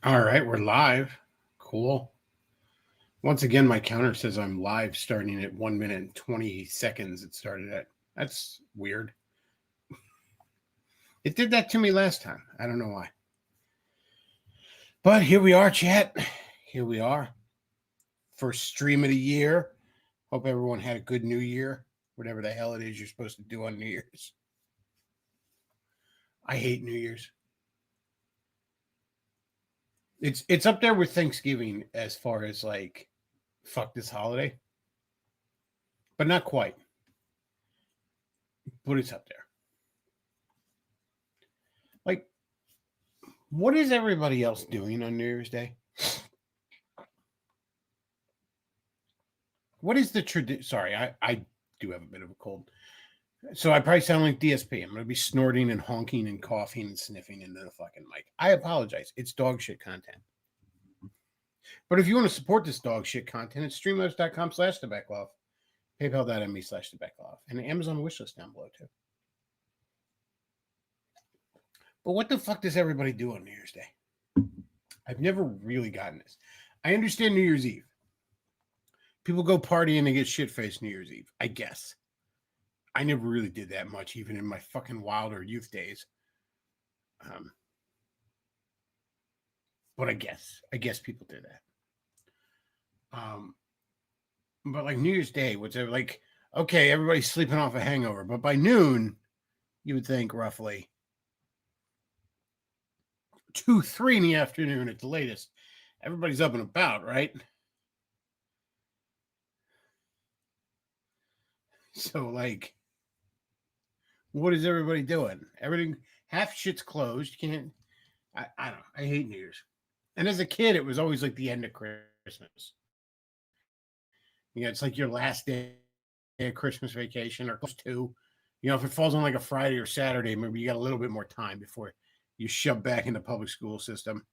All right, we're live. Cool. Once again, my counter says I'm live starting at 1 minute and 20 seconds. It started at. That's weird. It did that to me last time. I don't know why. But here we are, chat. Here we are. First stream of the year. Hope everyone had a good New Year. Whatever the hell it is you're supposed to do on New Year's. I hate New Year's. It's up there with Thanksgiving as far as like fuck this holiday. But not quite. But it's up there. Like, what is everybody else doing on New Year's Day? What is the tradition? Sorry, I do have a bit of a cold. So I probably sound like DSP. I'm going to be snorting and honking and coughing and sniffing into the fucking mic. I apologize. It's dog shit content. But if you want to support this dog shit content, it's streamlabs.com/thebacklove, paypal.me/thebacklove, and the Amazon wishlist down below too. But what the fuck does everybody do on New Year's Day? I've never really gotten this. I understand New Year's Eve. People go partying and get shit-faced New Year's Eve, I guess. I never really did that much, even in my fucking wilder youth days. But I guess people did that. But like New Year's Day, which are like, okay, everybody's sleeping off a hangover, but by noon, you would think roughly 2, 3 in the afternoon at the latest, everybody's up and about, right? So like, what is everybody doing? Everything, half shit's closed. You can't. I don't know. I hate New Year's. And as a kid, it was always like the end of Christmas. It's like your last day of Christmas vacation or close to. If it falls on like a Friday or Saturday, maybe you got a little bit more time before you shove back into public school system.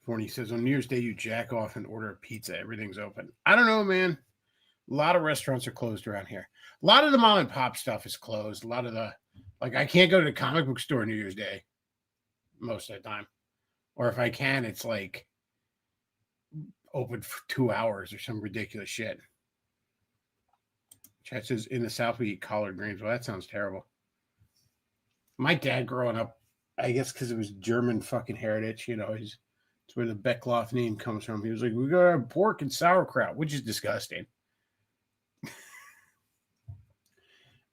Forney says on New Year's Day you jack off and order a pizza. Everything's open. I don't know, man. A lot of restaurants are closed around here. A lot of the mom and pop stuff is closed. A lot of the I can't go to the comic book store New Year's Day most of the time. Or if I can, it's like open for 2 hours or some ridiculous shit. Chat says in the South we eat collard greens. Well, that sounds terrible. My dad growing up, I guess because it was German fucking heritage, it's where the Beckloff name comes from. He was like, we got to have pork and sauerkraut, which is disgusting.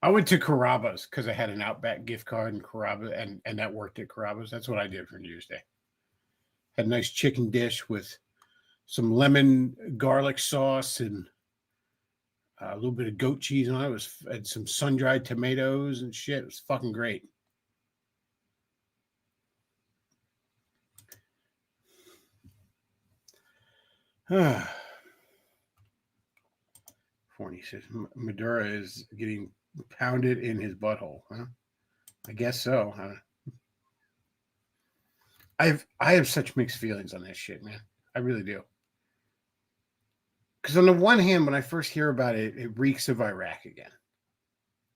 I went to Carrabba's because I had an Outback gift card and Carrabba's, and that worked at Carrabba's. That's what I did for New Year's Day. Had a nice chicken dish with some lemon garlic sauce and a little bit of goat cheese on it. Had some sun-dried tomatoes and shit. It was fucking great. Forney says Madura is getting pounded in his butthole. Huh? I guess so. I have such mixed feelings on this shit, man. I really do. Because on the one hand, when I first hear about it, it reeks of Iraq again.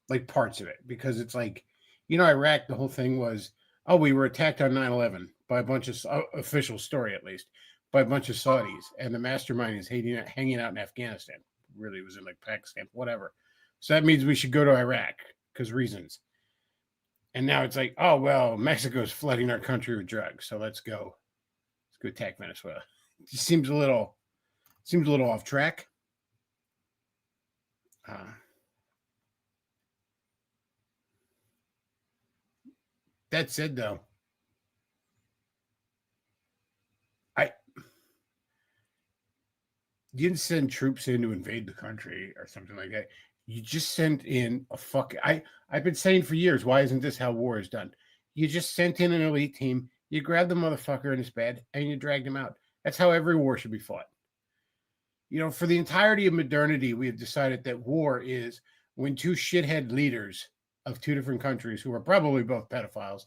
Like parts of it. Because it's like, Iraq, the whole thing was, we were attacked on 9/11 by a bunch of, official story at least, by a bunch of Saudis. And the mastermind is hanging out in Afghanistan. Really, it was in like Pakistan, whatever. So that means we should go to Iraq because reasons. And now it's like, Mexico's flooding our country with drugs. So let's go. Let's go attack Venezuela. It just seems a little off track. That said, though, you didn't send troops in to invade the country or something like that. You just sent in a I've been saying for years, why isn't this how war is done? You just sent in an elite team, you grabbed the motherfucker in his bed, and you dragged him out. That's how every war should be fought. For the entirety of modernity, we have decided that war is when two shithead leaders of two different countries, who are probably both pedophiles,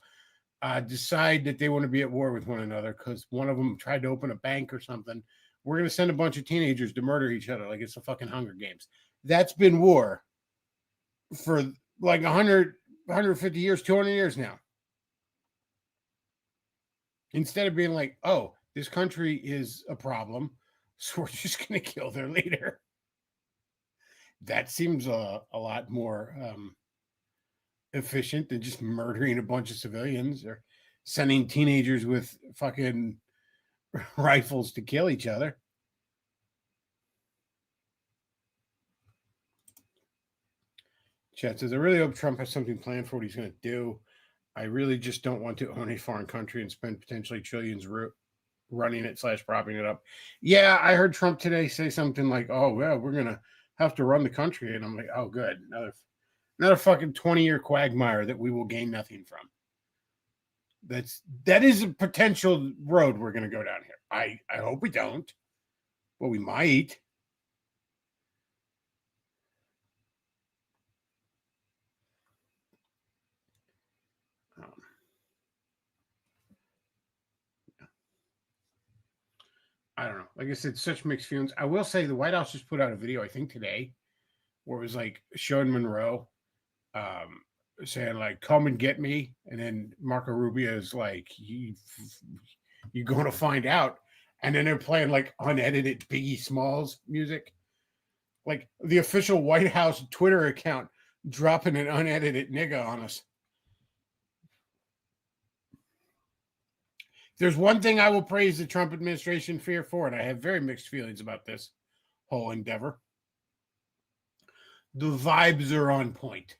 decide that they want to be at war with one another because one of them tried to open a bank or something. We're going to send a bunch of teenagers to murder each other like it's the fucking Hunger Games. That's been war for like 100, 150 years, 200 years now. Instead of being like, oh, this country is a problem, so we're just going to kill their leader. That seems a lot more efficient than just murdering a bunch of civilians or sending teenagers with fucking rifles to kill each other. Chat says, I really hope Trump has something planned for what he's going to do. I really just don't want to own a foreign country and spend potentially trillions running it / propping it up. Yeah, I heard Trump today say something like, oh, well, we're going to have to run the country. And I'm like, oh, good. Another fucking 20-year quagmire that we will gain nothing from. That is a potential road we're going to go down here. I hope we don't, but we might. I don't know. Like I said, such mixed feelings. I will say the White House just put out a video, I think today, where it was like showing Monroe saying like, come and get me. And then Marco Rubio is like, you're going to find out. And then they're playing like unedited Biggie Smalls music. Like the official White House Twitter account dropping an unedited nigga on us. There's one thing I will praise the Trump administration for, and I have very mixed feelings about this whole endeavor. The vibes are on point.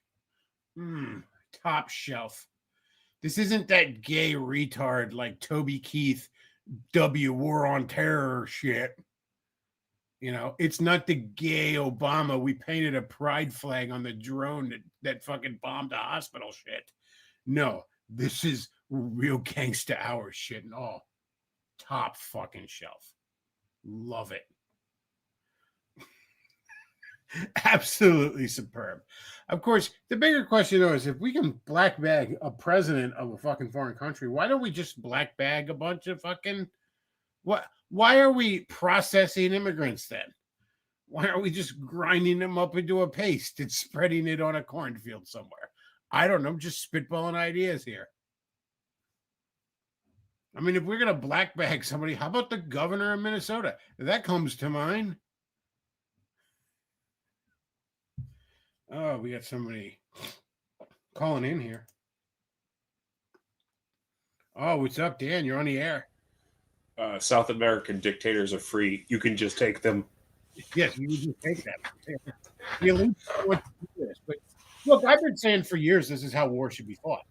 Top shelf. This isn't that gay retard like Toby Keith, W War on Terror shit. You know, it's not the gay Obama. We painted a pride flag on the drone that fucking bombed a hospital shit. No, this is real gangsta hour shit and all. Top fucking shelf. Love it. Absolutely superb. Of course, the bigger question though is if we can black bag a president of a fucking foreign country, why don't we just black bag a bunch of fucking what? Why are we processing immigrants then? Why aren't we just grinding them up into a paste and spreading it on a cornfield somewhere? I don't know. I'm just spitballing ideas here. I mean, if we're going to black bag somebody, how about the governor of Minnesota? That comes to mind. Oh, we got somebody calling in here. Oh, what's up, Dan? You're on the air. South American dictators are free. You can just take them. Yes, you can just take them. The elite want to do this. But look, I've been saying for years this is how war should be fought.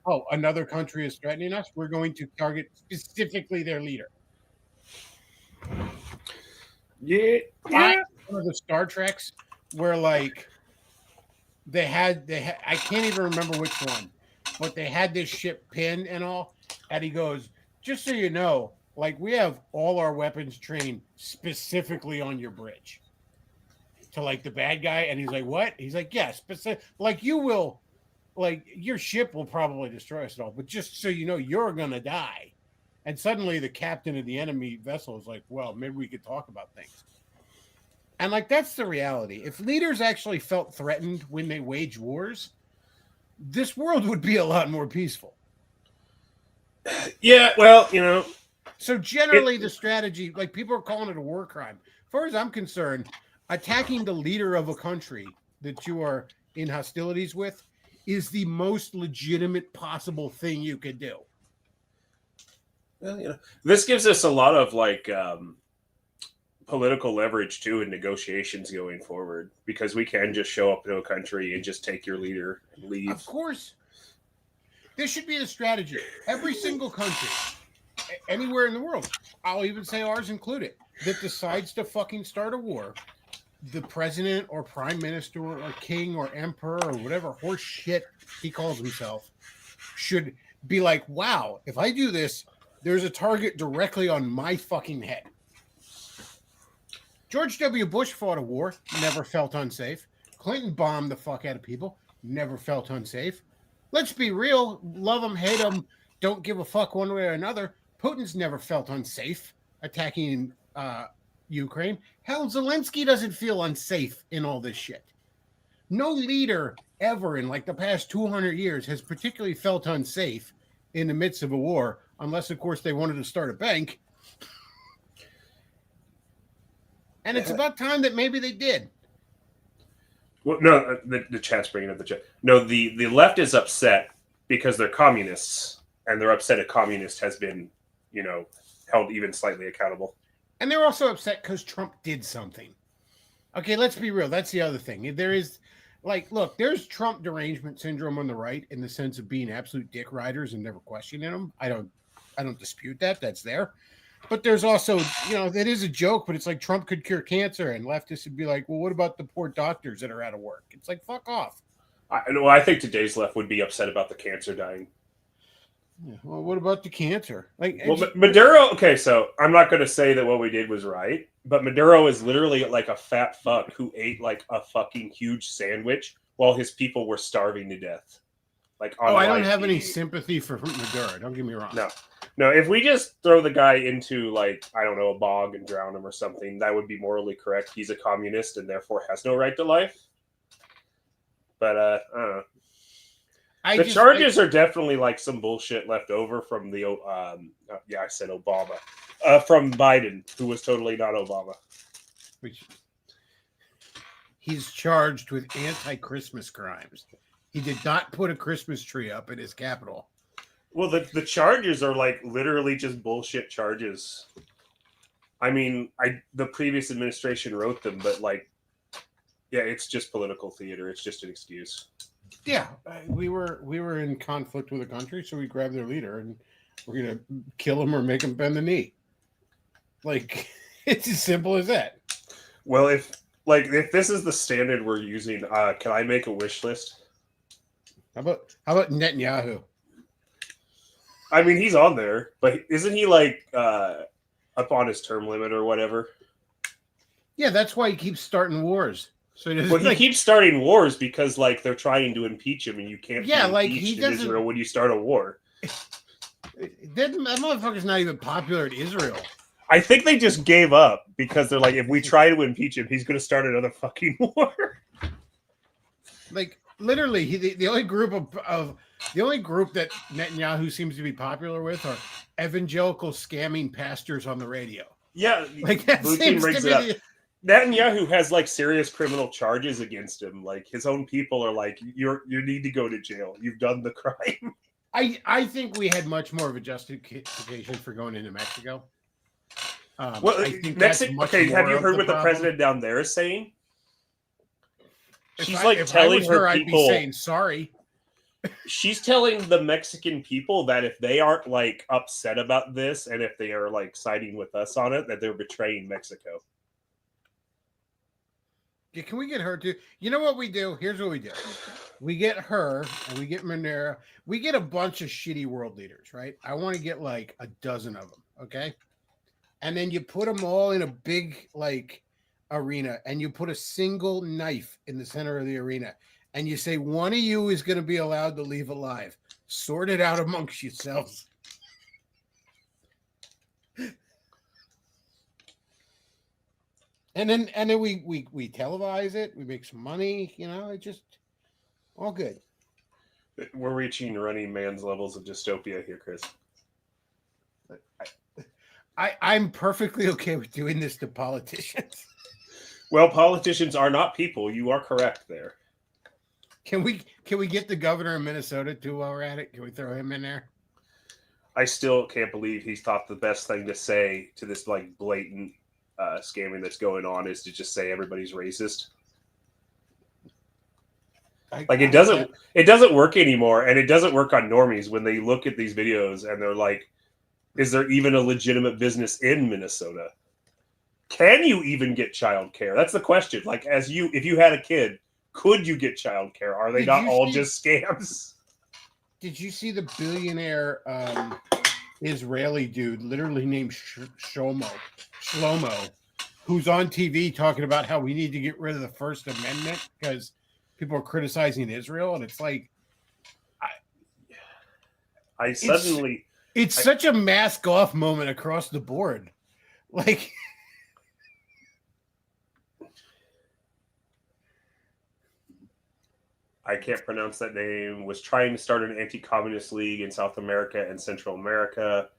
Oh, another country is threatening us. We're going to target specifically their leader. Yeah. One of the Star Treks where like they had I can't even remember which one, but they had this ship pinned and all, and he goes, just so you know, like we have all our weapons trained specifically on your bridge. To like the bad guy, and he's like, what? He's like, yes, like you will. Like your ship will probably destroy us all, but just so you know, you're gonna die. And suddenly the captain of the enemy vessel is like, well, maybe we could talk about things. And like that's the reality. If leaders actually felt threatened when they wage wars, this world would be a lot more peaceful. Yeah, well, you know. So generally the strategy, like people are calling it a war crime. As far as I'm concerned, attacking the leader of a country that you are in hostilities with is the most legitimate possible thing you could do. Well, you know, this gives us a lot of like political leverage too in negotiations going forward because we can just show up to a country and just take your leader and leave. Of course. This should be the strategy. Every single country, anywhere in the world, I'll even say ours included, that decides to fucking start a war, the president or prime minister or king or emperor or whatever horse shit he calls himself should be like, wow, if I do this, there's a target directly on my fucking head. George W. Bush fought a war, never felt unsafe. Clinton bombed the fuck out of people, never felt unsafe. Let's be real, love them, hate them, don't give a fuck one way or another. Putin's never felt unsafe attacking Ukraine. Hell, Zelensky doesn't feel unsafe in all this shit. No leader ever in like the past 200 years has particularly felt unsafe in the midst of a war unless, of course, they wanted to start a bank. And it's about time that maybe they did. Well, no, the chat's bringing up the chat. No, the left is upset because they're communists, and they're upset a communist has been, held even slightly accountable. And they're also upset because Trump did something. Okay, let's be real. That's the other thing. There is, look, there's Trump derangement syndrome on the right in the sense of being absolute dick riders and never questioning them. I don't dispute that. That's there. But there's also, that is a joke, but it's like Trump could cure cancer, and leftists would be like, well, what about the poor doctors that are out of work? It's like, fuck off. I think today's left would be upset about the cancer dying. Yeah, well, what about the cancer? Maduro, okay, so I'm not going to say that what we did was right, but Maduro is literally like a fat fuck who ate like a fucking huge sandwich while his people were starving to death. I don't have any sympathy for Maduro. Don't get me wrong. No, if we just throw the guy into, a bog and drown him or something, that would be morally correct. He's a communist and therefore has no right to life. But, I don't know. The charges are definitely, some bullshit left over from the, I said Obama. From Biden, who was totally not Obama. He's charged with anti-Christmas crimes. He did not put a Christmas tree up in his Capitol. Well, the charges are literally just bullshit charges. I mean, the previous administration wrote them, but it's just political theater. It's just an excuse. Yeah, we were in conflict with the country, so we grabbed their leader and we're gonna kill him or make him bend the knee. It's as simple as that. Well, if this is the standard we're using, can I make a wish list? How about Netanyahu? I mean, he's on there, but isn't he up on his term limit or whatever? Yeah, that's why he keeps starting wars. So he keeps starting wars because they're trying to impeach him, and you can't. Yeah, he doesn't. In Israel when you start a war. That motherfucker's not even popular in Israel. I think they just gave up because they're like, if we try to impeach him, he's going to start another fucking war. Literally, the only group the only group that Netanyahu seems to be popular with are evangelical scamming pastors on the radio. Yeah, that seems to be Netanyahu has serious criminal charges against him. His own people are you need to go to jail. You've done the crime. I think we had much more of a justification for going into Mexico. Mexico. Okay, have you heard what the president down there is saying? She's telling her people. I'd be saying sorry. She's telling the Mexican people that if they aren't upset about this and if they are siding with us on it, that they're betraying Mexico. Yeah, can we get her to? You know what we do? Here's what we do. We get her and we get Monero. We get a bunch of shitty world leaders, right? I want to get a dozen of them, okay? And then you put them all in a big arena, and you put a single knife in the center of the arena, and you say one of you is going to be allowed to leave alive. Sort it out amongst yourselves. And then we televise it. We make some money. It just all good. We're reaching Running Man's levels of dystopia here, Chris. I'm perfectly okay with doing this to politicians. Well, politicians are not people. You are correct there. Can we get the governor of Minnesota too while we're at it? Can we throw him in there? I still can't believe he thought the best thing to say to this blatant scamming that's going on is to just say everybody's racist. It doesn't work anymore, and it doesn't work on normies when they look at these videos and they're like, is there even a legitimate business in Minnesota? Can you even get childcare? That's the question. If you had a kid, could you get childcare? Are they not all just scams? Did you see the billionaire Israeli dude, literally named Shlomo, who's on TV talking about how we need to get rid of the First Amendment because people are criticizing Israel? And it's it's such a mask off moment across the board. I can't pronounce that name, was trying to start an anti-communist league in South America and Central America.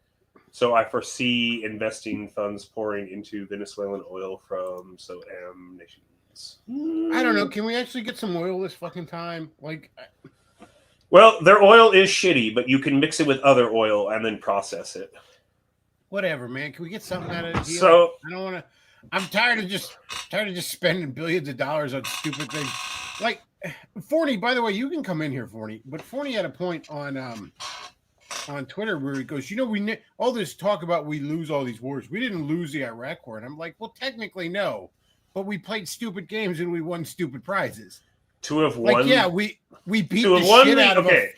So I foresee investing funds pouring into Venezuelan oil from SOAM nations. I don't know. Can we actually get some oil this fucking time? Like, Well, their oil is shitty, but you can mix it with other oil and then process it. whatever, man. Can we get something out of it? So I don't want to. I'm tired of just spending billions of dollars on stupid things. Like Forney, by the way, you can come in here, Forney. But Forney had a point on Twitter where he goes, all this talk about we lose all these wars. We didn't lose the Iraq war, and I'm like, well, technically no, but we played stupid games and we won stupid prizes. to have won, Like, yeah, we beat to the have won shit the out of okay,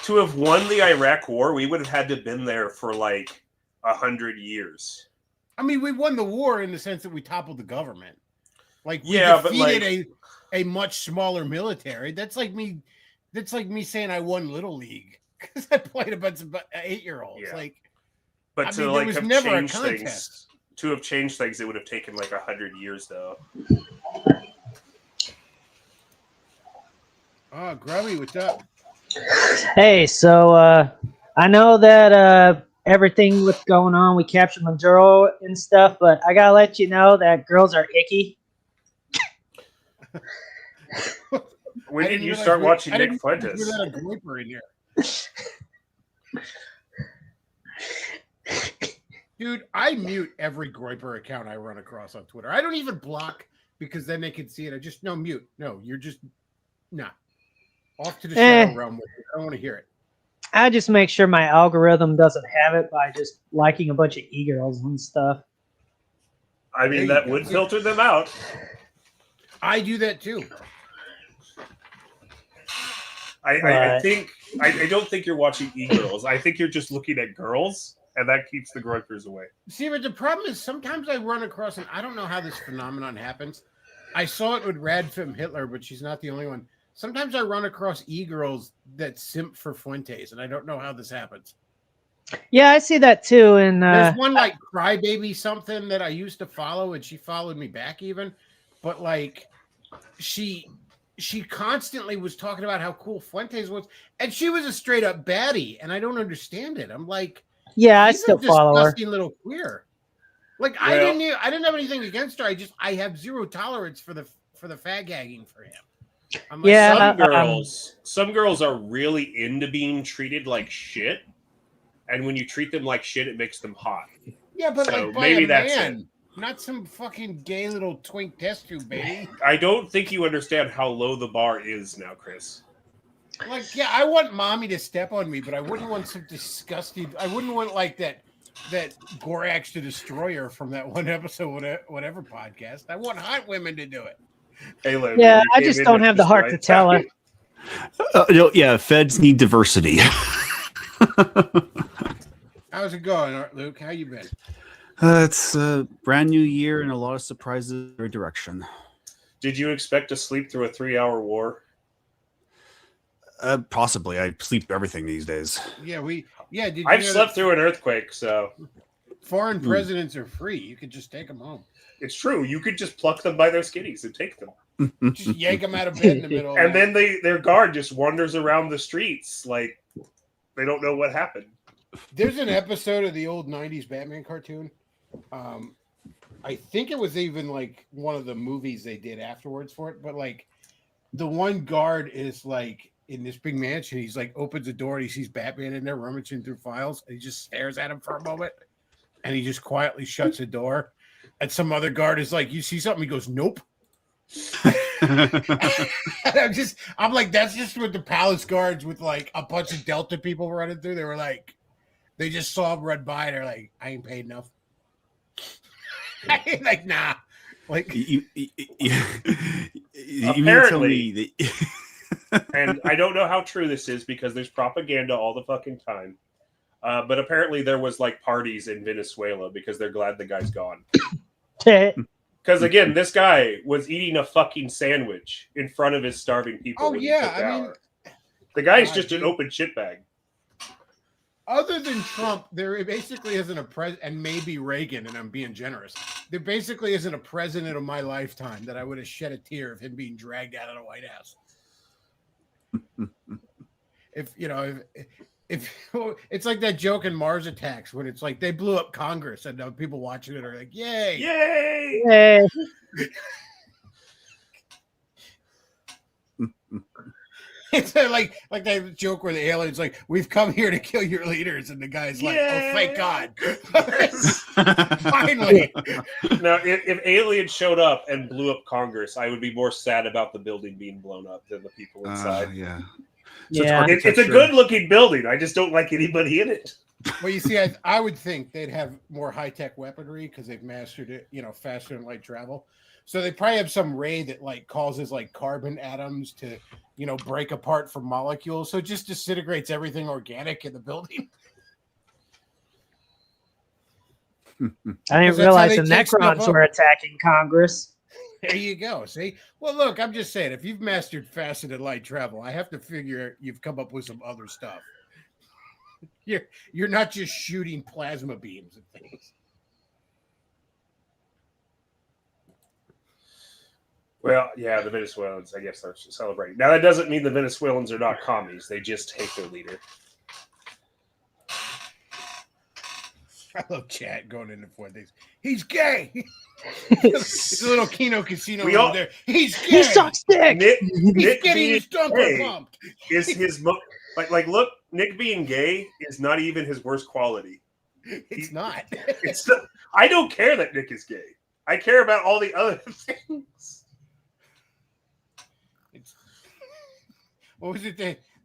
to have won the Iraq war, we would have had to have been there for like 100 years. I mean, we won the war in the sense that we toppled the government. Like, we Yeah, but, defeated a much smaller military. That's like me saying I won Little League because I played a bunch of 8-year-olds. Yeah. Like, But I to mean, like there was have never a changed things, contest. to have changed things, it would have taken like 100 years, though. Oh, Grubby, what's up? Hey, so I know that everything with going on, we captured Maduro and stuff, but I gotta let you know that girls are icky. When I did didn't you realize start watching I Nick didn't realize Fuentes? we had a Groiper in here. Dude, I mute every Groiper account I run across on Twitter. I don't even block because then they can see it. I just mute. No, you're just off to the shadow realm with it. I don't want to hear it. I just make sure my algorithm doesn't have it by just liking a bunch of e-girls and stuff. I mean, There you that go. would filter them out. I do that too. I Right. think I don't think you're watching e-girls. I think you're just looking at girls, and that keeps the groypers away. See, but the problem is sometimes I run across, and I don't know how this phenomenon happens. I saw it with Radfem Hitler, but she's not the only one. Sometimes I run across e-girls that simp for Fuentes, and I don't know how this happens. Yeah, I see that too. And There's one like Crybaby something that I used to follow, and she followed me back even. But like, she constantly was talking about how cool Fuentes was, and she was a straight up baddie, and I don't understand it. I'm like, yeah, I she's still a follow her. disgusting little queer. Like, I Well- didn't have anything against her. I have zero tolerance for the fag gagging for him. I'm like, Yeah, Some girls are really into being treated like shit, and when you treat them like shit, it makes them hot. yeah, but so like by maybe a that's man, not some fucking gay little twink test tube baby. I don't think you understand how low the bar is now, Chris. Like, yeah, I want mommy to step on me, but I wouldn't want some disgusting. I wouldn't want like that Gorax the Destroyer from that one episode, whatever podcast. I want hot women to do it. Hey, Lou, Yeah, you I came just in don't with have the this heart right to tell her. Yeah, feds need diversity. How's it going, Luke? How you been? It's a brand new year and a lot of surprises in every direction. Did you expect to sleep through a 3-hour war? Possibly. I sleep through everything these days. Yeah, Did you I've know slept that through an earthquake, so foreign presidents are free? You could just take them home. it's true. You could just pluck them by their skitties and take them. Just yank them out of bed in the middle. Of And the night. then their guard just wanders around the streets like they don't know what happened. There's an episode of the old '90s Batman cartoon. I think it was even like one of the movies they did afterwards for it. But like, the one guard is like in this big mansion. He's like opens the door and he sees Batman in there rummaging through files. And he just stares at him for a moment, and he just quietly shuts the door. And some other guard is like, "You see something?" He goes, "Nope." And I'm like, that's just what the palace guards with like a bunch of Delta people running through. They were like, they just saw him run by and they're like, I ain't paid enough. I ain't like, nah. Like, you mean to tell Apparently. me that And I don't know how true this is because there's propaganda all the fucking time. But apparently there was like parties in Venezuela because they're glad the guy's gone. Because again, this guy was eating a fucking sandwich in front of his starving people. Oh, when he yeah, took I mean- power. The guy's God, just an dude. open shitbag. other than Trump, there basically isn't a president, and maybe Reagan, and I'm being generous. There basically isn't a president of my lifetime that I would have shed a tear of him being dragged out of the White House. if you know if it's like that joke in Mars Attacks when it's like they blew up Congress and people watching it are like, "Yay!" Yay! Hey, It's like that joke where the alien's like, "We've come here to kill your leaders," and the guy's like, "Oh, thank God!" Finally. Now, if aliens showed up and blew up Congress, I would be more sad about the building being blown up than the people inside. Yeah. yeah. It's a architecture. good-looking building. I just don't like anybody in it. Well, you see, I would think they'd have more high-tech weaponry because they've mastered it, faster than light travel. So they probably have some ray that like causes like carbon atoms to, break apart from molecules. So it just disintegrates everything organic in the building. I didn't That's how realize they the take stuff Necrons up. were attacking Congress. There you go. See? Well, look, I'm just saying, if you've mastered faster than light travel, I have to figure you've come up with some other stuff. You're not just shooting plasma beams and things. Well, yeah, the Venezuelans, I guess, are celebrating. Now, that doesn't mean the Venezuelans are not commies. They just hate their leader. I love chat going into Fuentes. He's gay. It's a little Kino Casino We over all- there. He's gay. He sucks dick. Nick, He's Nick getting being his dumper gay pumped. is his look. Nick being gay is not even his worst quality. It's not. It's not, I don't care that Nick is gay. I care about all the other things. What was it?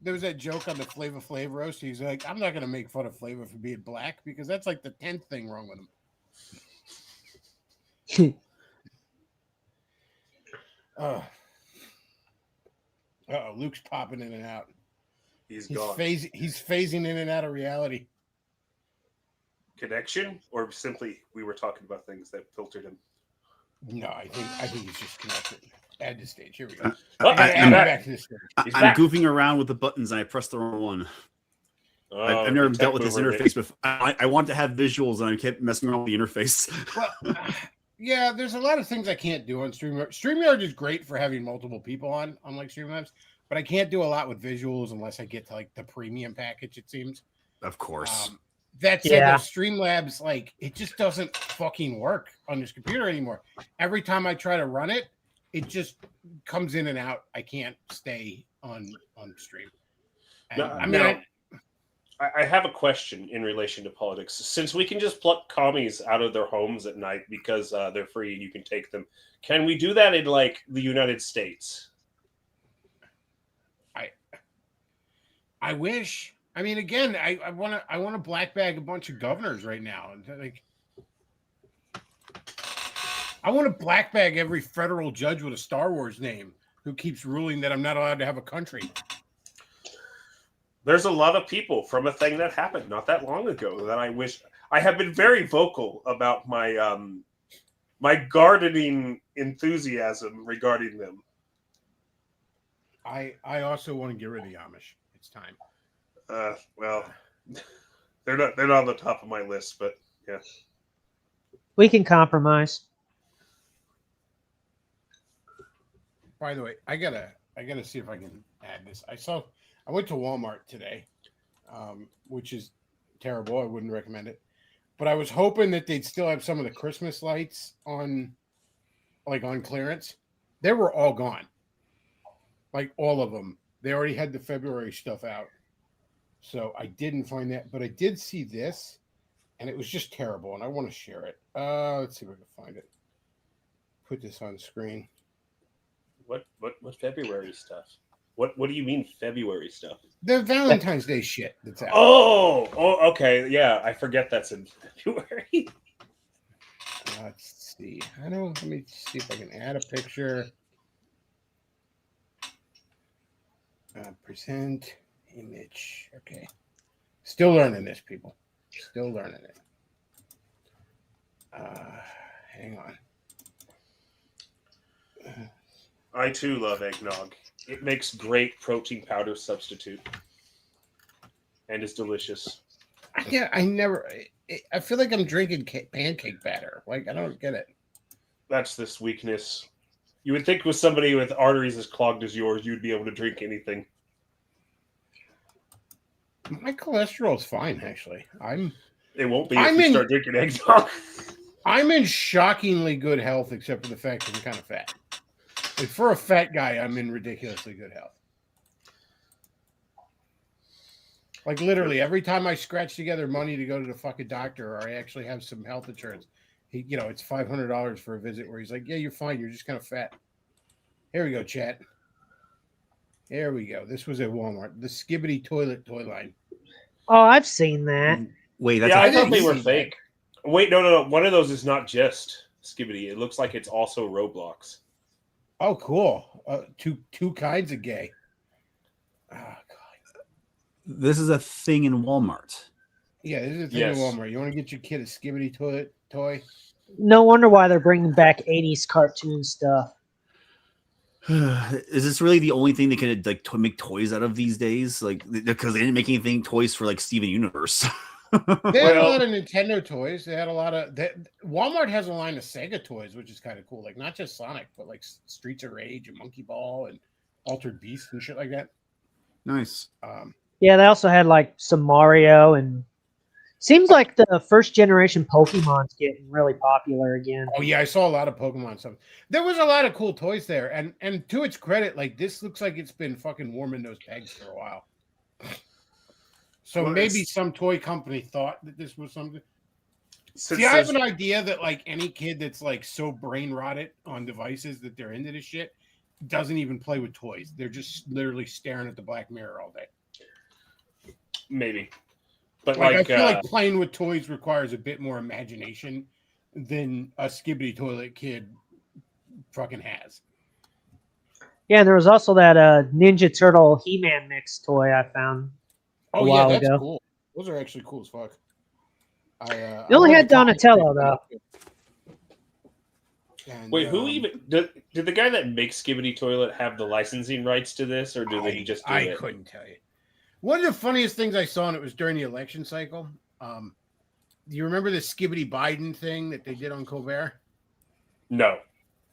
There was that joke on the Flava Flav roast. He's like, I'm not going to make fun of Flava for being black because that's like the 10th thing wrong with him. Uh-oh, Luke's popping in and out. He's He's gone. phasing in and out of reality. Connection, or simply we were talking about things that filtered him. No, I think he's just connected. Add to stage. Here we go. Oh, Add I'm back. back to the stage. He's I'm back. goofing around with the buttons and I pressed the wrong one. I've never tech dealt with this mover, interface before. I want to have visuals and I kept messing around with the interface. Well, yeah, there's a lot of things I can't do on StreamYard. StreamYard is great for having multiple people on, unlike Streamlabs, but I can't do a lot with visuals unless I get to like the premium package, it seems. Of course. That said, Yeah. though, Streamlabs, like, it just doesn't fucking work on this computer anymore. Every time I try to run it, it just comes in and out. I can't stay on stream. And, No, I mean, no. I have a question in relation to politics. Since we can just pluck commies out of their homes at night because they're free and you can take them, can we do that in like the United States? I wish. I mean, again, I want to black bag a bunch of governors right now. Like, I want to black bag every federal judge with a Star Wars name who keeps ruling that I'm not allowed to have a country. There's a lot of people from a thing that happened not that long ago that I wish. I have been very vocal about my my gardening enthusiasm regarding them. I also want to get rid of the Amish. It's time. Well, they're not on the top of my list, but yeah. We can compromise. By the way, I gotta see if I can add this. I went to Walmart today, which is terrible. I wouldn't recommend it. But I was hoping that they'd still have some of the Christmas lights on clearance. They were all gone. Like all of them. They already had the February stuff out. So I didn't find that, but I did see this, and it was just terrible, and I want to share it. Let's see if I can find it. Put this on the screen. What February stuff? What do you mean February stuff? The Valentine's Day shit that's out. Oh, okay, yeah. I forget that's in February. Let's see. Let me see if I can add a picture. Present image. Okay. Still learning this, people. Still learning it. Hang on. I too love eggnog. It makes great protein powder substitute, and is delicious. Yeah, I feel like I'm drinking pancake batter. Like, I don't get it. That's this weakness. You would think with somebody with arteries as clogged as yours, you'd be able to drink anything. My cholesterol's fine, actually. It won't be I'm if you in- start drinking eggnog. I'm in shockingly good health, except for the fact that I'm kind of fat. Like for a fat guy, I'm in ridiculously good health. Like literally, every time I scratch together money to go to the fucking doctor, or I actually have some health insurance, it's $500 for a visit. Where he's like, "Yeah, you're fine. You're just kind of fat." Here we go, chat. There we go. This was at Walmart. The Skibbity toy line. Oh, I've seen that. Wait, that's Yeah, a I thought they didn't were see fake. Wait, no. One of those is not just Skibbity. It looks like it's also Roblox. Oh, cool. Two kinds of gay. Oh, God. This is a thing in Walmart. Yeah, this is a thing Yes. in Walmart. You want to get your kid a Skibbity toy? No wonder why they're bringing back 80s cartoon stuff. Is this really the only thing they can like make toys out of these days? Like because they didn't make anything toys for like Steven Universe. They had a Well- lot of Nintendo toys. They had a lot of Walmart has a line of Sega toys, which is kind of cool. Like not just Sonic, but like Streets of Rage and Monkey Ball and Altered Beast and shit like that. Nice. Yeah, they also had like some Mario, and seems like the first generation Pokemon's getting really popular again. Oh yeah, I saw a lot of Pokemon stuff. There was a lot of cool toys there, and to its credit, like this looks like it's been fucking warming those pegs for a while. So Well, maybe it's- some toy company thought that this was something. Since See, I have there's- an idea that like any kid that's like so brain rotted on devices that they're into this shit doesn't even play with toys. They're just literally staring at the black mirror all day. maybe, but Like, I like, feel like playing with toys requires a bit more imagination than a Skibbity toilet kid fucking has. Yeah, and there was also that Ninja Turtle He-Man mix toy I found. Oh A yeah, while that's ago. cool. Those are actually cool as fuck. They only had Donatello, though. wait, who even did the guy that makes Skibbity Toilet have the licensing rights to this, or do they just do I it? couldn't tell you. One of the funniest things I saw, and it was during the election cycle. Do you remember the Skibbity Biden thing that they did on Colbert? No.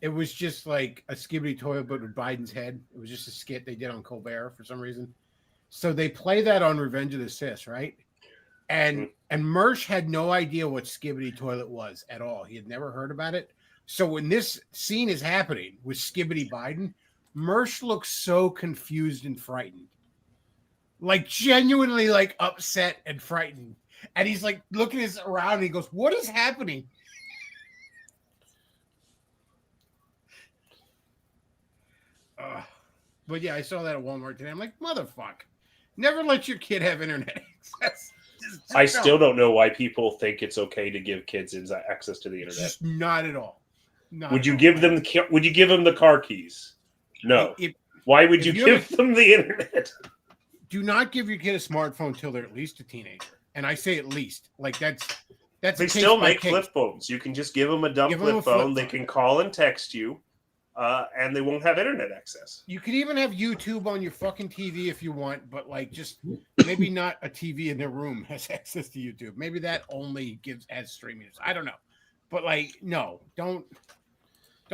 It was just like a Skibbity toilet, but with Biden's head. It was just a skit they did on Colbert for some reason. So they play that on Revenge of the Sis, right? And Mersch had no idea what Skibbity toilet was at all. He had never heard about it. So when this scene is happening with Skibbity Biden, Mersch looks so confused and frightened, like genuinely like upset and frightened. And he's like looking around and he goes, "What is happening?" But yeah, I saw that at Walmart today. I'm like, motherfucker, never let your kid have internet access. Just I don't. still don't know why people think it's okay to give kids access to the internet. Just not at all. Not Would at you all. give them the car keys? No. If- Why would if you you give them the internet? do not give your kid a smartphone till they're at least a teenager. And I say at least. Like that's They a case still by make case. flip phones. You can just give them a dumb Give 'em a flip flip phone. They phone. can call and text you, and they won't have internet access. You could even have YouTube on your fucking TV if you want, but like just maybe not a TV in their room has access to YouTube. Maybe that only has streaming. I don't know. But like, no, don't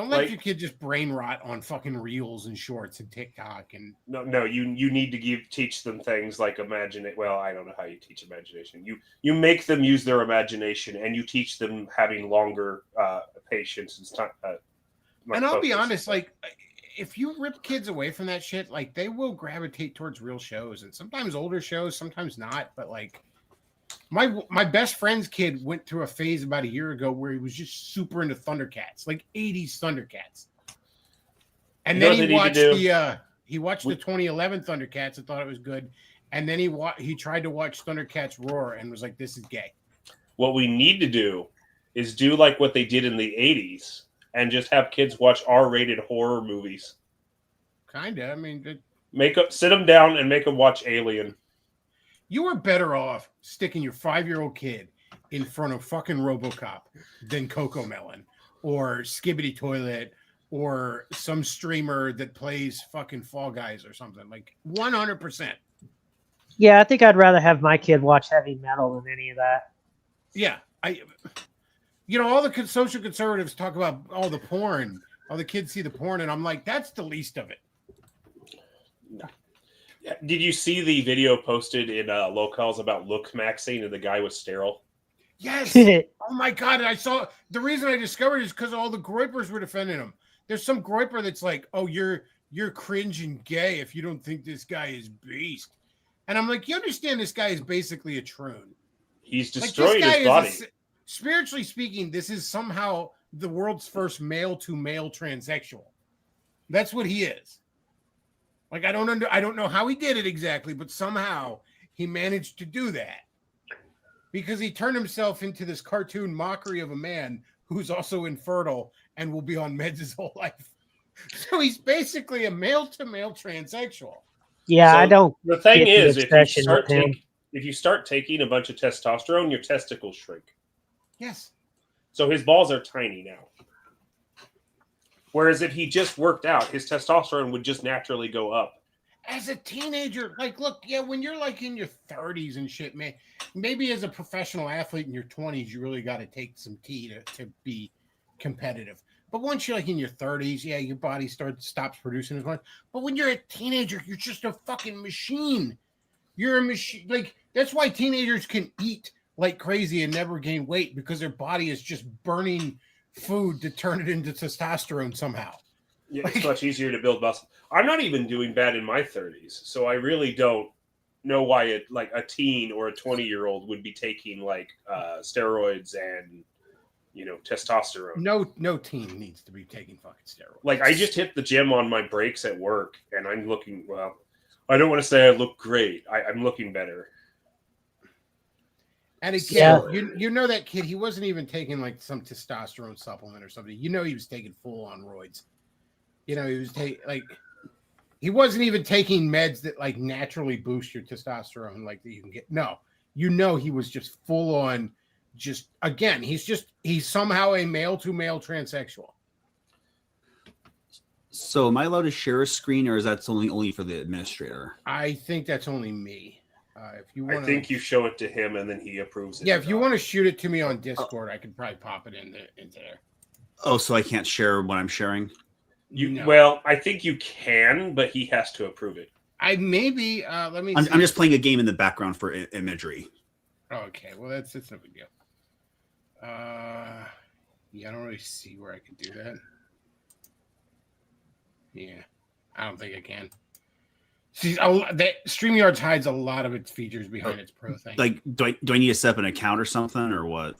let Like- your kid just brain rot on fucking reels and shorts and TikTok and No. You need to teach them things like Well, I don't know how you teach imagination. You make them use their imagination, and you teach them having longer patience and time. and I'll be focus. honest, like if you rip kids away from that shit, like they will gravitate towards real shows and sometimes older shows, sometimes not. But like my best friend's kid went through a phase about a year ago where he was just super into Thundercats, like 80s Thundercats. And You know then what they need to he watched the 2011 Thundercats and thought it was good. And then he tried to watch Thundercats roar and was like, "This is gay." What we need to do is do like what they did in the 80s and just have kids watch R-rated horror movies. Kinda. I mean, Sit them down and make them watch Alien. you are better off sticking your 5-year-old kid in front of fucking RoboCop than Coco Melon or Skibbity Toilet or some streamer that plays fucking Fall Guys or something. Like 100%. Yeah, I think I'd rather have my kid watch heavy metal than any of that. Yeah, all the social conservatives talk about all the porn, all the kids see the porn, and I'm like, that's the least of it. Did you see the video posted in locals about look maxing and the guy was sterile? Yes. Oh my god! And I saw the reason I discovered it is because all the groypers were defending him. There's some groyper that's like, "Oh, you're cringe and gay if you don't think this guy is beast." And I'm like, you understand this guy is basically a troon. He's destroyed his body. Spiritually speaking, this is somehow the world's first male-to-male transsexual. That's what he is. Like, I don't know how he did it exactly, but somehow he managed to do that. Because he turned himself into this cartoon mockery of a man who's also infertile and will be on meds his whole life. So he's basically a male-to-male transsexual. Yeah, So I don't. The thing get the is, obsession with him. if you start taking a bunch of testosterone, your testicles shrink. Yes. So his balls are tiny now. Whereas if he just worked out, his testosterone would just naturally go up. As a teenager, like, look, yeah, when you're like in your 30s and shit, man, maybe as a professional athlete in your 20s, you really got to take some tea to be competitive. But once you're like in your 30s, yeah, your body stops producing as much. But when you're a teenager, you're just a fucking machine. You're a machine. Like, that's why teenagers can eat like crazy and never gain weight, because their body is just burning food to turn it into testosterone somehow. Yeah, it's much easier to build muscle. I'm not even doing bad in my 30s, so I really don't know why a teen or a 20-year-old would be taking like steroids and testosterone. No teen needs to be taking fucking steroids. Like, I just hit the gym on my breaks at work, and I'm looking, well, I don't want to say I look great. I'm looking better. And again, you know that kid, he wasn't even taking like some testosterone supplement or something. You know, he was taking full on roids. You know, he was he wasn't even taking meds that like naturally boost your testosterone like that you can get. No, you know, he was just full on. Just again, he's somehow a male to male transsexual. So am I allowed to share a screen, or is that only for the administrator? I think that's only me. If you want, I think you show it to him and then he approves it. Yeah, if you want to shoot it to me on Discord, I could probably pop it into there. Oh, so I can't share what I'm sharing? No. Well, I think you can, but he has to approve it. I maybe let me. I'm just playing a game in the background for imagery. Okay, well that's no big deal. Yeah, I don't really see where I can do that. Yeah, I don't think I can. See, StreamYard hides a lot of its features behind its pro thing. Like, do I need to set up an account or something, or what?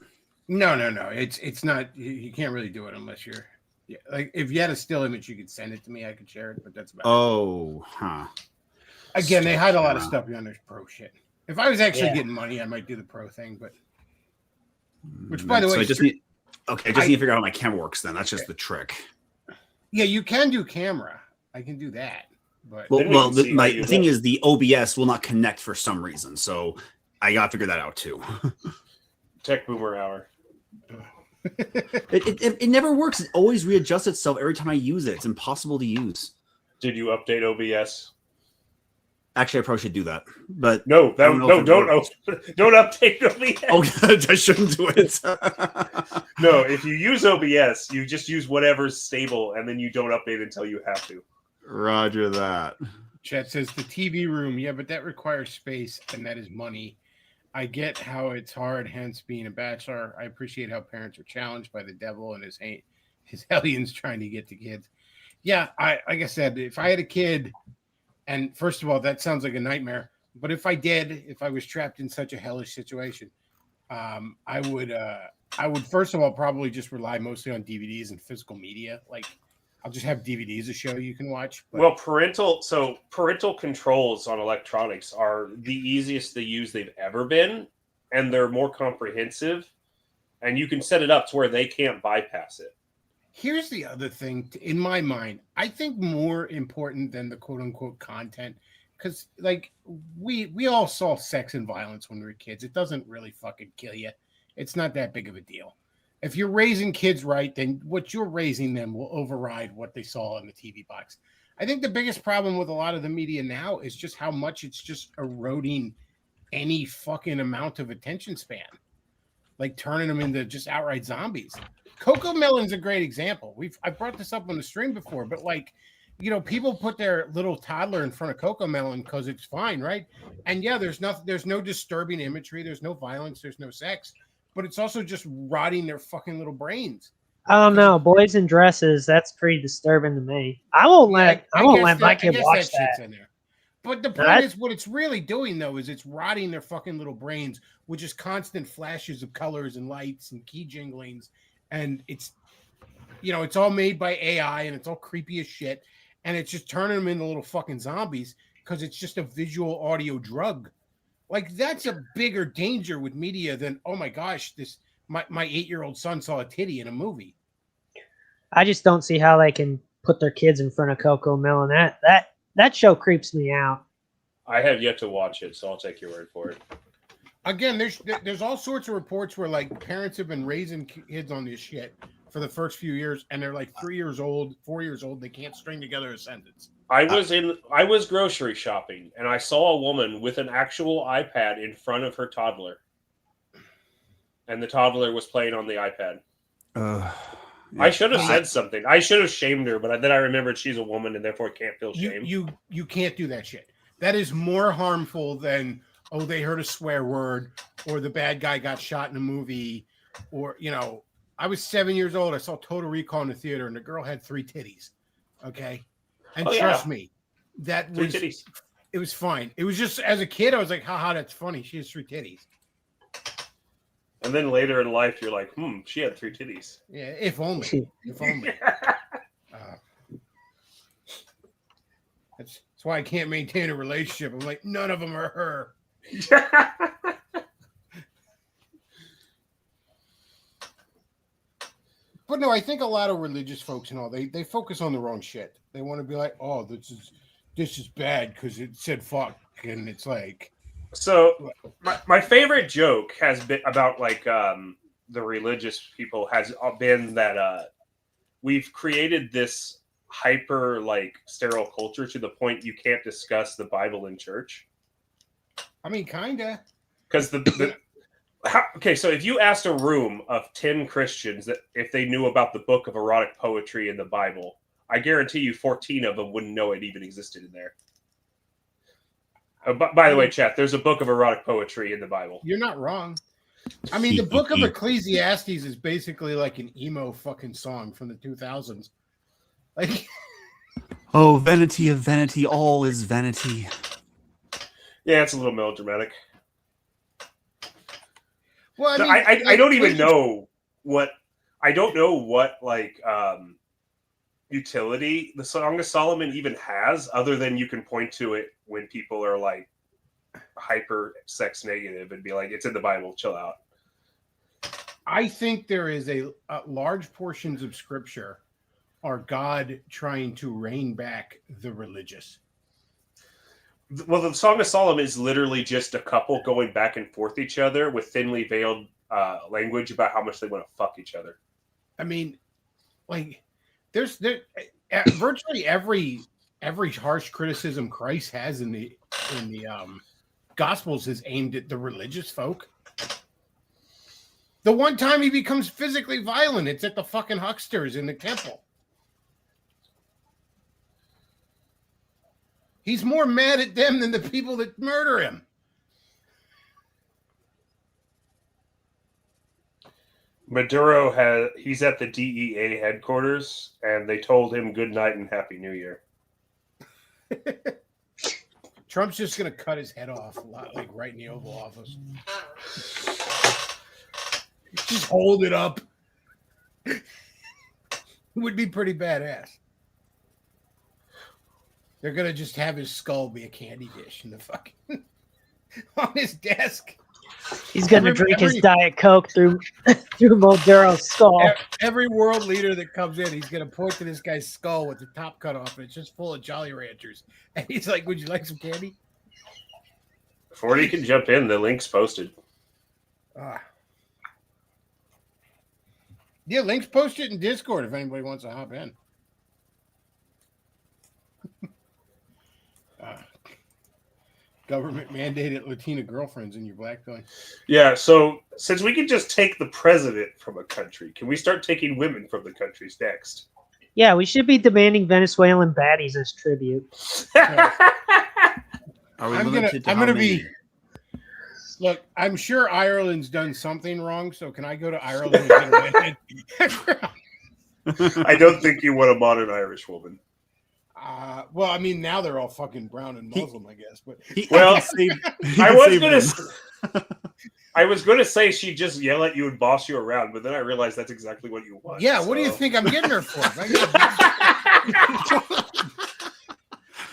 No. It's not. You can't really do it unless you're. Yeah, like if you had a still image, you could send it to me. I could share it, but that's about. Oh, huh. Again, they hide a lot of stuff behind their pro shit. If I was actually getting money, I might do the pro thing, but. Which, by the way, I just need to figure out how my camera works. Then that's just the trick. Yeah, you can do camera. I can do that, but the thing is, the OBS will not connect for some reason, so I got to figure that out too. Tech Boomer Hour. It never works. It always readjusts itself every time I use it. It's impossible to use. Did you update OBS? Actually, I probably should do that. But don't update OBS. Oh, I shouldn't do it. No, if you use OBS, you just use whatever's stable, and then you don't update until you have to. Roger that. Chat says the TV room. Yeah, but that requires space, and that is money. I get how it's hard, hence being a bachelor. I appreciate how parents are challenged by the devil and his aliens trying to get to kids. Yeah, like I said, if I had a kid, and first of all, that sounds like a nightmare. But if I was trapped in such a hellish situation, I would first of all probably just rely mostly on DVDs and physical media. Like, I'll just have DVDs to show you can watch. But... Well, parental controls on electronics are the easiest to use they've ever been, and they're more comprehensive, and you can set it up to where they can't bypass it. Here's the other thing, in my mind, I think more important than the quote unquote content, because like we all saw sex and violence when we were kids. It doesn't really fucking kill you. It's not that big of a deal. If you're raising kids right, then what you're raising them will override what they saw in the TV box. I think the biggest problem with a lot of the media now is just how much it's just eroding any fucking amount of attention span, like turning them into just outright zombies. Coco Melon's a great example. I brought this up on the stream before, but like people put their little toddler in front of Coco Melon because it's fine, right? And yeah, there's no disturbing imagery, there's no violence, there's no sex, but it's also just rotting their fucking little brains. I don't know. Boys in dresses, that's pretty disturbing to me. I won't let my kid watch that. Shit's in there. But the point is, what it's really doing though is it's rotting their fucking little brains, which is constant flashes of colors and lights and key jinglings, and it's all made by AI and it's all creepy as shit, and it's just turning them into little fucking zombies because it's just a visual audio drug. Like that's a bigger danger with media than, oh my gosh, my 8-year-old son saw a titty in a movie. I just don't see how they can put their kids in front of Coco Melon. That show creeps me out. I have yet to watch it, so I'll take your word for it. Again, there's all sorts of reports where like parents have been raising kids on this shit for the first few years, and they're like 3 years old, 4 years old, they can't string together a sentence. I was grocery shopping, and I saw a woman with an actual iPad in front of her toddler, and the toddler was playing on the iPad. Yeah. I should have said something. I should have shamed her, but then I remembered she's a woman and therefore can't feel shame. You can't do that shit. That is more harmful than, oh, they heard a swear word, or the bad guy got shot in a movie, or I was 7 years old. I saw Total Recall in the theater, and the girl had 3 titties. Okay, and trust me, that was 3 titties. It was fine. It was just as a kid, I was like, haha, that's funny. She has 3 titties. And then later in life, you're like, she had 3 titties. Yeah, if only. If only. That's why I can't maintain a relationship. I'm like, none of them are her. But no, I think a lot of religious folks and all, they focus on the wrong shit. They want to be like, oh, this is bad because it said fuck, and it's like. So my favorite joke has been about like the religious people has been that we've created this hyper like sterile culture to the point you can't discuss the Bible in church. I mean, kinda. Because okay, so if you asked a room of 10 Christians that if they knew about the book of erotic poetry in the Bible, I guarantee you 14 of them wouldn't know it even existed in there. By the way, chat, there's a book of erotic poetry in the Bible. You're not wrong. I mean, the book of Ecclesiastes is basically like an emo fucking song from the 2000s. Like, oh, vanity of vanity, all is vanity. Yeah, it's a little melodramatic. Well, I don't even know what like utility the Song of Solomon even has, other than you can point to it when people are like hyper sex negative and be like, it's in the Bible, chill out. I think there is a large portions of scripture are God trying to rein back the religious. Well, the Song of Solomon is literally just a couple going back and forth each other with thinly veiled language about how much they want to fuck each other. I mean, like, there's virtually every harsh criticism Christ has in the Gospels is aimed at the religious folk. The one time he becomes physically violent, it's at the fucking hucksters in the temple. He's more mad at them than the people that murder him. Maduro he's at the DEA headquarters, and they told him good night and Happy New Year. Trump's just going to cut his head off, like right in the Oval Office. Just hold it up. It would be pretty badass. They're going to just have his skull be a candy dish in the fucking on his desk. He's going to drink his Diet Coke through Maduro's skull. Every world leader that comes in, he's going to point to this guy's skull with the top cut off, and it's just full of Jolly Ranchers. And he's like, would you like some candy? Before you can jump in, the link's posted. Yeah, link's posted in Discord if anybody wants to hop in. Government mandated Latina girlfriends in your black coin. Yeah, so since we can just take the president from a country, can we start taking women from the countries next? Yeah, we should be demanding Venezuelan baddies as tribute. Are we I'm limited to I'm how gonna many? be. Look, I'm sure Ireland's done something wrong, so can I go to Ireland and get a redhead? I don't think you want a modern Irish woman. Well, I mean, now they're all fucking brown and Muslim, I guess. But Well, I was gonna. I was gonna say she'd just yell at you and boss you around, but then I realized that's exactly what you want. yeah, what do you so- think I'm getting her for?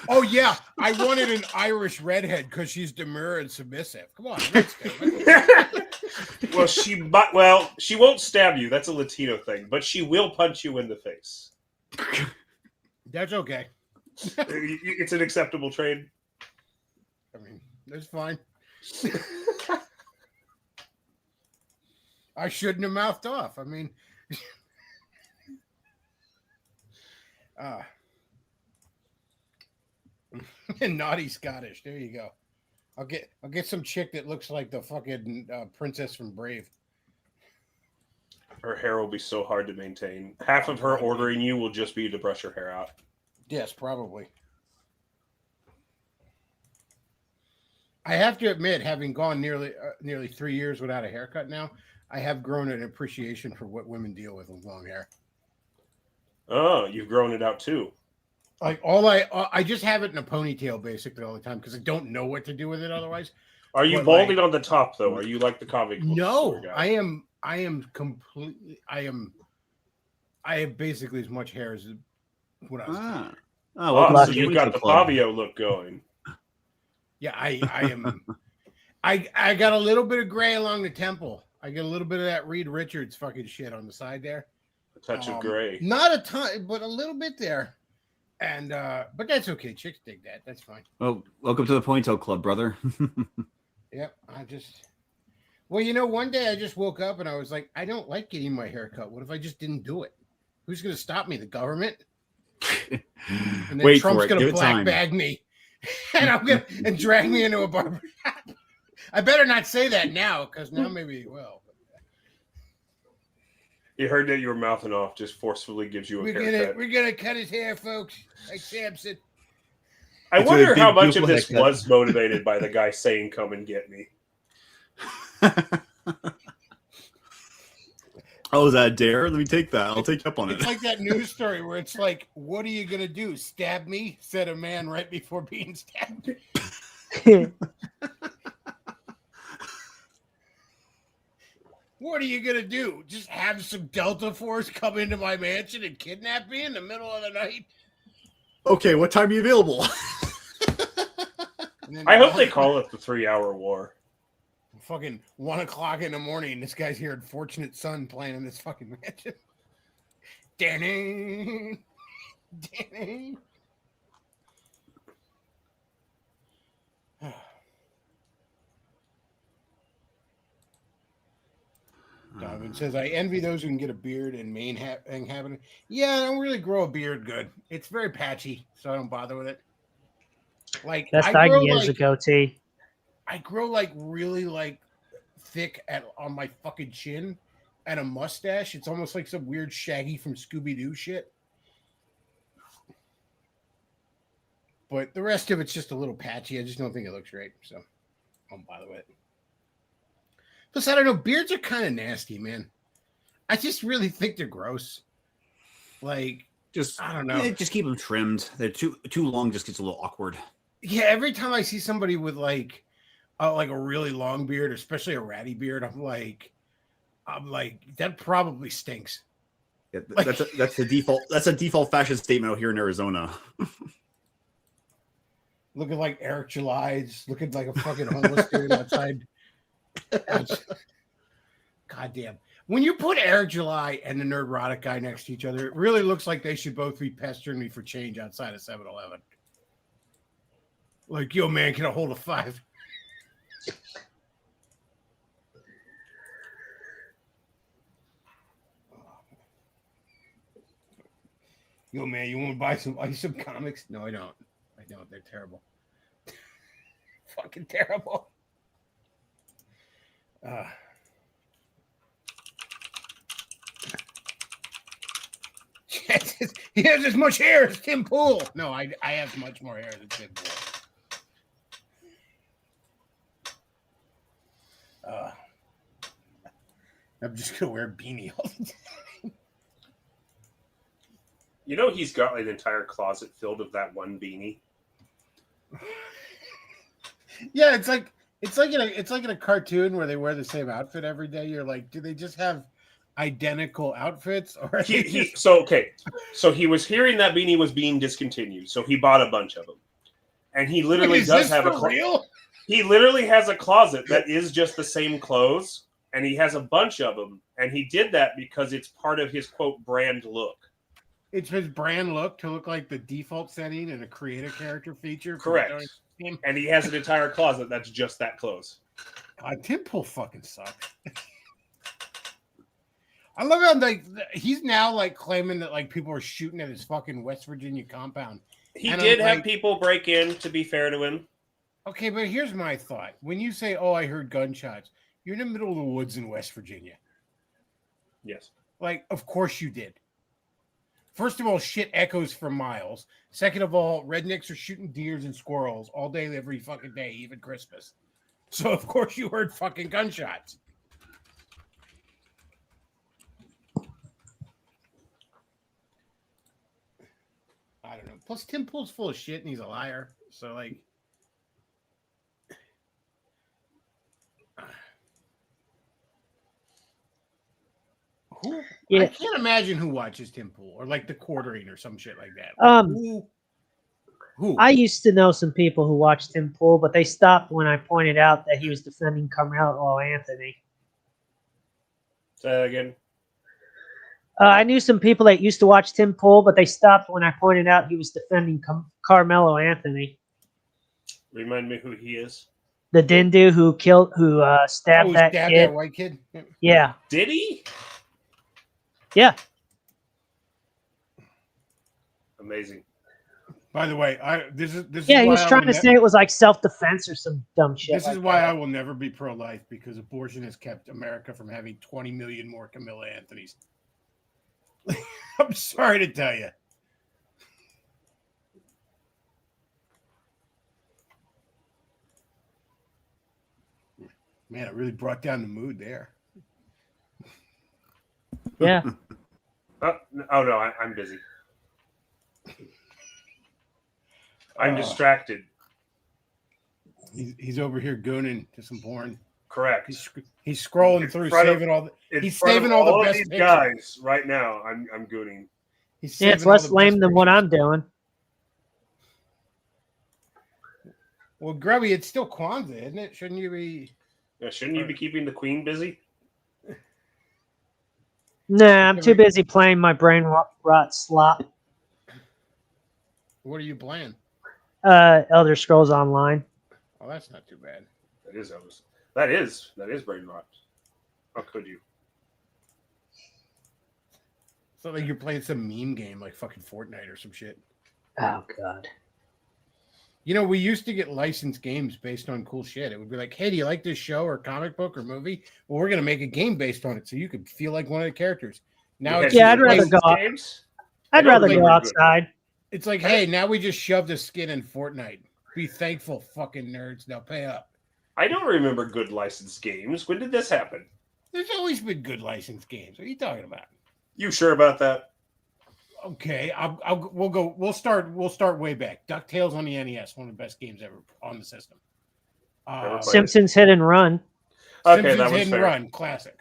Oh yeah, I wanted an Irish redhead because she's demure and submissive. Come on, let's do it. Well, she won't stab you. That's a Latino thing, but she will punch you in the face. That's okay. It's an acceptable trade. I mean, that's fine. I shouldn't have mouthed off. I mean, naughty Scottish. There you go. I'll get some chick that looks like the fucking princess from Brave. Her hair will be so hard to maintain. Half of her ordering you will just be to brush her hair out. Yes, probably. I have to admit, having gone nearly 3 years without a haircut now, I have grown an appreciation for what women deal with long hair. Oh, you've grown it out too. Like I just have it in a ponytail basically all the time because I don't know what to do with it otherwise. Are you But, balding like- on the top though? Are you like the comic book No, store guy? I am completely. I have basically as much hair as when I was. Ah. Oh, Oh, welcome Oh, to so the you've Winter got the Club. Fabio look going. Yeah, I am. I got a little bit of gray along the temple. I get a little bit of that Reed Richards fucking shit on the side there. A touch of gray. Not a ton, but a little bit there. And but that's okay. Chicks dig that. That's fine. Well, welcome to the Ponytail Club, brother. Yep. Well, you know, one day I just woke up and I was like, I don't like getting my hair cut. What if I just didn't do it? Who's going to stop me? The government? And then Wait Trump's for it. going Give to it black time. bag me, and drag me into a barber shop. I better not say that now, because now maybe he will. You heard that you were mouthing off. Just forcefully gives you a haircut. We're gonna cut his hair, folks, like Samson. I It's a wonder big, how much of beautiful this haircut. was motivated by the guy saying, "Come and get me." Oh, is that a dare? Let me take that. I'll take you up on it. It's like that news story where it's like, "What are you gonna do? Stab me?" said a man right before being stabbed. What are you gonna do? Just have some Delta Force come into my mansion and kidnap me in the middle of the night? Okay, what time are you available? And then I hope they call it the 3-hour war. fucking 1:00 in the morning. This guy's hearing Fortunate Son playing in this fucking mansion. Danny. Danny. Donovan says, I envy those who can get a beard and inhabit. Yeah, I don't really grow a beard good. It's very patchy, so I don't bother with it. Like Best I grow idea is a like, goatee. I grow like really like thick on my fucking chin and a mustache. It's almost like some weird Shaggy from Scooby-Doo shit. But the rest of it's just a little patchy. I just don't think it looks right, so I don't bother with it. Plus, I don't know. Beards are kind of nasty, man. I just really think they're gross. Like, Just I don't know. Just keep them trimmed. They're too long. Just gets a little awkward. Yeah, every time I see somebody with like a really long beard, especially a ratty beard, I'm like, that probably stinks. Yeah, that's the default. That's a default fashion statement out here in Arizona. Looking like Eric July, just looking like a fucking homeless dude outside. God damn. When you put Eric July and the Nerdrotic guy next to each other, it really looks like they should both be pestering me for change outside of 7-Eleven. Like, yo, man, can I hold a 5? Yo, man, you want to buy some comics? No, I don't. I don't. They're terrible. Fucking terrible. He has as much hair as Tim Pool. No, I have much more hair than Tim Pool. I'm just gonna wear a beanie all the time. You know, he's got an entire closet filled of that one beanie. Yeah, it's like in a cartoon where they wear the same outfit every day. You're like, do they just have identical outfits, or are they just... So he was hearing that beanie was being discontinued, so he bought a bunch of them, and he literally Is does this have for real? He literally has a closet that is just the same clothes, and he has a bunch of them, and he did that because it's part of his quote brand look. It's his brand look to look like the default setting in a creative character feature. Correct. And he has an entire closet that's just that clothes. God, Tim Pool fucking sucks. I love how like he's now like claiming that like people are shooting at his fucking West Virginia compound. He And did I'm have like, people break in, to be fair to him. okay, but here's my thought. When you say, "Oh, I heard gunshots," you're in the middle of the woods in West Virginia. Yes. Like, of course you did. First of all, shit echoes for miles. Second of all, rednecks are shooting deers and squirrels all day, every fucking day, even Christmas. So of course you heard fucking gunshots. I don't know. Plus, Tim Pool's full of shit and he's a liar. So like, who? Yeah. I can't imagine who watches Tim Pool or like the Quartering or some shit like that. Who? I used to know some people who watched Tim Pool, but they stopped when I pointed out that he was defending Carmelo Anthony. Say that again. I knew some people that used to watch Tim Pool, but they stopped when I pointed out he was defending Carmelo Anthony, Remind me who he is. the Dindu who stabbed that kid. That white kid. Yeah, Did he? yeah. Amazing. By the way, this is Yeah, he why was trying to say it was like self-defense or some dumb shit. This like is why that. I will never be pro-life, because abortion has kept America from having 20 million more Camilla Anthonys. I'm sorry to tell you. Man, it really brought down the mood there. Yeah. Oh no, I'm busy. I'm distracted. He's over here gooning to some porn. Correct. He's scrolling through, saving all the. He's saving all the best these pictures. guys right now. I'm gooning. He's Yeah, it's saving all less the lame best than what pictures. I'm doing. Well, Grubby, it's still Kwanzaa, isn't it? Shouldn't you be? Yeah, shouldn't you be keeping the queen busy? Nah, I'm too busy playing my brain rot slop. What are you playing? Elder Scrolls Online. Oh, that's not too bad. That is Elvis. That is brain rot. How could you? It's not like you're playing some meme game like fucking Fortnite or some shit. Oh God. You know, we used to get licensed games based on cool shit. It would be like, hey, do you like this show or comic book or movie? Well, we're going to make a game based on it so you could feel like one of the characters. Now it's Yeah, I'd rather licensed go. games? I'd don't rather think go we're good. outside. It's like, hey, now we just shoved a skin in Fortnite. Be thankful, fucking nerds. Now pay up. I don't remember good licensed games. When did this happen? There's always been good licensed games. What are you talking about? You sure about that? Okay, we'll start way back. DuckTales on the NES, one of the best games ever on the system. Never played. Simpsons Hit and Run. Okay, Simpsons that was Hit and fair. Run, classic.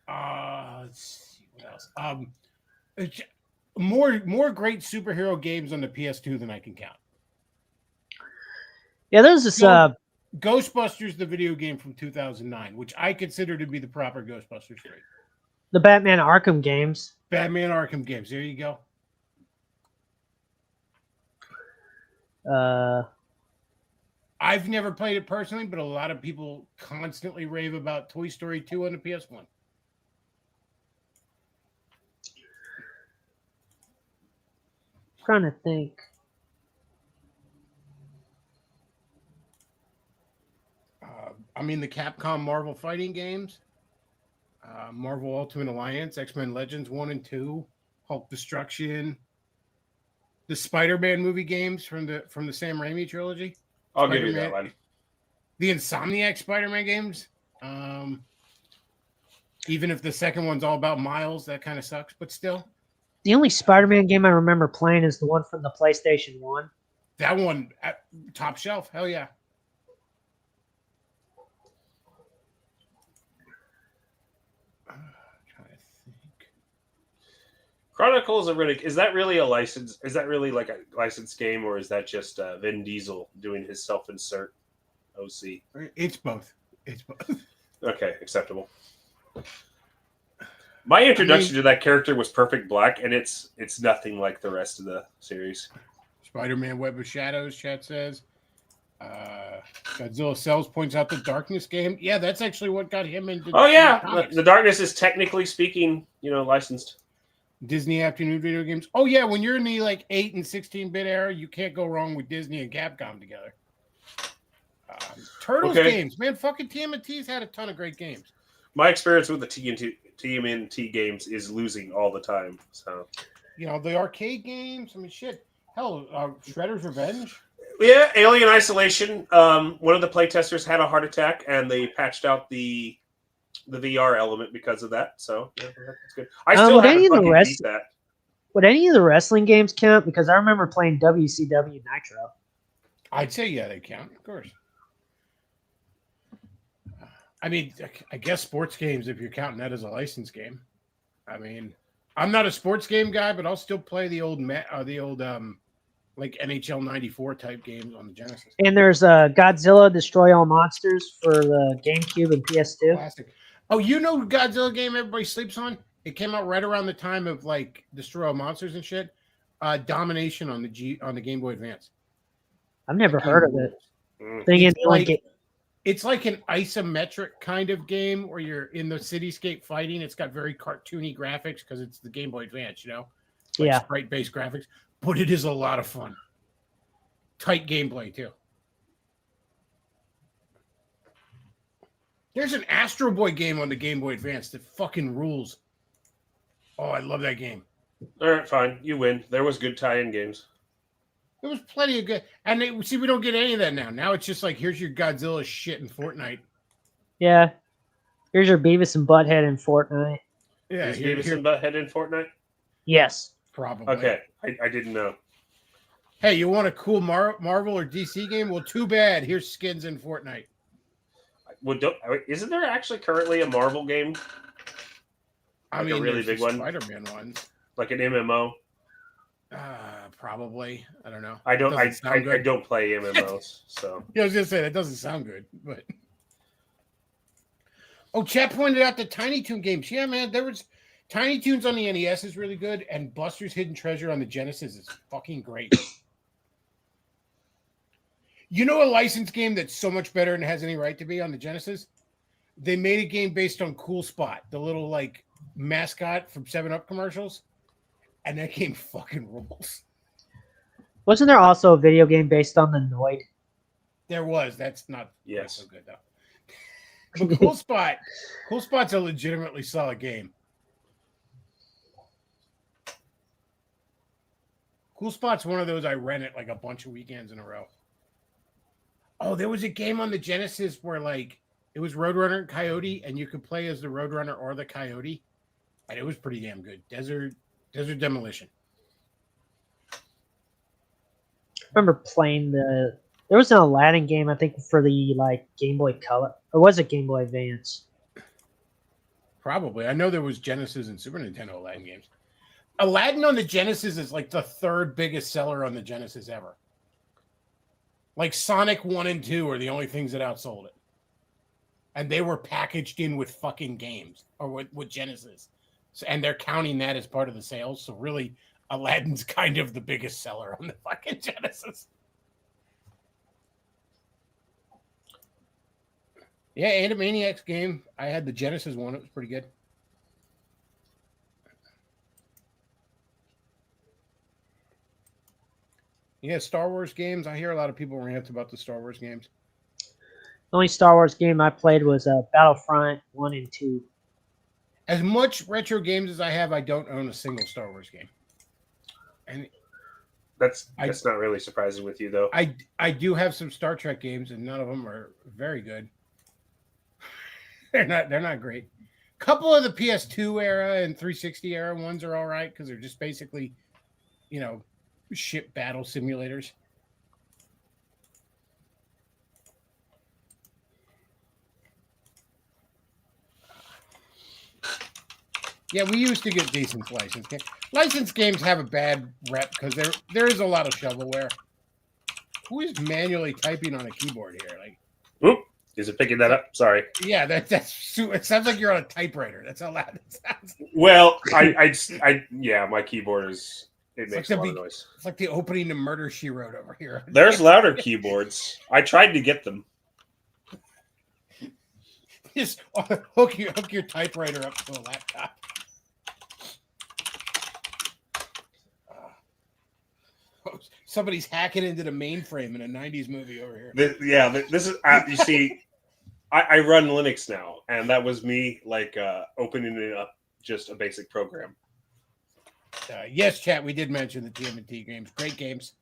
Let's see what else. It's more great superhero games on the PS2 than I can count. Yeah, there's this. Ghostbusters, the video game from 2009, which I consider to be the proper Ghostbusters 3. The Batman Arkham games. Batman Arkham games. There you go. I've never played it personally, but a lot of people constantly rave about Toy Story 2 on the PS1. Trying to think. I mean, the Capcom Marvel fighting games, Marvel Ultimate Alliance, X-Men Legends 1 and 2. Hulk Destruction, the Spider-Man movie games from the Sam Raimi trilogy. I'll give you Spider-Man. that one. The Insomniac Spider-Man games. Even if the second one's all about Miles, that kind of sucks, but still. The only Spider-Man game I remember playing is the one from the PlayStation 1. That one, top shelf. Hell yeah. Trying to think. Chronicles of Riddick, is that really a license? Is that really like a licensed game, or is that just Vin Diesel doing his self-insert OC? It's both. It's both. Okay, acceptable. My introduction to that character was Perfect Black, and it's nothing like the rest of the series. Spider-Man Web of Shadows, chat says. Godzilla Cells points out the Darkness game. Yeah, that's actually what got him into Oh yeah, comics. the Darkness is technically speaking, licensed. Disney Afternoon video games. Oh yeah, when you're in the like 8 and 16-bit era, you can't go wrong with Disney and Capcom together. Turtles games, man. Fucking TMNT's had a ton of great games. My experience with the TMNT games is losing all the time. So the arcade games. I mean, shit. Hell, Shredder's Revenge. Yeah, Alien Isolation. One of the playtesters had a heart attack, and they patched out the VR element because of that. So yeah, that's good. I still haven't fucking beat that. Would any of the wrestling games count? Because I remember playing WCW Nitro. I'd say yeah, they count, of course. I mean, I guess sports games, if you're counting that as a license game. I mean, I'm not a sports game guy, but I'll still play the old like NHL 94 type games on the Genesis. And there's Godzilla Destroy All Monsters for the GameCube and PS2. Classic. Oh, Godzilla game everybody sleeps on? It came out right around the time of like Destroy All Monsters and shit. Domination on the Game Boy Advance. I've never heard of it. It's like an isometric kind of game where you're in the cityscape fighting. It's got very cartoony graphics because it's the Game Boy Advance, Yeah. Sprite-based graphics. But it is a lot of fun. Tight gameplay, too. There's an Astro Boy game on the Game Boy Advance that fucking rules. Oh, I love that game. All right, fine. You win. There was good tie-in games. There was plenty of good. And we don't get any of that now. Now it's just like, here's your Godzilla shit in Fortnite. Yeah. Here's your Beavis and Butthead in Fortnite. Yeah, is Beavis and Butthead in Fortnite? Yes. Probably. Okay, I didn't know. Hey, you want a cool Marvel or DC game? Well, too bad. Here's skins in Fortnite. Well, isn't there actually currently a Marvel game? I mean, a really big one, Spider-Man ones, like an MMO. Probably. I don't know. I don't play MMOs, so. Yeah, I was gonna say that doesn't sound good, but. Oh, chat pointed out the Tiny Toon games. Yeah, man, there was Tiny Toons on the NES is really good, and Buster's Hidden Treasure on the Genesis is fucking great. A licensed game that's so much better than it has any right to be on the Genesis? They made a game based on Cool Spot, the little like mascot from 7-Up commercials, and that game fucking rules. Wasn't there also a video game based on the Noid? There was. That's not so good though. But Cool Spot's a legitimately solid game. Cool Spot's one of those I rent it like a bunch of weekends in a row. Oh, there was a game on the Genesis where like it was Roadrunner and Coyote, and you could play as the Roadrunner or the Coyote, and it was pretty damn good. Desert Demolition. I remember playing there was an Aladdin game, I think, for the like Game Boy Color, or was it Game Boy Advance? Probably. I know there was Genesis and Super Nintendo Aladdin games. Aladdin on the Genesis is like the third biggest seller on the Genesis ever. Like Sonic 1 and 2 are the only things that outsold it. And they were packaged in with fucking games or with Genesis. So, and they're counting that as part of the sales. So really, Aladdin's kind of the biggest seller on the fucking Genesis. Yeah, Animaniacs game. I had the Genesis one. It was pretty good. Yeah, Star Wars games. I hear a lot of people rant about the Star Wars games. The only Star Wars game I played was Battlefront 1 and 2. As much retro games as I have, I don't own a single Star Wars game. And That's not really surprising with you, though. I do have some Star Trek games, and none of them are very good. They're not great. Couple of the PS2 era and 360 era ones are all right because they're just basically, ship battle simulators. Yeah, we used to get decent licensed games. Licensed games have a bad rep because there is a lot of shovelware. Who is manually typing on a keyboard here? Like, Oop, is it picking that up? Sorry. yeah, that's it sounds like you're on a typewriter. That's how loud it sounds. Well, yeah, my keyboard is makes a lot of noise. It's like the opening to Murder She Wrote over here. There's louder keyboards. I tried to get them. Just hook your typewriter up to a laptop. Somebody's hacking into the mainframe in a 90s movie over here. This is, you see, I run Linux now, and that was me opening it up, just a basic program. Yes, chat, we did mention the TMNT games. Great games.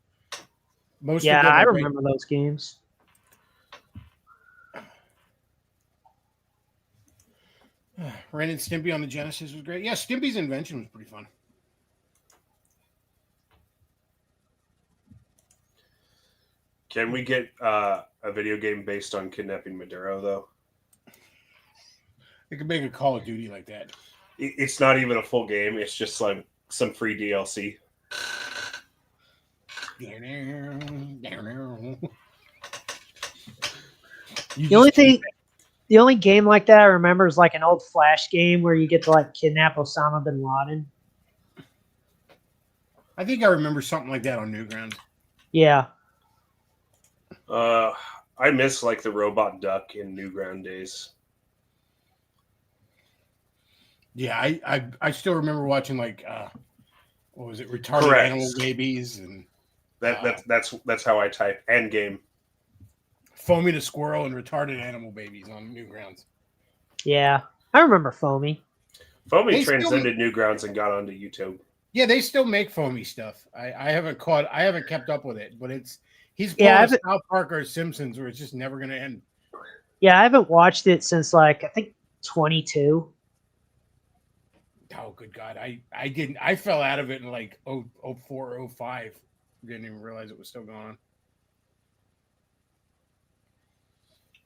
Yeah, I remember those games. Ren and Stimpy on the Genesis was great. Yeah, Stimpy's invention was pretty fun. Can we get a video game based on kidnapping Maduro, though? They could make a Call of Duty like that. It's not even a full game. It's just like some free DLC. The only game like that I remember is like an old Flash game where you get to kidnap Osama bin Laden. I think I remember something like that on Newgrounds. Yeah. I miss the robot duck in Newground days. Yeah, I still remember watching what was it, retarded Correct. animal babies and that's how I type Endgame. Foamy the Squirrel and retarded animal babies on Newgrounds. Yeah, I remember Foamy. Foamy transcended Newgrounds and got onto YouTube. Yeah, they still make Foamy stuff. I haven't kept up with it, but he's pulling South Park or Simpsons where it's just never going to end. Yeah, I haven't watched it since I think 22. Oh, good God. I didn't. I fell out of it in 04, 05. Didn't even realize it was still going on.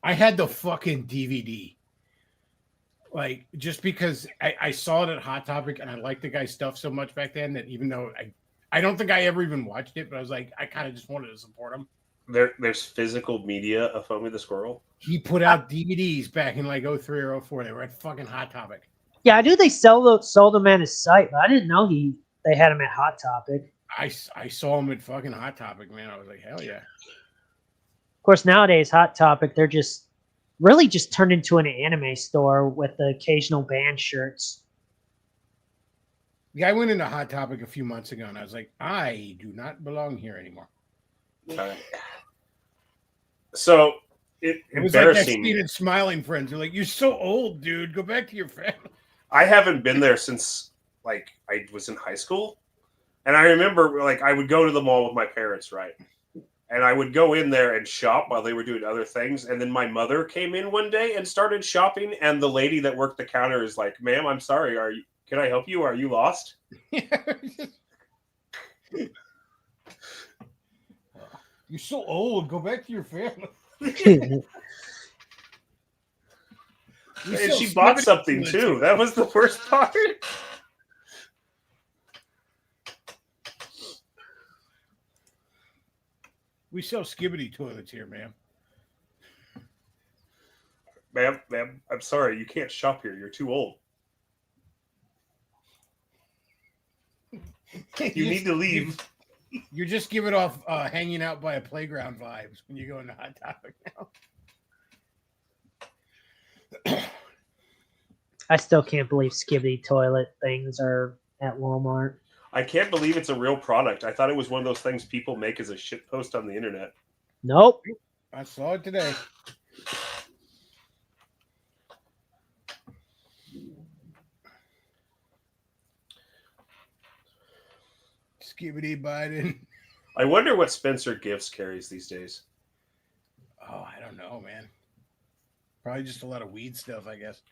I had the fucking DVD. Just because I saw it at Hot Topic and I liked the guy's stuff so much back then that even though I don't think I ever even watched it, but I was I kind of just wanted to support him. There's physical media of Foamy the Squirrel. He put out DVDs back in 03 or 04. They were at fucking Hot Topic. Yeah, I knew they sold them at his site, but I didn't know they had them at Hot Topic. I saw him at fucking Hot Topic, man. I was like, hell yeah. Of course, nowadays Hot Topic, they're really just turned into an anime store with the occasional band shirts. Yeah, I went into Hot Topic a few months ago, and I was like, I do not belong here anymore. So it was embarrassing. Like that smiling friends. They're like, "You're so old, dude. Go back to your family." I haven't been there since I was in high school, and I remember I would go to the mall with my parents, right? And I would go in there and shop while they were doing other things. And then my mother came in one day and started shopping. And the lady that worked the counter is like, "Ma'am, I'm sorry. Can I help you? Are you lost?" You're so old. Go back to your family. And she bought something too. That was the worst part. We sell Skibbity toilets here, ma'am. Ma'am, I'm sorry. You can't shop here. You're too old. You need to leave. You're just giving off hanging out by a playground vibes when you go into Hot Topic now. I still can't believe Skibbity toilet things are at Walmart. I can't believe it's a real product. I thought it was one of those things people make as a shit post on the internet. Nope. I saw it today. Skibbity Biden. I wonder what Spencer Gifts carries these days. Oh, I don't know, man. Probably just a lot of weed stuff, I guess.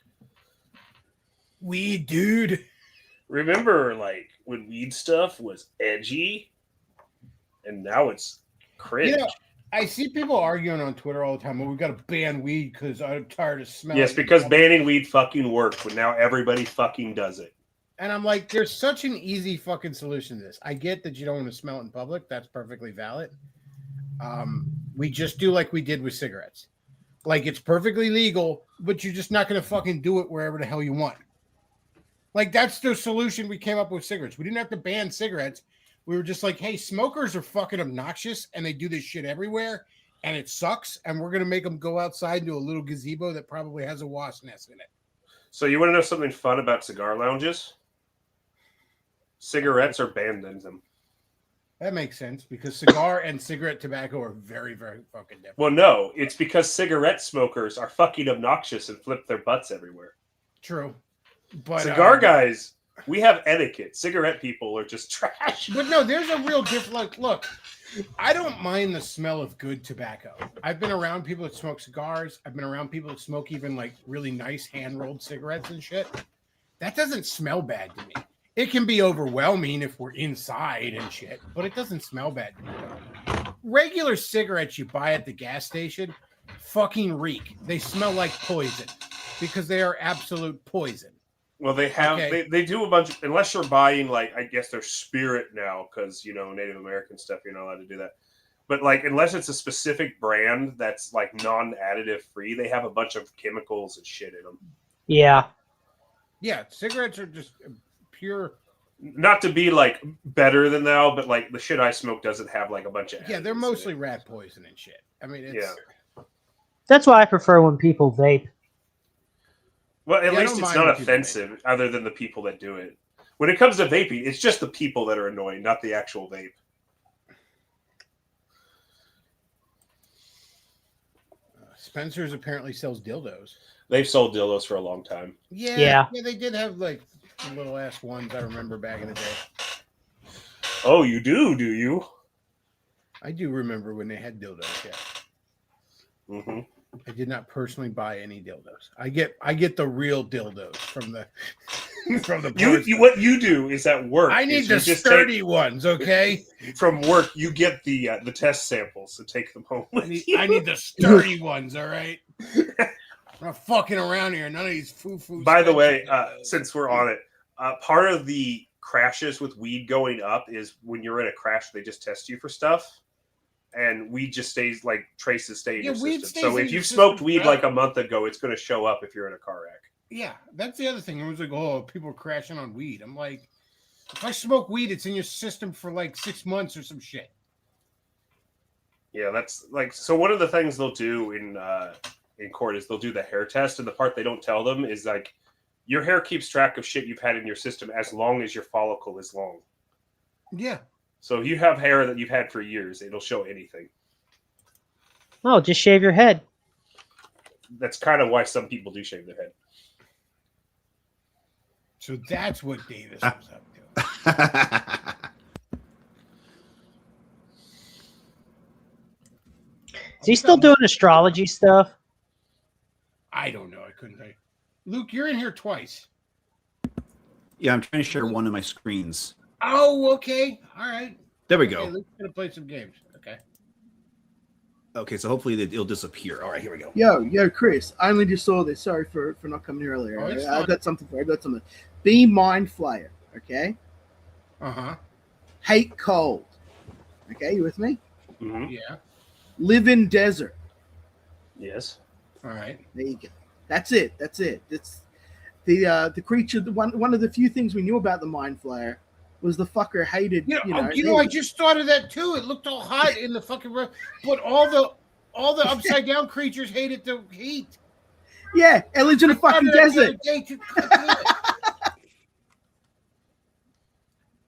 Weed, dude. Remember, like, when weed stuff was edgy, and now it's cringe. You know, I see people arguing on Twitter all the time. Well, we got to ban weed because I'm tired of smelling. Yes, because banning weed fucking worked, but now everybody fucking does it. And I'm like, there's such an easy fucking solution to this. I get that you don't want to smell it in public. That's perfectly valid. We just do like we did with cigarettes. Like, it's perfectly legal, but you're just not going to fucking do it wherever the hell you want. Like, that's the solution we came up with cigarettes. We didn't have to ban cigarettes. We were just like, hey, smokers are fucking obnoxious and they do this shit everywhere and it sucks. And we're going to make them go outside into a little gazebo that probably has a wasp nest in it. So you want to know something fun about cigar lounges? Cigarettes are banned in them. That makes sense because cigar and cigarette tobacco are very, very fucking different. Well, no, it's because cigarette smokers are fucking obnoxious and flip their butts everywhere. True. But Cigar guys, we have etiquette. Cigarette people are just trash. But no, there's a real difference. Like, look, I don't mind the smell of good tobacco. I've been around people that smoke cigars. I've been around people that smoke even like really nice hand-rolled cigarettes and shit. That doesn't smell bad to me. It can be overwhelming if we're inside and shit, but it doesn't smell bad to me. Regular cigarettes you buy at the gas station fucking reek. They smell like poison because they are absolute poison. Well, they have Okay. they do a bunch of, unless you're buying like I guess their Spirit now because Native American stuff you're not allowed to do that. But like unless it's a specific brand that's like non-additive free, they have a bunch of chemicals and shit in them. Yeah. Yeah, cigarettes are just pure. Not to be like better than now, but like the shit I smoke doesn't have like a bunch of Yeah, they're additives in mostly it. rat poison and shit. I mean, it's Yeah. That's why I prefer when people vape. Well, at Yeah, I least don't it's mind not when people offensive, other than the people that do it. When it comes to vaping, it's just the people that are annoying, not the actual vape. Spencer's apparently sells dildos. They've sold dildos for a long time. Yeah. They did have like little ass ones. I remember back in the day. Oh, you do you? I do remember when they had dildos. Yeah, Mm-hmm. I did not personally buy any dildos. I get the real dildos from the from the. You what you do is at work. I is need you the just sturdy ones. Okay, take, from work. You get the test samples and take them home. With you. I need the sturdy ones. All right. I'm not fucking around here. None of these foo-foo. By the way, Spencer dildos. since we're on it, part of the crashes with weed going up is when you're in a crash, they just test you for stuff. And weed just stays like traces stay in Yeah, your weed system. stays So in if your you smoked system weed forever. like a month ago, it's going to show up if you're in a car wreck. Yeah, that's the other thing. It was like, oh, people are crashing on weed. I'm like, if I smoke weed, it's in your system for like 6 months or some shit. Yeah, that's like so. One of the things they'll do in court is they'll do the hair test, and the part they don't tell them is like your hair keeps track of shit you've had in your system as long as your follicle is long. Yeah. So if you have hair that you've had for years, it'll show anything. Oh, just shave your head. That's kind of why some people do shave their head. So that's what Davis was up to. Is he still doing astrology stuff? I don't know. I couldn't tell you. Luke, you're in here twice. Yeah, I'm trying to share one of my screens. Oh, okay. All right. There we Okay, go. Luke's gonna play some games. Okay. Okay, so hopefully it'll disappear. All right, here we go. Yo, Chris. I only just saw this. Sorry for not coming earlier. Oh, it's I fine. got something for you. I got something. Be mind flayer. Okay. Uh-huh. Hate cold. Okay, you with me? Mm-hmm. Yeah. Live in desert. Yes. All right. There you go. That's it. That's the creature. The one of the few things we knew about the mind flayer was the fucker hated. I just thought of that too. It looked all hot in the fucking room, but all the upside down creatures hated the heat. Yeah, it lives in a fucking desert.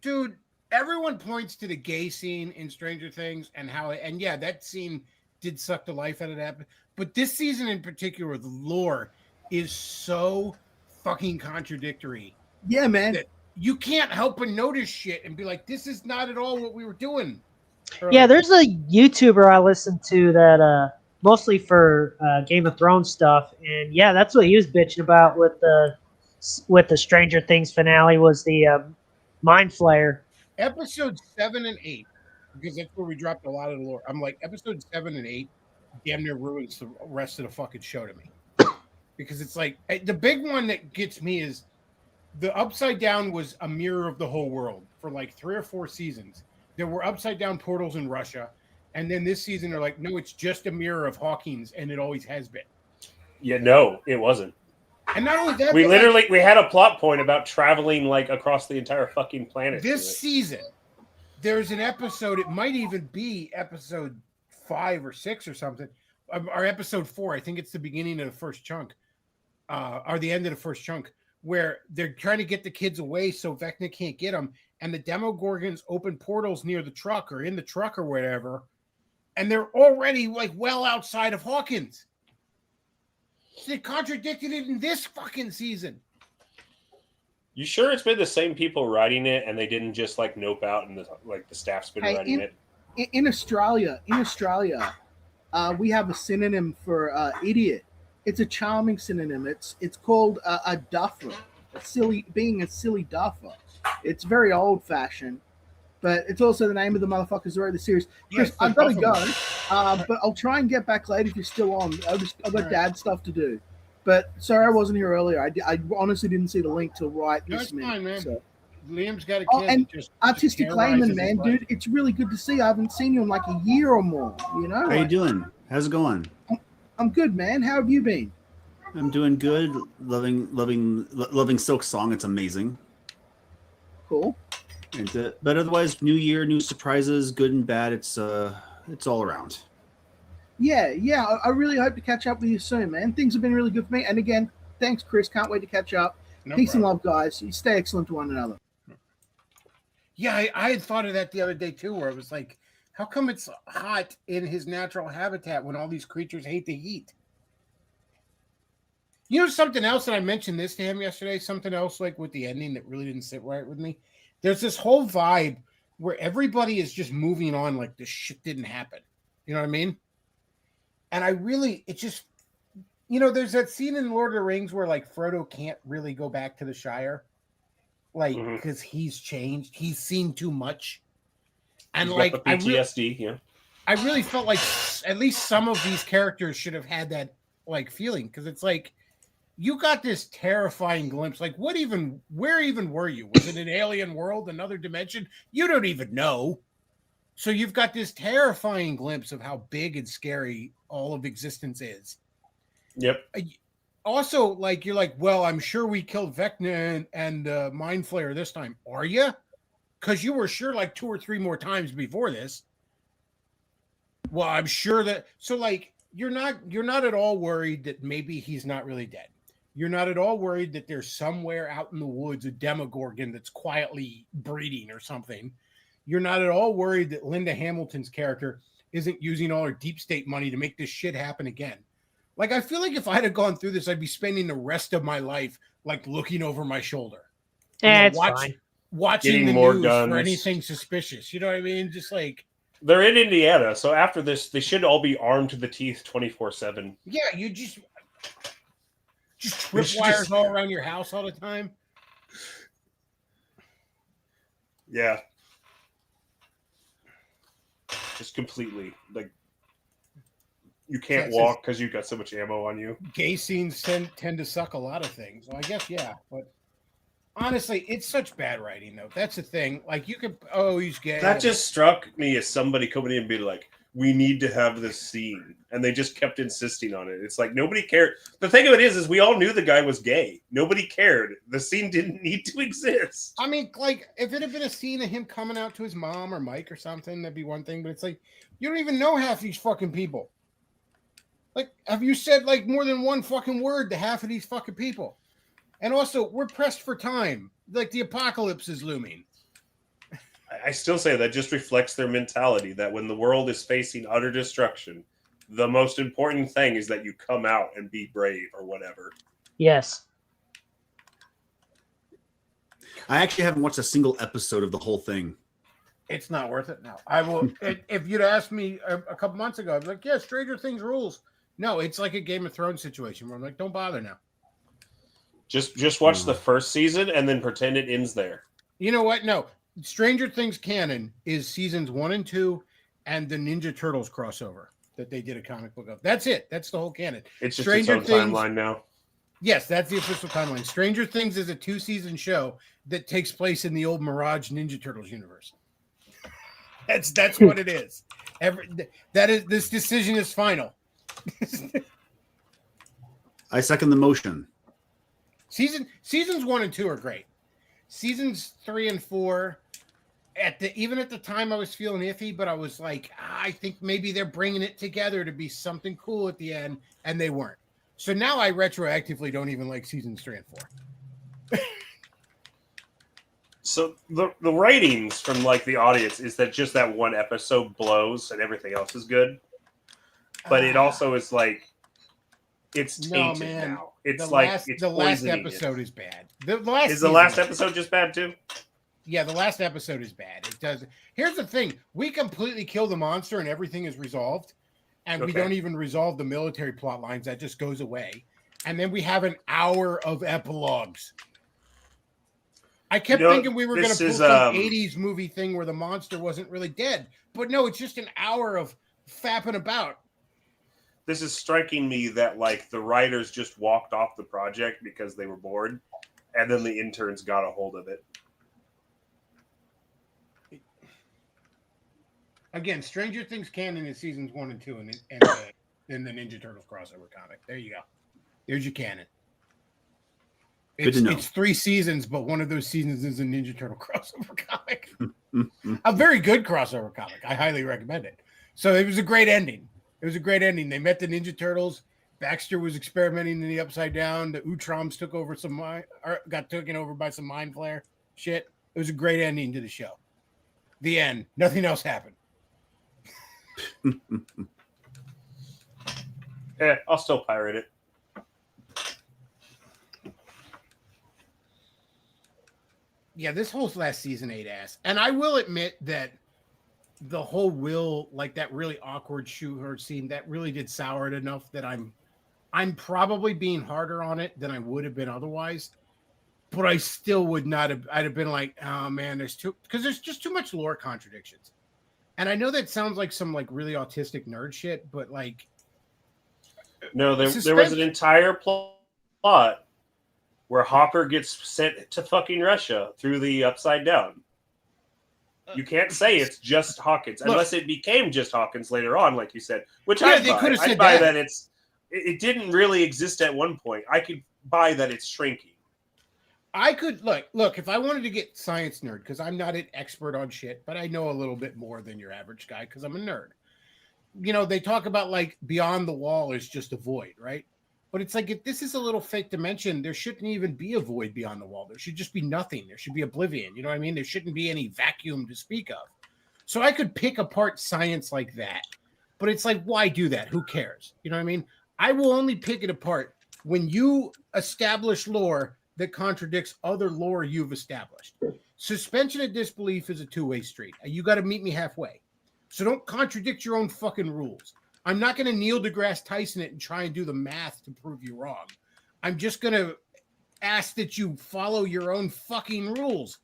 Dude, everyone points to the gay scene in Stranger Things and yeah, that scene did suck the life out of that. But this season in particular, the lore is so fucking contradictory. Yeah, man. That you can't help but notice shit and be like, this is not at all what we were doing. Yeah, there's a YouTuber I listen to that mostly for Game of Thrones stuff, and yeah, that's what he was bitching about with the Stranger Things finale was the Mind Flayer. Episode 7 and 8, because that's where we dropped a lot of the lore. I'm like, episode 7 and 8 damn near ruins the rest of the fucking show to me. Because it's like, the big one that gets me is the Upside Down was a mirror of the whole world for like 3 or 4 seasons. There were upside down portals in Russia. And then this season, they're like, no, it's just a mirror of Hawkins, and it always has been. Yeah, no, it wasn't. And not only that, We but, literally like, we had a plot point about traveling like across the entire fucking planet. this season, there's an episode, it might even be episode 5 or 6 or something, or episode 4. I think it's the beginning of the first chunk, or the end of the first chunk, where they're trying to get the kids away so Vecna can't get them, and the Demogorgons open portals near the truck or in the truck or whatever, and they're already like well outside of Hawkins. They contradicted it in this fucking season. You sure it's been the same people writing it, and they didn't just like nope out, and the staff's been writing it? In Australia, we have a synonym for idiot. It's a charming synonym. It's called a duffer, being a silly duffer. It's very old fashioned, but it's also the name of the motherfuckers who wrote the series. Chris, Yes, I've got to go, Buffalo. but I'll try and get back later if you're still on. I've got dad stuff to do. But sorry I wasn't here earlier. I honestly didn't see the link till right No, this it's fine, man. minute. So. Liam's got a kid. Oh, and that just Artistic terrorizes Layman, his man, life. dude, it's really good to see. I haven't seen you in like a year or more. You know, How you doing? How's it going? I'm good, man. How have you been? I'm doing good. Loving Silk Song. It's amazing. Cool. And, but otherwise, new year, new surprises, good and bad. It's all around. Yeah. I really hope to catch up with you soon, man. Things have been really good for me. And again, thanks, Chris. Can't wait to catch up. No Peace problem. and love, guys. You stay excellent to one another. Yeah, I had thought of that the other day too, where it was like, how come it's hot in his natural habitat when all these creatures hate the heat? You know, something else that I mentioned this to him yesterday, something else like with the ending that really didn't sit right with me. There's this whole vibe where everybody is just moving on like this shit didn't happen. You know what I mean? And it just, you know, there's that scene in Lord of the Rings where like Frodo can't really go back to the Shire. Like, because he's changed, he's seen too much, and He's like got the PTSD. I really felt like at least some of these characters should have had that like feeling, because it's like you got this terrifying glimpse. Like, where even were you? Was it an alien world, another dimension? You don't even know. So you've got this terrifying glimpse of how big and scary all of existence is. Yep. Also, like, you're like, well, I'm sure we killed Vecna and Mind Flayer this time. Are you? Because you were sure like 2 or 3 more times before this. Well, I'm sure that. So, like, you're not at all worried that maybe he's not really dead. You're not at all worried that there's somewhere out in the woods a Demogorgon that's quietly breeding or something. You're not at all worried that Linda Hamilton's character isn't using all her deep state money to make this shit happen again. Like, I feel like if I'd have gone through this, I'd be spending the rest of my life like looking over my shoulder. It's fine. Watching Getting the more news guns. for anything suspicious. You know what I mean? Just like, They're in Indiana, so after this, they should all be armed to the teeth 24/7. yeah, you just tripwires all around your house all the time. Yeah. Just completely. Like, you can't That's walk because you've got so much ammo on you. Gay scenes tend to suck a lot of things. So I guess, yeah. But honestly, it's such bad writing, though. That's the thing. Like, you could, oh, he's gay. That just struck me as somebody coming in and being like, we need to have this scene. And they just kept insisting on it. It's like, nobody cared. The thing of it is we all knew the guy was gay. Nobody cared. The scene didn't need to exist. I mean, like, if it had been a scene of him coming out to his mom or Mike or something, that'd be one thing. But it's like, you don't even know half these fucking people. Like, have you said, like, more than one fucking word to half of these fucking people? And also, we're pressed for time. Like, the apocalypse is looming. I still say that just reflects their mentality that when the world is facing utter destruction, the most important thing is that you come out and be brave or whatever. Yes. I actually haven't watched a single episode of the whole thing. It's not worth it now. I will. If you'd asked me a couple months ago, I'd be like, "Yeah, Stranger Things rules." No, it's like a Game of Thrones situation where I'm like, "Don't bother now." Just watch the first season and then pretend it ends there. You know what? No, Stranger Things canon is seasons 1 and 2, and the Ninja Turtles crossover that they did a comic book of. That's it. That's the whole canon. It's just Stranger its own Things- timeline now. Yes, that's the official timeline. Stranger Things is a 2-season show that takes place in the old Mirage Ninja Turtles universe. That's what it is. This decision is final. I second the motion. Seasons 1 and 2 are great. Seasons 3 and 4, even at the time, I was feeling iffy, but I was like, I think maybe they're bringing it together to be something cool at the end, and they weren't. So now I retroactively don't even like seasons 3 and 4. So the ratings from like the audience is that just that one episode blows and everything else is good, but it also is like it's tainted now. It's the last poisoning episode it. is bad. The last Is the last episode just bad too? Yeah, the last episode is bad. It does. Here's the thing: we completely kill the monster and everything is resolved, and we Okay. don't even resolve the military plot lines. That just goes away, and then we have an hour of epilogues. I kept thinking we were going to this pull is, some 80s movie thing where the monster wasn't really dead. But no, it's just an hour of fapping about. This is striking me that like the writers just walked off the project because they were bored, and then the interns got a hold of it. Again, Stranger Things canon is seasons 1 and 2 and the Ninja Turtles crossover comic. There you go. There's your canon. Good to know. It's 3 seasons, but one of those seasons is a Ninja Turtle crossover comic. A very good crossover comic. I highly recommend it. So it was a great ending. It was a great ending. They met the Ninja Turtles. Baxter was experimenting in the Upside Down. The Utroms took over got taken over by some mind flare shit. It was a great ending to the show. The end. Nothing else happened. I'll still pirate it. Yeah, this whole last season ate ass. And I will admit that the whole Will, like that really awkward shoot her scene, that really did sour it enough that I'm probably being harder on it than I would have been otherwise. But I still would not have. I'd have been like, oh man, there's just too much lore contradictions. And I know that sounds like some like really autistic nerd shit, but like, No, there was an entire plot where Hopper gets sent to fucking Russia through the Upside Down. You can't say it's just Hawkins unless it became just Hawkins later on, like you said. Which Yeah, they could have said I'd buy that. that it didn't really exist at one point. I could buy that it's shrinking. I could look if I wanted to get science nerd, because I'm not an expert on shit, but I know a little bit more than your average guy because I'm a nerd. You know, they talk about like beyond the wall is just a void, right? But it's like if this is a little fake dimension, there shouldn't even be a void beyond the wall. There should just be nothing. There should be oblivion. You know what I mean? There shouldn't be any vacuum to speak of. So I could pick apart science like that. But it's like, why do that? Who cares? You know what I mean? I will only pick it apart when you establish lore that contradicts other lore you've established. Suspension of disbelief is a two-way street. You got to meet me halfway. So don't contradict your own fucking rules. I'm not going to Neil deGrasse Tyson it and try and do the math to prove you wrong. I'm just going to ask that you follow your own fucking rules.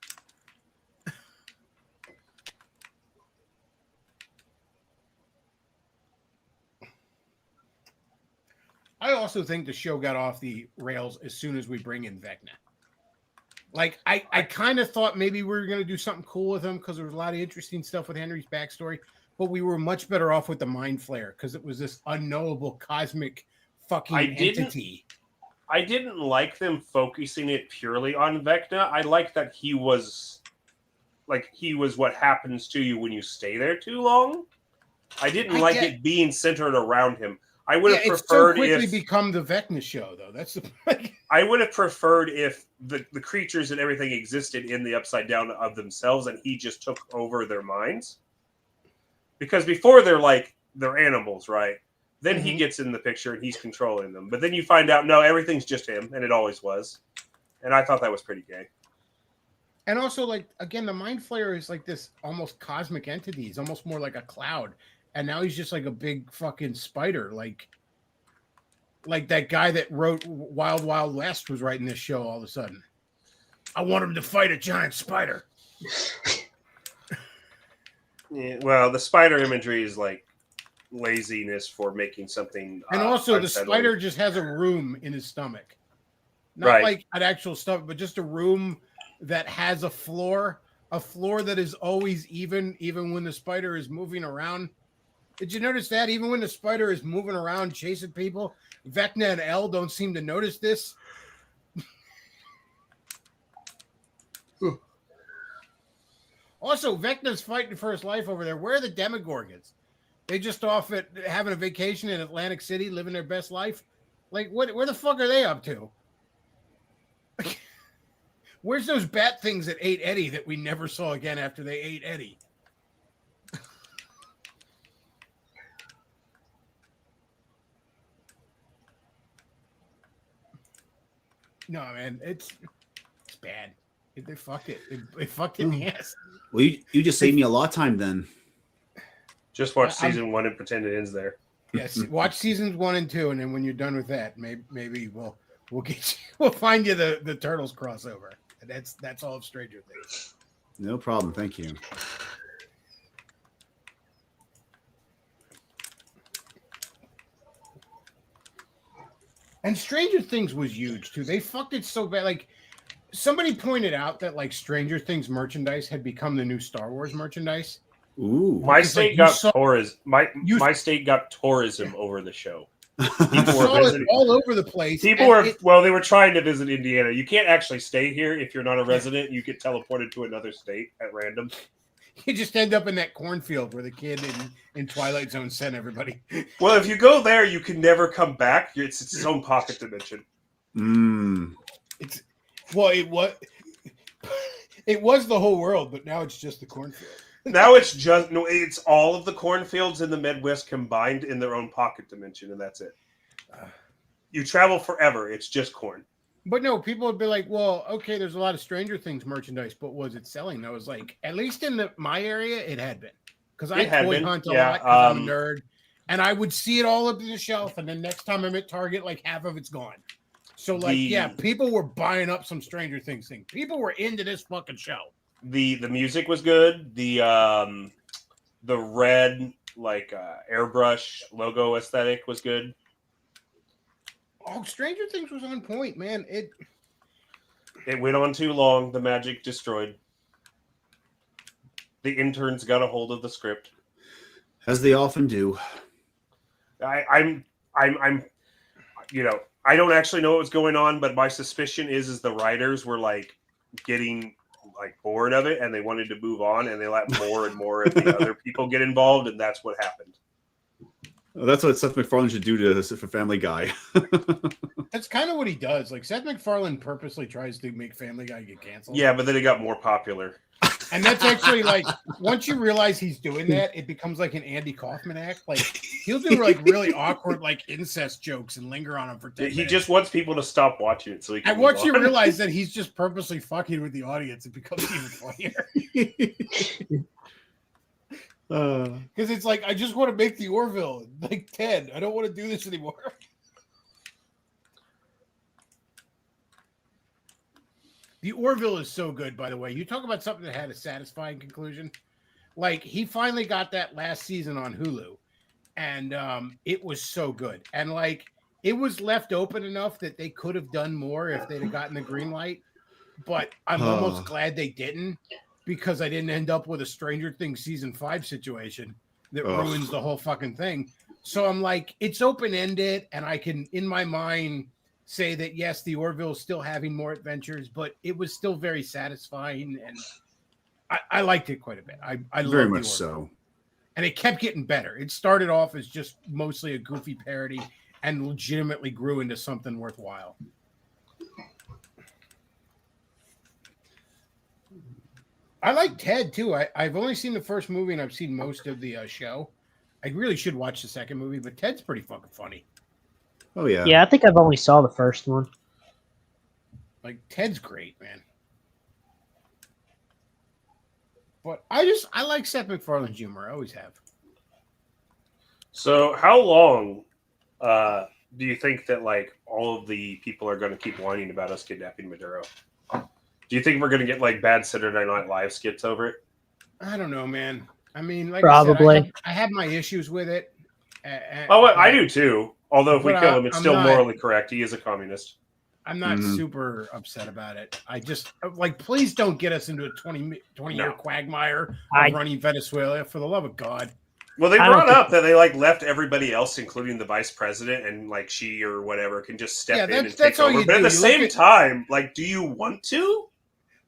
I also think the show got off the rails as soon as we bring in Vecna. Like, I kind of thought maybe we were going to do something cool with him because there was a lot of interesting stuff with Henry's backstory, but we were much better off with the Mind Flayer because it was this unknowable cosmic fucking entity. I didn't like them focusing it purely on Vecna. I like that he was what happens to you when you stay there too long. I didn't like it being centered around him. I would have preferred it's so quickly become the Vecna show, though. That's the I would have preferred if the creatures and everything existed in the Upside Down of themselves, and he just took over their minds. Because before they're animals, right? Then he gets in the picture and he's controlling them. But then you find out, no, everything's just him, and it always was. And I thought that was pretty gay. And also, like, again, the Mind Flayer is like this almost cosmic entity. He's almost more like a cloud. And now he's just like a big fucking spider. Like that guy that wrote Wild Wild West was writing this show all of a sudden. I want him to fight a giant spider. Yeah, well, the spider imagery is like laziness for making something. And also, the unsettling. spider just has a room in his stomach. Not Right. like an actual stomach, but just a room that has a floor that is always even when the spider is moving around. Did you notice that? Even when the spider is moving around chasing people, Vecna and Elle don't seem to notice this. Also, Vecna's fighting for his life over there. Where are the Demogorgons? They just off at having a vacation in Atlantic City, living their best life. Like, where the fuck are they up to? Where's those bat things that ate Eddie that we never saw again after they ate Eddie? No, man, it's bad. They fucked it. They fucked it in the ass. Well, you just saved me a lot of time then. Just watch season 1 and pretend it ends there. Yes, watch seasons 1 and 2, and then when you're done with that, maybe we'll get you, we'll find you the Turtles crossover. And that's all of Stranger Things. No problem. Thank you. And Stranger Things was huge too. They fucked it so bad. Like somebody pointed out that like Stranger Things merchandise had become the new Star Wars merchandise. Ooh. My Because, like, state you got saw- tourism. you- My state got tourism over the show. You People were saw it visiting. all over the place. People and were they were trying to visit Indiana. You can't actually stay here if you're not a resident. You get teleported to another state at random. you just end up in that cornfield where the kid in Twilight Zone sent everybody. Well, if you go there, you can never come back. It's its own pocket dimension. It was the whole world, but now it's just the cornfield. Now it's all of the cornfields in the Midwest combined in their own pocket dimension, and that's it. You travel forever. It's just corn. But no, people would be like, well, okay, there's a lot of Stranger Things merchandise, but was it selling? I was like, at least in my area, it had been. Because I It had toy been, hunt a yeah, lot because I'm a nerd. And I would see it all up on the shelf, and then next time I'm at Target, like half of it's gone. So, like, yeah, people were buying up some Stranger Things thing. People were into this fucking show. The music was good. The red airbrush logo aesthetic was good. Oh, Stranger Things was on point, man. It went on too long. The magic destroyed. The interns got a hold of the script. As they often do. I'm I don't actually know what was going on, but my suspicion is the writers were like getting like bored of it and they wanted to move on, and they let more and more of the other people get involved, and that's what happened. Well, that's what Seth MacFarlane should do to Family Guy. That's kind of what he does. Like, Seth MacFarlane purposely tries to make Family Guy get canceled. Yeah, but then it got more popular. And that's actually like, once you realize he's doing that, it becomes like an Andy Kaufman act. Like, he'll do like really awkward, like incest jokes and linger on them for 10 He minutes. just wants people to stop watching it so he can And once move you on. realize that he's just purposely fucking with the audience, it becomes even funnier. Because it's like, I just want to make the Orville like Ted. I don't want to do this anymore. The Orville is so good, by the way. You talk about something that had a satisfying conclusion. Like, he finally got that last season on Hulu, and it was so good. And like, it was left open enough that they could have done more if they'd have gotten the green light. But I'm almost glad they didn't, because I didn't end up with a Stranger Things season 5 situation that ruins the whole fucking thing. So I'm like, it's open-ended, and I can, in my mind, say that yes, the Orville is still having more adventures, but it was still very satisfying, and I liked it quite a bit. I Very loved much the Orville. so. And it kept getting better. It started off as just mostly a goofy parody and legitimately grew into something worthwhile. I like Ted too. I've only seen the first movie and I've seen most of the show. I really should watch the second movie, but Ted's pretty fucking funny. Oh, yeah. Yeah, I think I've only saw the first one. Like, Ted's great, man. But I like Seth MacFarlane's humor. I always have. So, how long do you think that like all of the people are going to keep whining about us kidnapping Maduro? Do you think we're going to get like bad Saturday Night Live skits over it? I don't know, man. I mean, like Probably. I said, I have my issues with it. Oh, I do too. Although if we But kill him, it's I'm still not- morally correct. He is a communist. I'm not Mhm. super upset about it. I just like, please don't get us into a 20 year No. quagmire I- of running Venezuela, for the love of God. Well, they I don't brought think- up that they like left everybody else, including the vice president, and like she or whatever can just step Yeah, in that's- and that's take all over. you But at do. the You look same at- time, like, do you want to?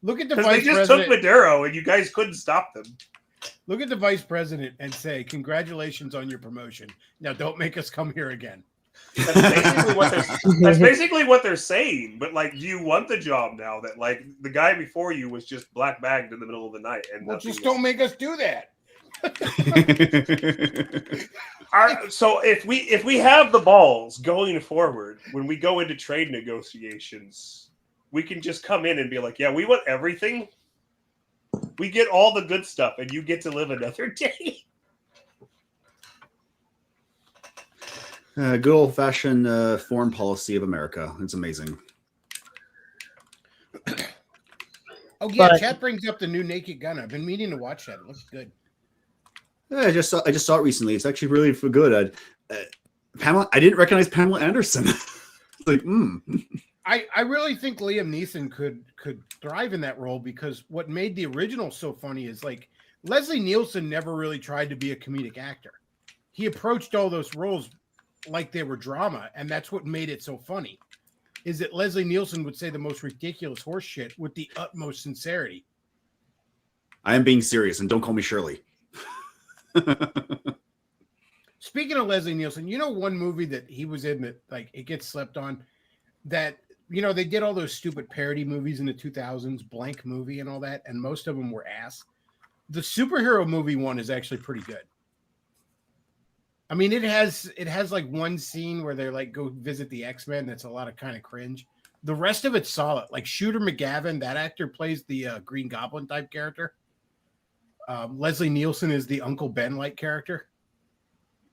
Look at the Because they vice just took president. Maduro, and you guys couldn't stop them. Look at the vice president and say, "Congratulations on your promotion. Now don't make us come here again." That's basically what that's basically what they're saying. But like, do you want the job now that like the guy before you was just black bagged in the middle of the night and Well, nothing just was- don't make us do that. So if we have the balls going forward when we go into trade negotiations, we can just come in and be like, yeah, we want everything. We get all the good stuff, and you get to live another day. Good old fashioned foreign policy of America. It's amazing. Oh yeah, But- chat brings up the new Naked Gun. I've been meaning to watch that. It looks good. Yeah, I just saw it recently. It's actually really good. Pamela, I didn't recognize Pamela Anderson. Like, I really think Liam Neeson could thrive in that role, because what made the original so funny is like Leslie Nielsen never really tried to be a comedic actor. He approached all those roles like they were drama, and that's what made it so funny. Is that Leslie Nielsen would say the most ridiculous horse shit with the utmost sincerity. I am being serious, and don't call me Shirley. Speaking of Leslie Nielsen, you know one movie that he was in that like it gets slept on, that you know they did all those stupid parody movies in the 2000s, Blank Movie and all that, and most of them were ass. The superhero movie one is actually pretty good. I mean, it has like one scene where they're like go visit the X-Men that's a lot of kind of cringe. The rest of it's solid. Like Shooter McGavin, that actor plays the Green Goblin type character. Leslie Nielsen is the Uncle Ben like character.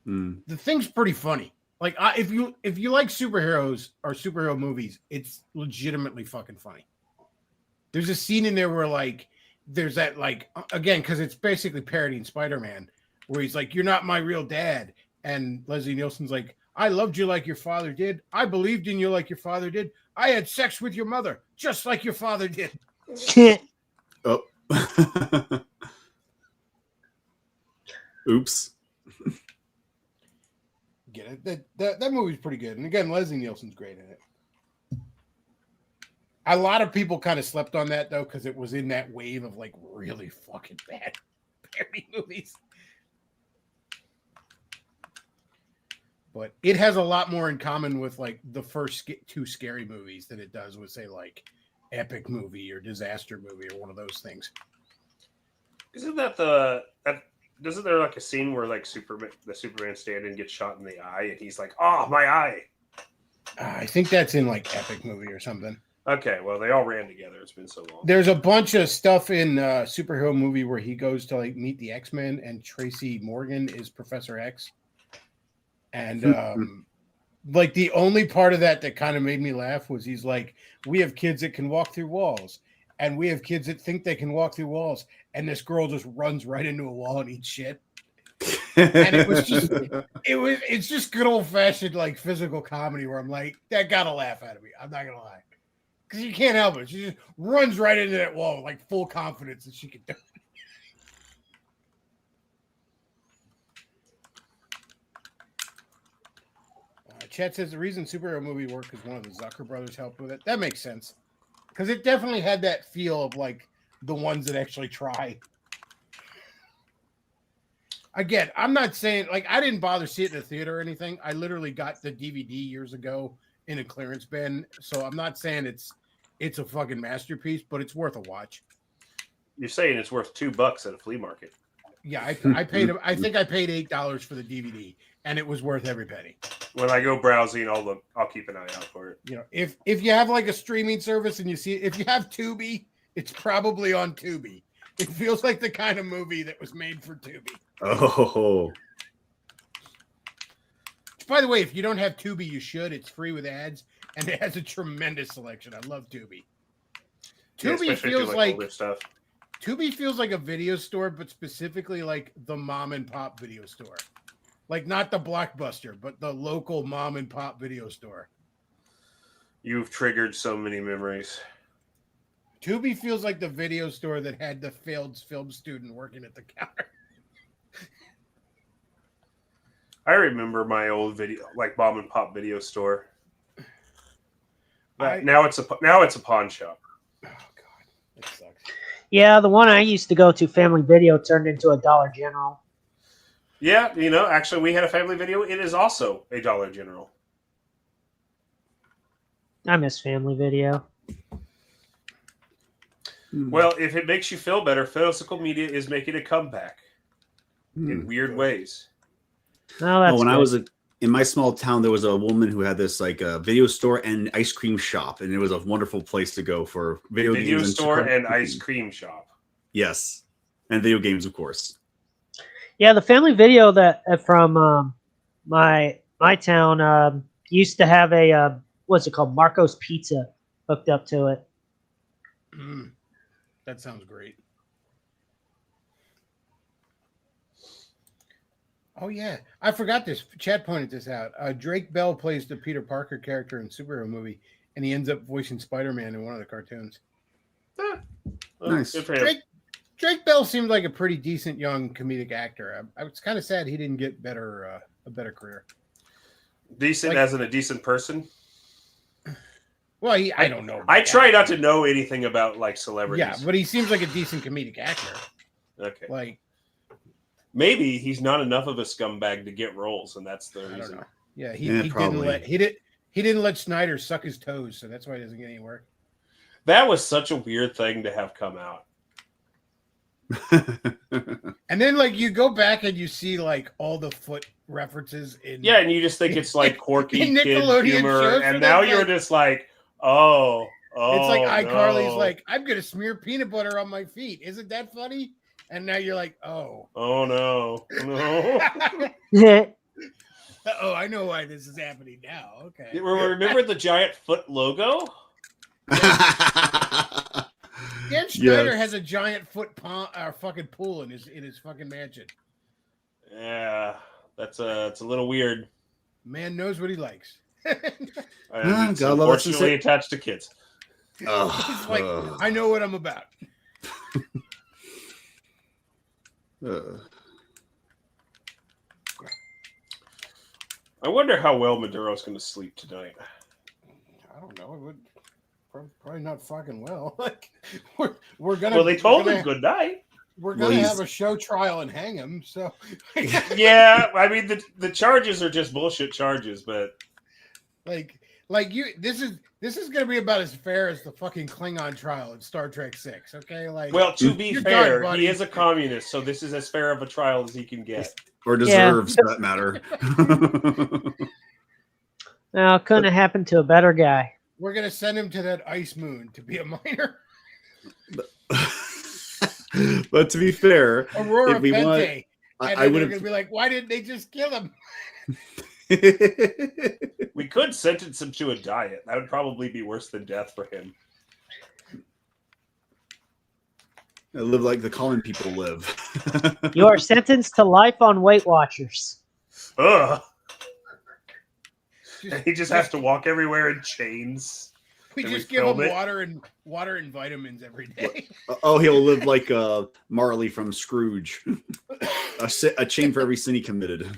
The thing's pretty funny. Like if you like superheroes or superhero movies, it's legitimately fucking funny. There's a scene in there where like there's that like again because it's basically parodying Spider-Man, where he's like, "You're not my real dad," and Leslie Nielsen's like, "I loved you like your father did. I believed in you like your father did. I had sex with your mother just like your father did." Oh. Oops. Get it? That movie's pretty good, and again, Leslie Nielsen's great in it. A lot of people kind of slept on that though, because it was in that wave of like really fucking bad parody movies. But it has a lot more in common with like the first two Scary movies than it does with say like Epic Movie or Disaster Movie or one of those things. Isn't that isn't there like a scene where like the Superman stand-in gets shot in the eye and he's like, "Oh, my eye." I think that's in like Epic Movie or something. Okay, well they all ran together. It's been so long. There's a bunch of stuff in superhero movie where he goes to like meet the X-Men and Tracy Morgan is Professor X. And like the only part of that kind of made me laugh was he's like, "We have kids that can walk through walls, and we have kids that think they can walk through walls." And this girl just runs right into a wall and eats shit. And it was just it's just good old fashioned like physical comedy where I'm like, that got a laugh out of me. I'm not gonna lie. Because you can't help it. She just runs right into that wall with like full confidence that she can do it. Chet says the reason superhero movie worked is one of the Zucker brothers helped with it. That makes sense. Because it definitely had that feel of like the ones that actually try. Again, I'm not saying like I didn't bother see it in the theater or anything. I literally got the DVD years ago in a clearance bin. So I'm not saying it's a fucking masterpiece, but it's worth a watch. You're saying it's worth $2 at a flea market. Yeah, I paid I think I paid $8 for the DVD and it was worth every penny. When I go browsing, I'll keep an eye out for it. You know, if you have like a streaming service and you see if you have Tubi, it's probably on Tubi. It feels like the kind of movie that was made for Tubi. Oh, By the way, if you don't have Tubi, you should. It's free with ads, and it has a tremendous selection. I love Tubi. Yeah, Tubi especially if you feels like older stuff. Tubi feels like a video store, but specifically like the mom and pop video store. Like not the Blockbuster, but the local mom and pop video store. You've triggered so many memories. Tubi feels like the video store that had the failed film student working at the counter. I remember my old video, like mom and pop video store. Now it's a pawn shop. Oh God, that sucks. Yeah, the one I used to go to, Family Video, turned into a Dollar General. Yeah, actually, we had a family video. It is also a Dollar General. I miss Family Video. Well, if it makes you feel better, physical media is making a comeback in weird ways. Oh, that's when I good. was in my small town, there was a woman who had this like a video store and ice cream shop, and it was a wonderful place to go for video games store and ice cream shop. Yes, and video games, of course. Yeah, the Family Video that from my town used to have a what's it called, Marco's Pizza, hooked up to it. That sounds great. Oh yeah, I forgot this. Chad pointed this out. Drake Bell plays the Peter Parker character in superhero movie, and he ends up voicing Spider-Man in one of the cartoons. Nice. Good for him. Drake Bell seemed like a pretty decent young comedic actor. I was kind of sad he didn't get a better career. Decent as in a decent person. Well, I don't know. I try not to know anything about like celebrities. Yeah, but he seems like a decent comedic actor. Okay. Like maybe he's not enough of a scumbag to get roles, and that's the I don't reason. know. Yeah, he probably. didn't let Snyder suck his toes, so that's why he doesn't get any work. That was such a weird thing to have come out. And then like you go back and you see like all the foot references in Yeah, and you just think it's like quirky In kid Nickelodeon humor, shows and for now them, you're like- just like, oh, it's like iCarly's no. like, I'm gonna smear peanut butter on my feet. Isn't that funny? And now you're like, oh. oh no, no. Oh, I know why this is happening now. Okay. Remember the giant foot logo? Dan Schneider Yes. has a giant foot fucking pool in his fucking mansion. Yeah, it's a little weird. Man knows what he likes. It's God love us, unfortunately attached to kids. He's like, I know what I'm about. I wonder how well Maduro's going to sleep tonight. I don't know. It would probably not fucking well. Like we're gonna. Well, they told we're him good night. We're Well, gonna he's- have a show trial and hang him. So Yeah, I mean the charges are just bullshit charges, but like you, this is gonna be about as fair as the fucking Klingon trial in Star Trek 6. Okay, like well, to be You're fair, done, buddy. he is a communist, so this is as fair of a trial as he can get. Or deserves, for that matter. No, couldn't have happened to a better guy. we're gonna send him to that ice moon to be a minor. But to be fair, Aurora if we Pente. want, and I then would they're gonna have. be like, why didn't they just kill him? We could sentence him to a diet. That would probably be worse than death for him. live like the common people live. You are sentenced to life on Weight Watchers. Ugh. Just- He just has to walk everywhere in chains. We and we just give him film it. water and vitamins every day. Oh, he'll live like Marley from Scrooge. A chain for every sin he committed.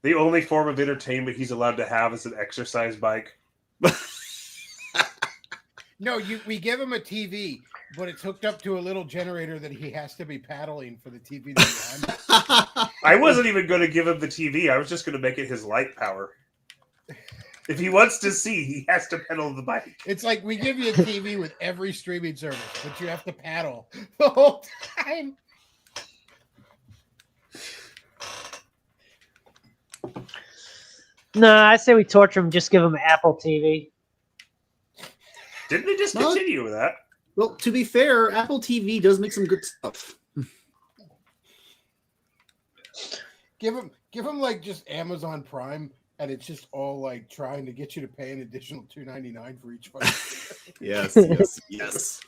The only form of entertainment he's allowed to have is an exercise bike. No, we give him a TV, but it's hooked up to a little generator that he has to be paddling for the TV to be on. I wasn't even going to give him the TV. I was just going to make it his light power. If he wants to see, he has to pedal the bike. It's like we give you a TV with every streaming service, but you have to paddle the whole time. No, I say we torture him. Just give him Apple TV. Didn't they just What? continue with that? Well, to be fair, Apple TV does make some good stuff. Give him like just Amazon Prime, and it's just all like trying to get you to pay an additional $2.99 for each fucking. Yes.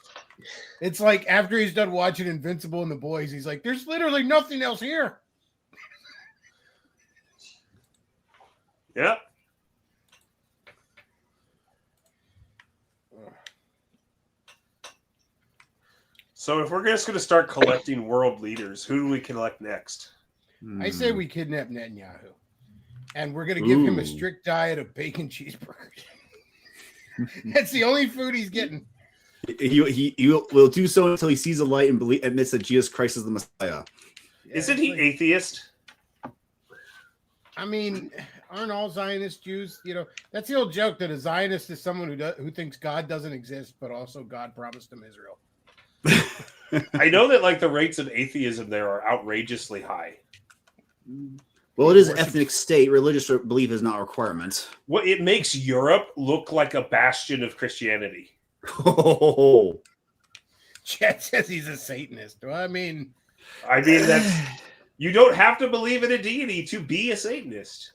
It's like after he's done watching Invincible and The Boys, he's like, "There's literally nothing else here." Yep. So if we're just going to start collecting world leaders, who do we collect next? I say we kidnap Netanyahu, and we're gonna give him a strict diet of bacon cheeseburgers. That's the only food he's getting. He will do so until he sees the light and admits that Jesus Christ is the Messiah. Isn't he atheist? I mean, aren't all Zionist Jews? You know, that's the old joke that a Zionist is someone who thinks God doesn't exist, but also God promised him Israel. I know that like the rates of atheism there are outrageously high. Well, it is an ethnic state. Religious belief is not a requirement. Well, it makes Europe look like a bastion of Christianity. Oh, Chad says he's a Satanist. Well, I mean that's you don't have to believe in a deity to be a Satanist.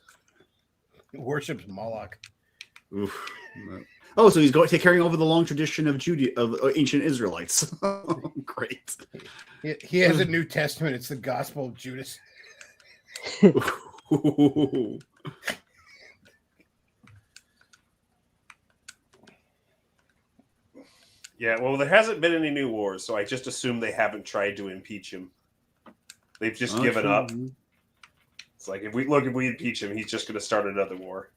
he worships Moloch. oof. Oh, so he's carrying over the long tradition of ancient Israelites. Great. He has a New Testament. It's the Gospel of Judas. Yeah, well, there hasn't been any new wars, so I just assume they haven't tried to impeach him. They've just given up. It's like if we impeach him, he's just going to start another war.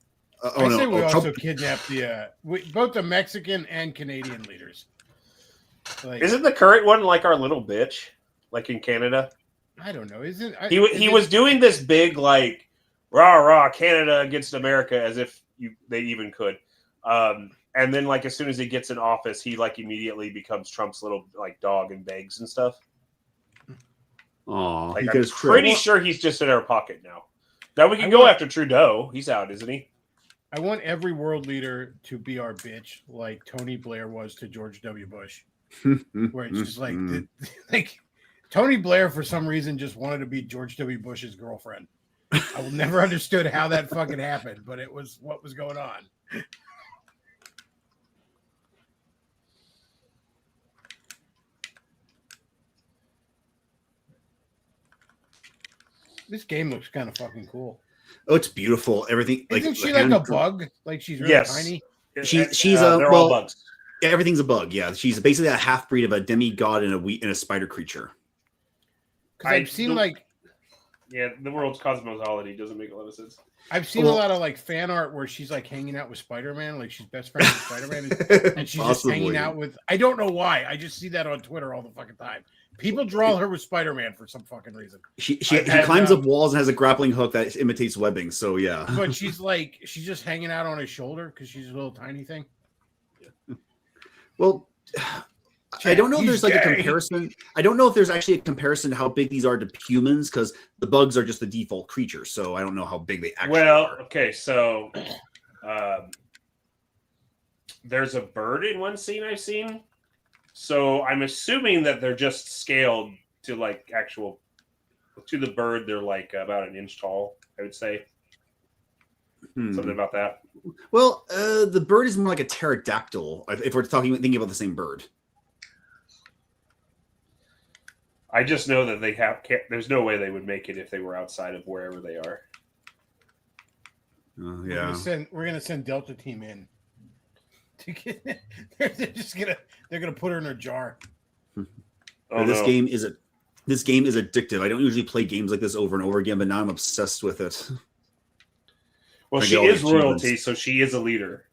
I say we also kidnap both the Mexican and Canadian leaders. Like, Isn't the current one like our little bitch, like in Canada? I don't know. He was doing this big like rah rah Canada against America as if they even could. And then like as soon as he gets in office, he like immediately becomes Trump's little like dog and begs and stuff. Oh, Like, I'm pretty sure he's just in our pocket now. Now we can go after Trudeau. He's out, isn't he? I want every world leader to be our bitch, like Tony Blair was to George W. Bush, where it's just like Tony Blair for some reason just wanted to be George W. Bush's girlfriend. I will never understood how that fucking happened, but it was what was going on. This game looks kind of fucking cool. Oh, it's beautiful. Everything. Isn't she like a bug? Like she's really tiny? She's they're all bugs. Yeah, everything's a bug. Yeah, she's basically a half breed of a demigod and a spider creature. Because I've seen the world's cosmology doesn't make a lot of sense. I've seen a lot of like fan art where she's like hanging out with Spider-Man, like she's best friends with Spider-Man, and she's just hanging out with. I don't know why. I just see that on Twitter all the fucking time. People draw her with Spider-Man for some fucking reason. She climbs up walls and has a grappling hook that imitates webbing. So yeah, but she's just hanging out on his shoulder because she's a little tiny thing. Well, I don't know if there's like a comparison. I don't know if there's actually a comparison to how big these are to humans because the bugs are just the default creature. So I don't know how big they actually are. Okay, so there's a bird in one scene I've seen. So I'm assuming that they're just scaled to like to the bird. They're like about an inch tall, I would say. Something about that. Well, the bird is more like a pterodactyl if we're thinking about the same bird. I just know that there's no way they would make it if they were outside of wherever they are. Yeah. We're gonna send Delta Team in. They're gonna put her in a jar. This game is addictive. I don't usually play games like this over and over again, but now I'm obsessed with it. Well, she is royalty, so she is a leader.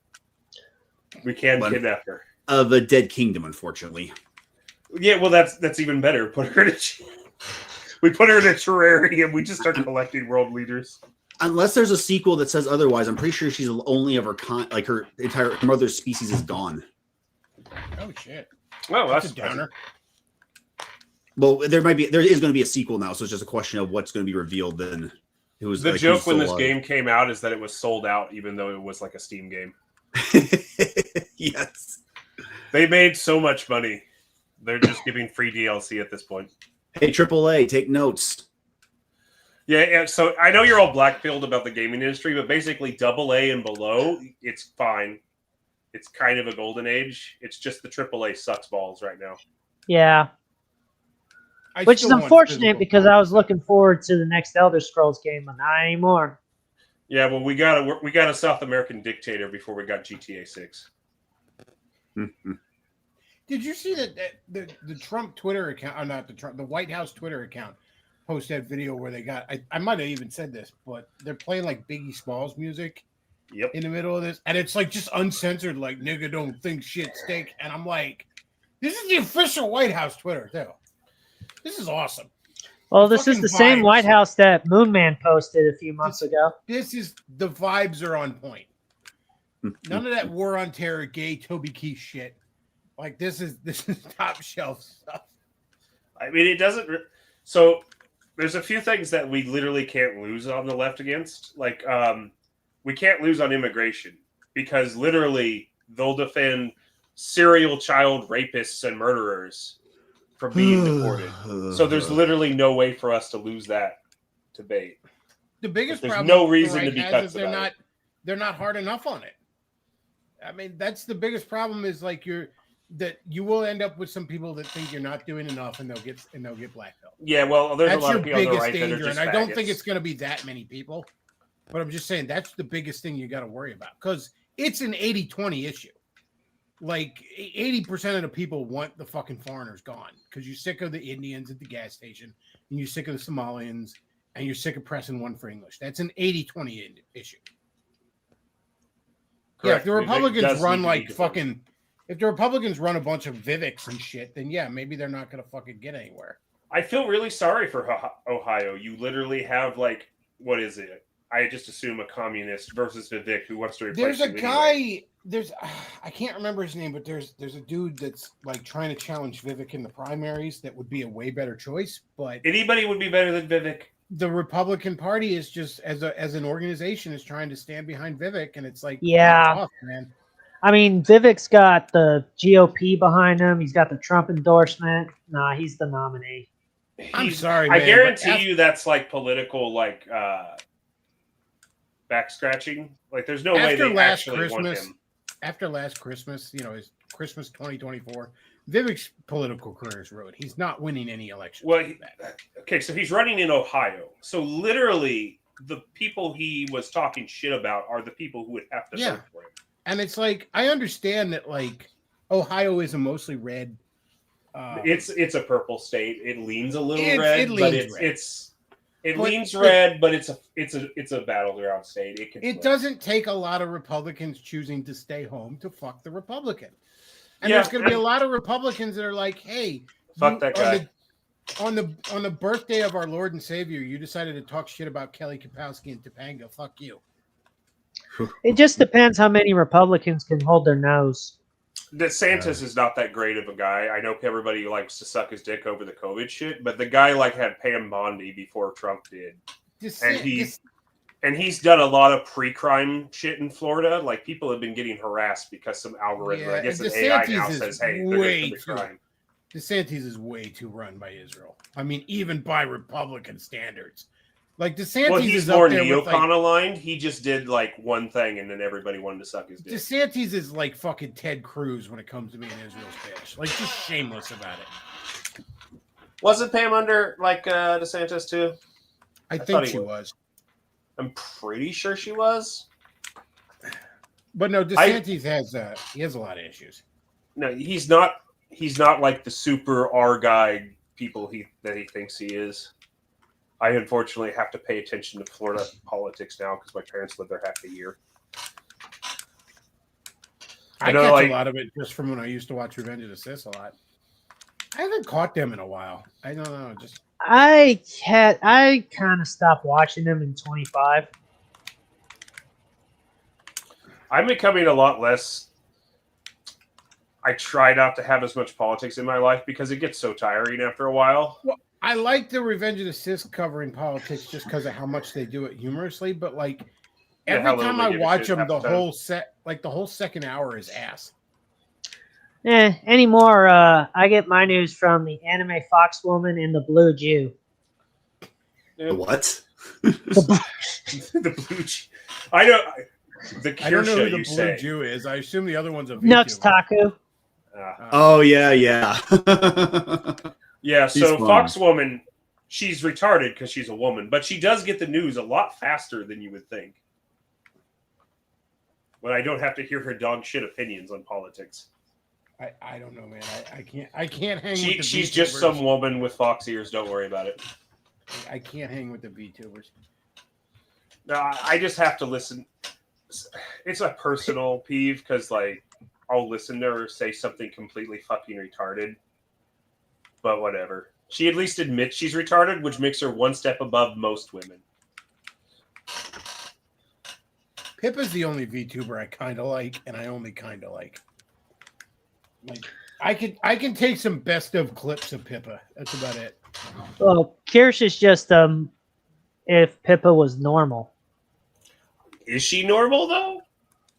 We can kidnap her of a dead kingdom, unfortunately. Yeah, well, that's even better. We put her in a terrarium. We just start collecting world leaders. Unless there's a sequel that says otherwise, I'm pretty sure she's only of her like her entire mother's species is gone. Oh shit! Oh, that's a downer. Well, there is going to be a sequel now, so it's just a question of what's going to be revealed. Then it was the joke when this game came out is that it was sold out, even though it was like a Steam game. Yes, they made so much money. They're just giving free DLC at this point. Hey, AAA, take notes. Yeah, so I know you're all black-pilled about the gaming industry, but basically AA and below, it's fine. It's kind of a golden age. It's just the AAA sucks balls right now. Yeah, I which is still want unfortunate physical because I was copies. looking forward to the next Elder Scrolls game, but not anymore. Yeah, well, we got a South American dictator before we got GTA 6. Did you see that the Trump Twitter account, or not the White House Twitter account, posted that video where they got? I might have even said this, but they're playing like Biggie Smalls music Yep. in the middle of this, and it's like just uncensored, like "nigga don't think shit stink," and I'm like, this is the official White House Twitter too. This is awesome. Well, this is Fucking the same vibes. White House that Moonman posted a few months ago. This is the vibes are on point. None of that war on terror, gay Toby Keith shit. Like this is top shelf stuff. I mean, it doesn't. So there's a few things that we literally can't lose on the left against. Like, we can't lose on immigration because literally they'll defend serial child rapists and murderers from being deported. So there's literally no way for us to lose that debate. The biggest There's problem no the reason to right be has cuts is they're about not it. they're not hard enough on it. I mean, that's the biggest problem is like that you will end up with some people that think you're not doing enough and they'll get blackballed. Yeah, well, there's That's a lot your of people on the biggest right that are danger, just and I don't think faggots. it's going to be that many people. But I'm just saying that's the biggest thing you got to worry about because it's an 80-20 issue. Like 80% of the people want the fucking foreigners gone because you're sick of the Indians at the gas station and you're sick of the Somalians and you're sick of pressing one for English. That's an 80-20 issue. Yeah, if Correct. the It Republicans does run need to be like defended. fucking, if the Republicans run a bunch of Vivics and shit, then yeah, maybe they're not going to fucking get anywhere. I feel really sorry for Ohio. You literally have like, what is it? I just assume a communist versus Vivek who wants to replace There's a you anyway. guy. I can't remember his name, but there's a dude that's like trying to challenge Vivek in the primaries. That would be a way better choice. But Anybody would be better than Vivek. the Republican Party is just as an organization is trying to stand behind Vivek, and it's like Yeah. fuck off, man. I mean, Vivek's got the GOP behind him. He's got the Trump endorsement. Nah, he's the nominee. I'm He's- sorry, I man, guarantee but you that's like political, like back scratching. Like, there's no way after they last actually want Christmas, him. after last Christmas, his Christmas 2024, Vivek's political career is ruined. He's not winning any elections. Well, after that. Okay, so he's running in Ohio. So literally, the people he was talking shit about are the people who would have to Yeah. vote for him. And it's like I understand that like Ohio is a mostly red. It's a purple state. It leans a little It red, but leans red. it But- leans red, but it's a battleground state. It can It flip. doesn't take a lot of Republicans choosing to stay home to fuck the Republican. And Yeah, there's going to be a and- lot of Republicans that are like, "Hey, Fuck you- that guy." On the birthday of our Lord and Savior, you decided to talk shit about Kelly Kapowski and Topanga. Fuck you." It just depends how many Republicans can hold their nose. DeSantis is not that great of a guy. I know everybody likes to suck his dick over the COVID shit, but the guy like had Pam Bondi before Trump did, and he's done a lot of pre-crime shit in Florida. Like, people have been getting harassed because some algorithm, Yeah, I guess, an and AI DeSantis now is says, "Hey, they're way going to too- crime." DeSantis is way too run by Israel. I mean, even by Republican standards. Like DeSantis Well, he's is more up there with neocon like, aligned. He just did like one thing, and then everybody wanted to suck his dick. DeSantis is like fucking Ted Cruz when it comes to being Israel's bitch. Like just shameless about it. Wasn't Pam under like DeSantis too? I thought think he she was. was. I'm pretty sure she was. But no, DeSantis has a lot of issues. No, he's not. He's not like the super R guy people that he thinks he is. I unfortunately have to pay attention to Florida politics now because my parents lived there half the year. I know, catch like- a lot of it just from when I used to watch Revenge of the Sith a lot. I haven't caught them in a while. I don't know. Just I kind of stopped watching them in 25. I'm becoming a lot less. I try not to have as much politics in my life because it gets so tiring after a while. I like the Revenge of the Sith covering politics just because of how much they do it humorously. But like Yeah, every how little time they I give a watch shit them, half the the time. whole second hour is ass. Anymore, I get my news from the anime Fox Woman and the Blue Jew. The what? The blue. I know the I don't know Kirsha, who the you Blue say. Jew is. I assume the other one's a Nux VTuber. Taku. Oh yeah, yeah. Yeah, He's so fun. Fox Woman, she's retarded because she's a woman, but she does get the news a lot faster than you would think. But I don't have to hear her dog shit opinions on politics. I don't know, man. I can't hang with the She's just VTubers. some woman with fox ears. Don't worry about it. I can't hang with the VTubers. No, I just have to listen. It's a personal peeve because, like, I'll listen to her say something completely fucking retarded. But whatever. She at least admits she's retarded, which makes her one step above most women. Pippa's the only VTuber I kind of like, and I only kind of like. Like, I can take some best of clips of Pippa. That's about it. Well, Kirsch is just if Pippa was normal, Is she normal though?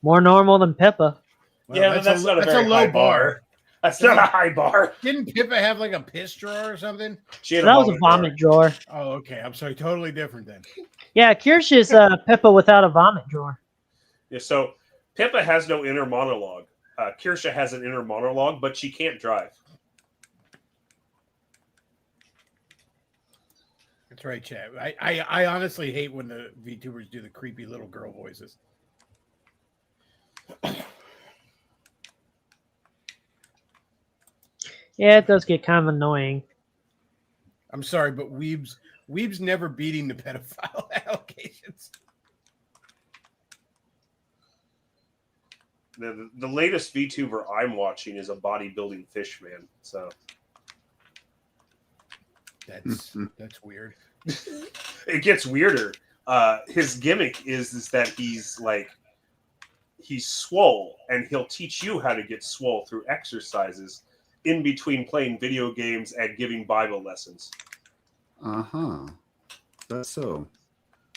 more normal than Pippa. Well, Yeah, but that's not a very low high bar. That's not a high bar. Didn't Pippa have like a piss drawer or something? She had That was a vomit drawer. Oh, okay. I'm sorry. Totally different then. Yeah, Kirsch is Pippa without a vomit drawer. Yeah, so Pippa has no inner monologue. Kirsha has an inner monologue, but she can't drive. That's right, Chad. I honestly hate when the VTubers do the creepy little girl voices. Yeah, it does get kind of annoying. I'm sorry, but Weeb's never beating the pedophile allegations. The latest VTuber I'm watching is a bodybuilding fish man. So That's weird. it gets weirder. His gimmick is that he's swole, and he'll teach you how to get swole through exercises in between playing video games and giving Bible lessons. That's so.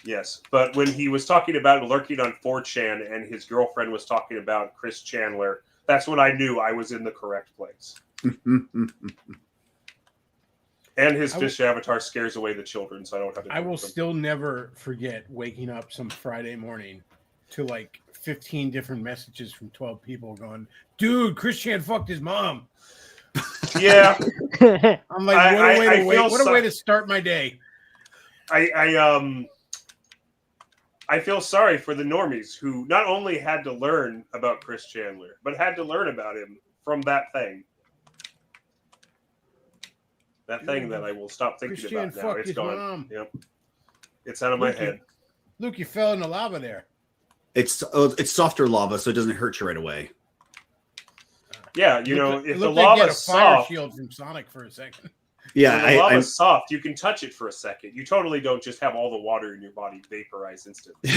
Yes, but when he was talking about lurking on 4chan and his girlfriend was talking about Chris Chandler, that's when I knew I was in the correct place. And his fish avatar scares away the children, so I don't have to. I will still never forget waking up some Friday morning to like 15 different messages from 12 people going, "Dude, Chris Chan fucked his mom." Yeah, I'm like, what a way to start my day. I feel sorry for the normies who not only had to learn about Chris Chandler, but had to learn about him from that thing. That thing that I will stop thinking Chris Chan about now. fucked It's his gone. mom. Yep. It's out of my head. Luke, you fell in the lava there. It's softer lava, so it doesn't hurt you right away. Yeah, It if the looked like you lava had a is fire soft, shield from Sonic for a second. Yeah, when the lava's soft, you can touch it for a second. You totally don't just have all the water in your body vaporize instantly.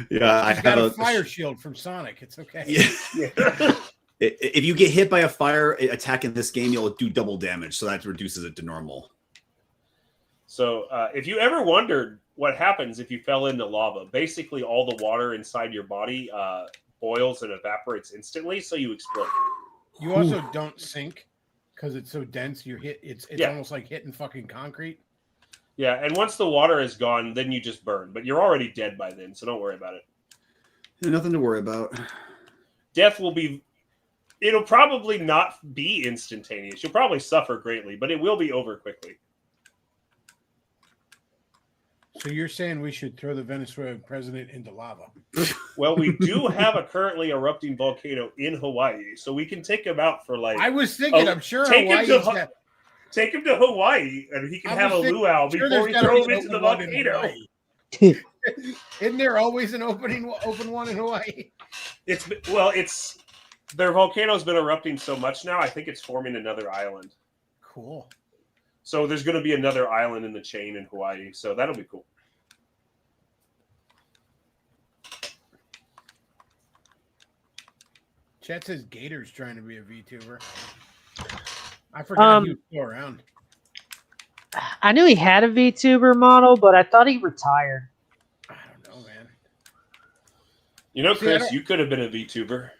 yeah, I He's got have a fire shield from Sonic. It's okay. Yeah. If you get hit by a fire attack in this game, you'll do double damage, so that reduces it to normal. So if you ever wondered what happens if you fell into lava, basically all the water inside your body boils and evaporates instantly, so you explode. You also don't sink because it's so dense. You hit it's Yeah. almost like hitting fucking concrete. Yeah, and once the water is gone, then you just burn. But you're already dead by then, so don't worry about it. Nothing to worry about. Death will be... It'll probably not be instantaneous. You'll probably suffer greatly, but it will be over quickly. So you're saying we should throw the Venezuelan president into lava? Well, we do have a currently erupting volcano in Hawaii, so we can take him out for I was thinking, I'm sure take him to Hawaii's got. Take him to Hawaii, and he can I have a was thinking, luau sure before there's we gotta throw be him an into the open one in volcano. Hawaii. Isn't there always an open one in Hawaii? It's their volcano's been erupting so much now. I think it's forming another island. Cool. So there's going to be another island in the chain in Hawaii. So that'll be cool. Chet says Gator's trying to be a VTuber. I forgot he was still around. I knew he had a VTuber model, but I thought he retired. I don't know, man. You know, See, I Chris, don't- you could have been a VTuber.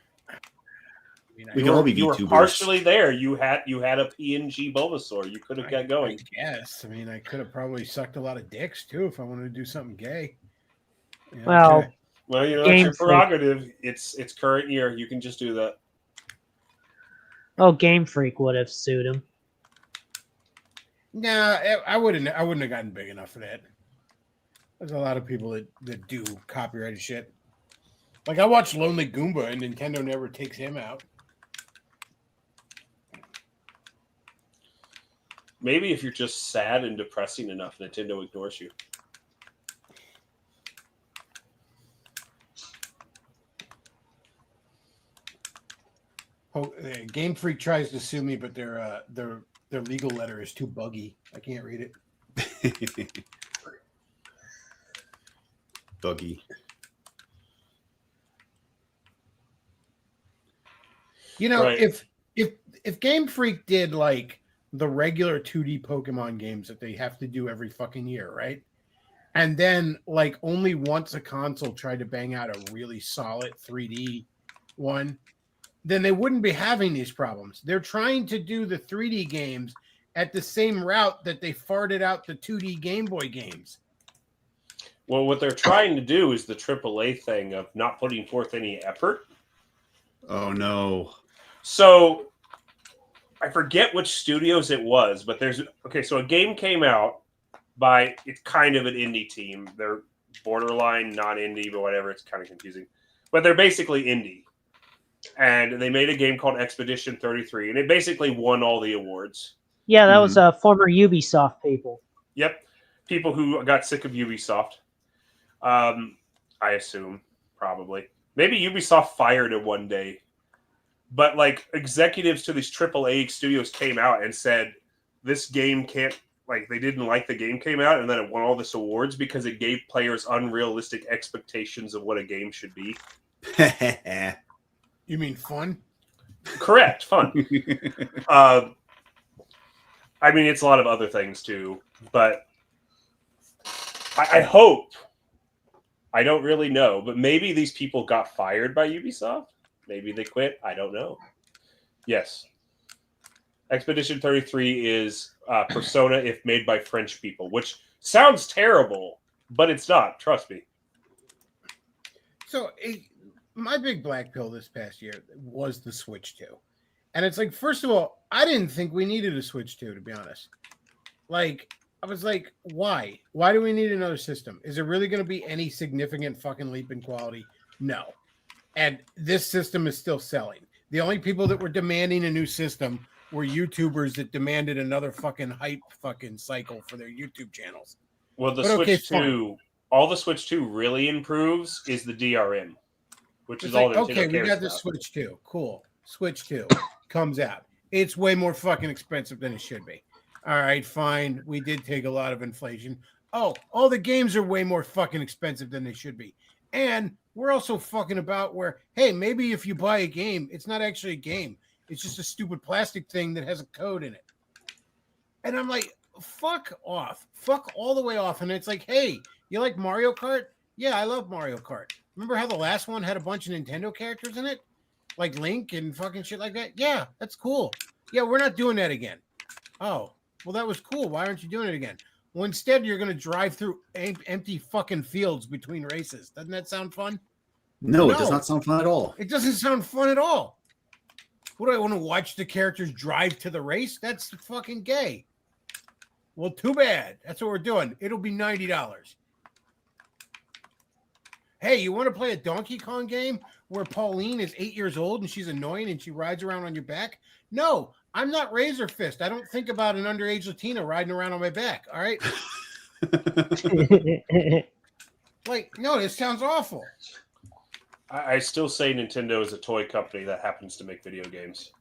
mean, We can all be You were VTubers. partially there. You had a PNG Bulbasaur. You could have got going. Yes, I mean, I could have probably sucked a lot of dicks too if I wanted to do something gay. You know, Well, okay. Well, you know, Game that's your prerogative. It's current year. You can just do that. oh, Game Freak would have sued him. Nah, I wouldn't have gotten big enough for that. There's a lot of people that do copyrighted shit. Like I watched Lonely Goomba, and Nintendo never takes him out. Maybe if you're just sad and depressing enough, Nintendo ignores you. Oh, Game Freak tries to sue me, but their legal letter is too buggy. I can't read it. Buggy. You know, Right. if Game Freak did like the regular 2D Pokemon games that they have to do every fucking year, right? And then like only once a console tried to bang out a really solid 3D one, then they wouldn't be having these problems. They're trying to do the 3D games at the same route that they farted out the 2D Game Boy games. Well, what they're trying to do is the AAA thing of not putting forth any effort. Oh no. So I forget which studios it was, but so a game came out by, it's kind of an indie team. They're borderline not indie, but whatever. It's kind of confusing. But they're basically indie. And they made a game called Expedition 33, and it basically won all the awards. Yeah, that was former Ubisoft people. Yep. People who got sick of Ubisoft. I assume, probably. Maybe Ubisoft fired it one day. But like executives to these AAA studios came out and said this game can't, like they didn't like the game came out and then it won all this awards because it gave players unrealistic expectations of what a game should be. You mean fun? Correct, fun. I mean, it's a lot of other things too, but I hope, I don't really know, but maybe these people got fired by Ubisoft. Maybe they quit. I don't know. Yes. Expedition 33 is Persona if made by French people, which sounds terrible, but it's not. Trust me. So my big black pill this past year was the Switch 2. And it's like, first of all, I didn't think we needed a Switch 2, to be honest. Like, I was like, why? Why do we need another system? Is there really going to be any significant fucking leap in quality? No. And this system is still selling. The only people that were demanding a new system were YouTubers that demanded another fucking hype fucking cycle for their YouTube channels. Well, the But Switch okay, 2, fine. all the Switch 2 really improves is the DRM, which It's is all like, Nintendo okay, we cares got the about. Switch 2. Cool. Switch 2 comes out. It's way more fucking expensive than it should be. All right, fine. We did take a lot of inflation. Oh, all the games are way more fucking expensive than they should be. And we're also fucking about where, hey, maybe if you buy a game, it's not actually a game. It's just a stupid plastic thing that has a code in it. And I'm like, fuck off. Fuck all the way off. And it's like, hey, you like Mario Kart? Yeah, I love Mario Kart. Remember how the last one had a bunch of Nintendo characters in it? Like Link and fucking shit like that? Yeah, that's cool. Yeah, we're not doing that again. Oh, well, that was cool. Why aren't you doing it again? Well, instead, you're going to drive through empty fucking fields between races. Doesn't that sound fun? No, it No. does not sound fun at all. It doesn't sound fun at all. What do I want to watch the characters drive to the race? That's fucking gay. Well, too bad. That's what we're doing. It'll be $90. Hey, you want to play a Donkey Kong game where Pauline is 8 years old and she's annoying and she rides around on your back? No, I'm not Razor Fist. I don't think about an underage Latina riding around on my back. All right. Like, no, this sounds awful. I still say Nintendo is a toy company that happens to make video games.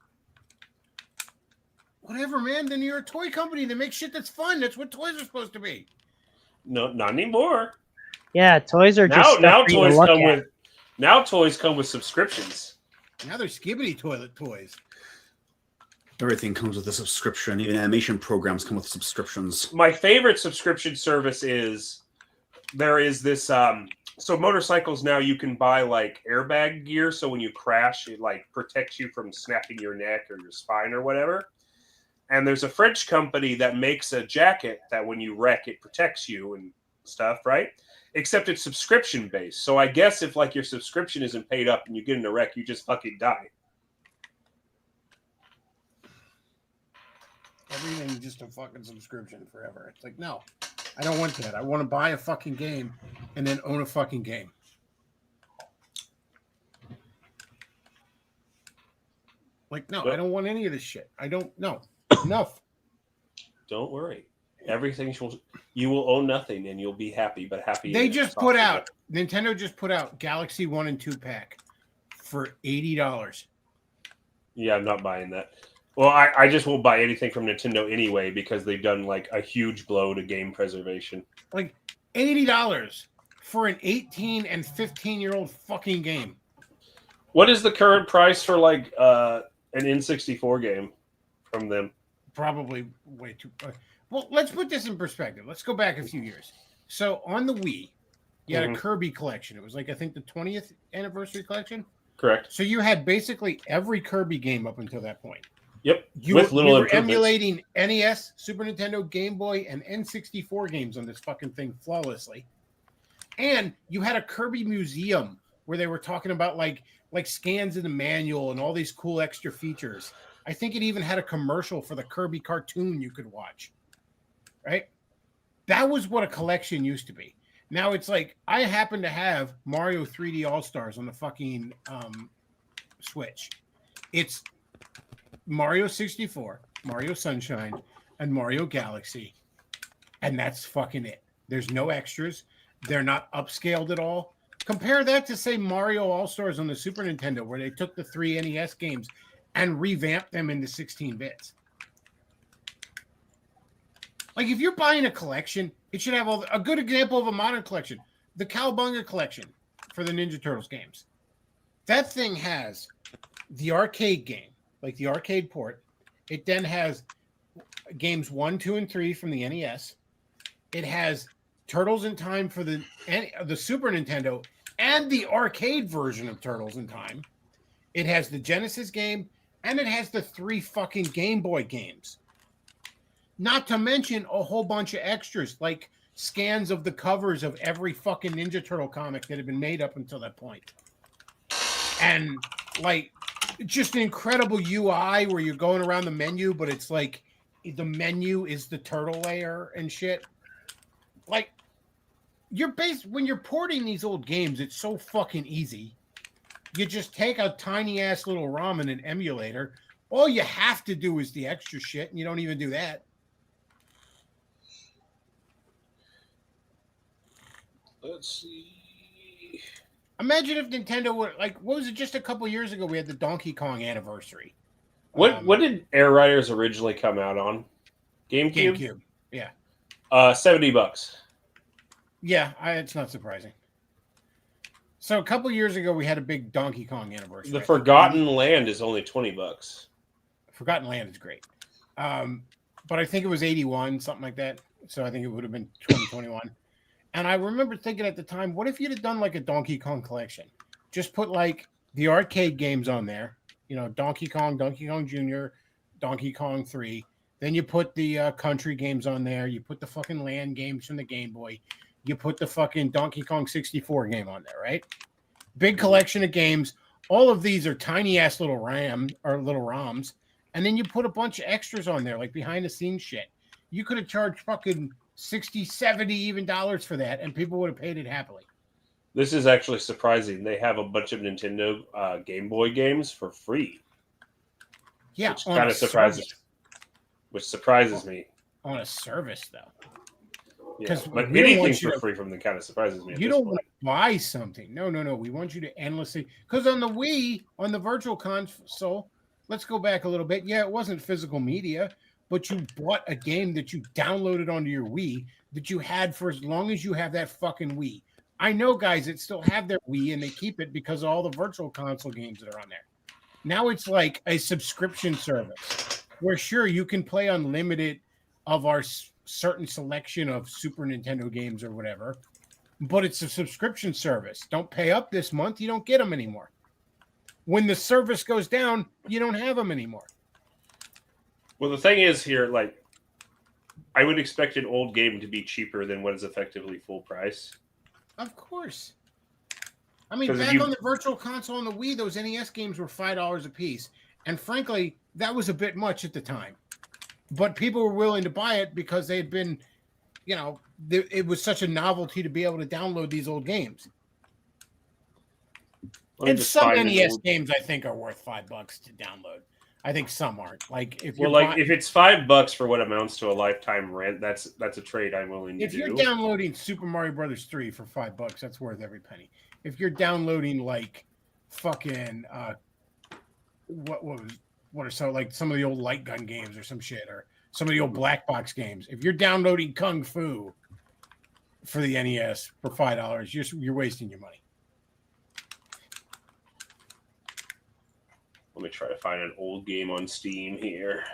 Whatever, man. Then you're a toy company that makes shit that's fun. That's what toys are supposed to be. No, not anymore. Yeah, toys are just Now stuff for you to toys look come at. with now toys come with subscriptions. Now they're skibbity toilet toys. Everything comes with a subscription. Even animation programs come with subscriptions. My favorite subscription service is there is this So motorcycles now you can buy like airbag gear, so when you crash, it like protects you from snapping your neck or your spine or whatever. And there's a French company that makes a jacket that when you wreck, it protects you and stuff, right? Except it's subscription based. So I guess if like your subscription isn't paid up and you get in a wreck, you just fucking die. Everything's just a fucking subscription forever. It's like, no, I don't want that. I want to buy a fucking game and then own a fucking game. Like, no, I don't want any of this shit. I don't know. Enough. Don't worry. You will own nothing and you'll be happy, but happy. They just put out, Nintendo just put out Galaxy 1 and 2 pack for $80. Yeah, I'm not buying that. Well, I just won't buy anything from Nintendo anyway because they've done like a huge blow to game preservation. Like $80 for an 18 and 15-year-old fucking game. What is the current price for like an N64 game from them? Probably way too. Well, let's put this in perspective. Let's go back a few years. So on the Wii, you had a Kirby collection. It was like, I think, the 20th anniversary collection. Correct. So you had basically every Kirby game up until that point. Yep. You were emulating NES, Super Nintendo, Game Boy, and N64 games on this fucking thing flawlessly. And you had a Kirby museum where they were talking about like scans in the manual and all these cool extra features. I think it even had a commercial for the Kirby cartoon you could watch. Right? That was what a collection used to be. Now it's like, I happen to have Mario 3D All-Stars on the fucking Switch. It's Mario 64, Mario Sunshine, and Mario Galaxy. And that's fucking it. There's no extras. They're not upscaled at all. Compare that to, say, Mario All-Stars on the Super Nintendo, where they took the 3 NES games and revamped them into 16 bits. Like, if you're buying a collection, it should have a good example of a modern collection. The Cowabunga collection for the Ninja Turtles games. That thing has the arcade game, like the arcade port. It then has games 1, 2, and 3 from the NES. It has Turtles in Time for the Super Nintendo and the arcade version of Turtles in Time. It has the Genesis game, and it has the 3 fucking Game Boy games. Not to mention a whole bunch of extras, like scans of the covers of every fucking Ninja Turtle comic that had been made up until that point. And, like, just an incredible UI where you're going around the menu, but it's like the menu is the turtle layer and shit. Like, when you're porting these old games, it's so fucking easy. You just take a tiny ass little ROM and an emulator. All you have to do is the extra shit, and you don't even do that. Let's see. Imagine if Nintendo were like, what was it? Just a couple years ago, we had the Donkey Kong anniversary. What did Air Riders originally come out on? GameCube? GameCube. Yeah. $70. Yeah, it's not surprising. So a couple years ago, we had a big Donkey Kong anniversary. The Forgotten Land is only $20. Forgotten Land is great. But I think it was 81, something like that. So I think it would have been 2021. And I remember thinking at the time, what if you'd have done like a Donkey Kong collection? Just put like the arcade games on there. You know, Donkey Kong Jr., Donkey Kong 3. Then you put the country games on there. You put the fucking land games from the Game Boy. You put the fucking Donkey Kong 64 game on there, right? Big collection of games. All of these are tiny ass little ROMs. And then you put a bunch of extras on there, like behind the scenes shit. You could have charged fucking 60, 70 even dollars for that, and people would have paid it happily. This is actually surprising. They have a bunch of Nintendo Game Boy games for free. Yeah, which kind of surprises me. On a service, though. Yeah, but anything for free from them kind of surprises me. You don't want to buy something. No. We want you to endlessly... Because on the Wii, on the Virtual Console, let's go back a little bit. Yeah, it wasn't physical media, but you bought a game that you downloaded onto your Wii that you had for as long as you have that fucking Wii. I know guys that still have their Wii and they keep it because of all the Virtual Console games that are on there. Now it's like a subscription service where, sure, you can play unlimited of our certain selection of Super Nintendo games or whatever, but it's a subscription service. Don't pay up this month, you don't get them anymore. When the service goes down, you don't have them anymore. Well, the thing is here, like, I would expect an old game to be cheaper than what is effectively full price. Of course. I mean, 'Cause if back you- on the Virtual Console and the Wii, those NES games were $5 a piece. And frankly, that was a bit much at the time. But people were willing to buy it because they had been, you know, it was such a novelty to be able to download these old games. Let me And just some find an NES old- games I think are worth $5 to download. I think some aren't. Like if Well, you're like if it's $5 for what amounts to a lifetime rent, that's a trade I'm willing to if do. you're downloading Super Mario Brothers 3 for $5, that's worth every penny. If you're downloading like fucking what are so like some of the old light gun games or some shit, or some of the old black box games, if you're downloading Kung Fu for the NES for $5, you're wasting your money. Let me try to find an old game on Steam here.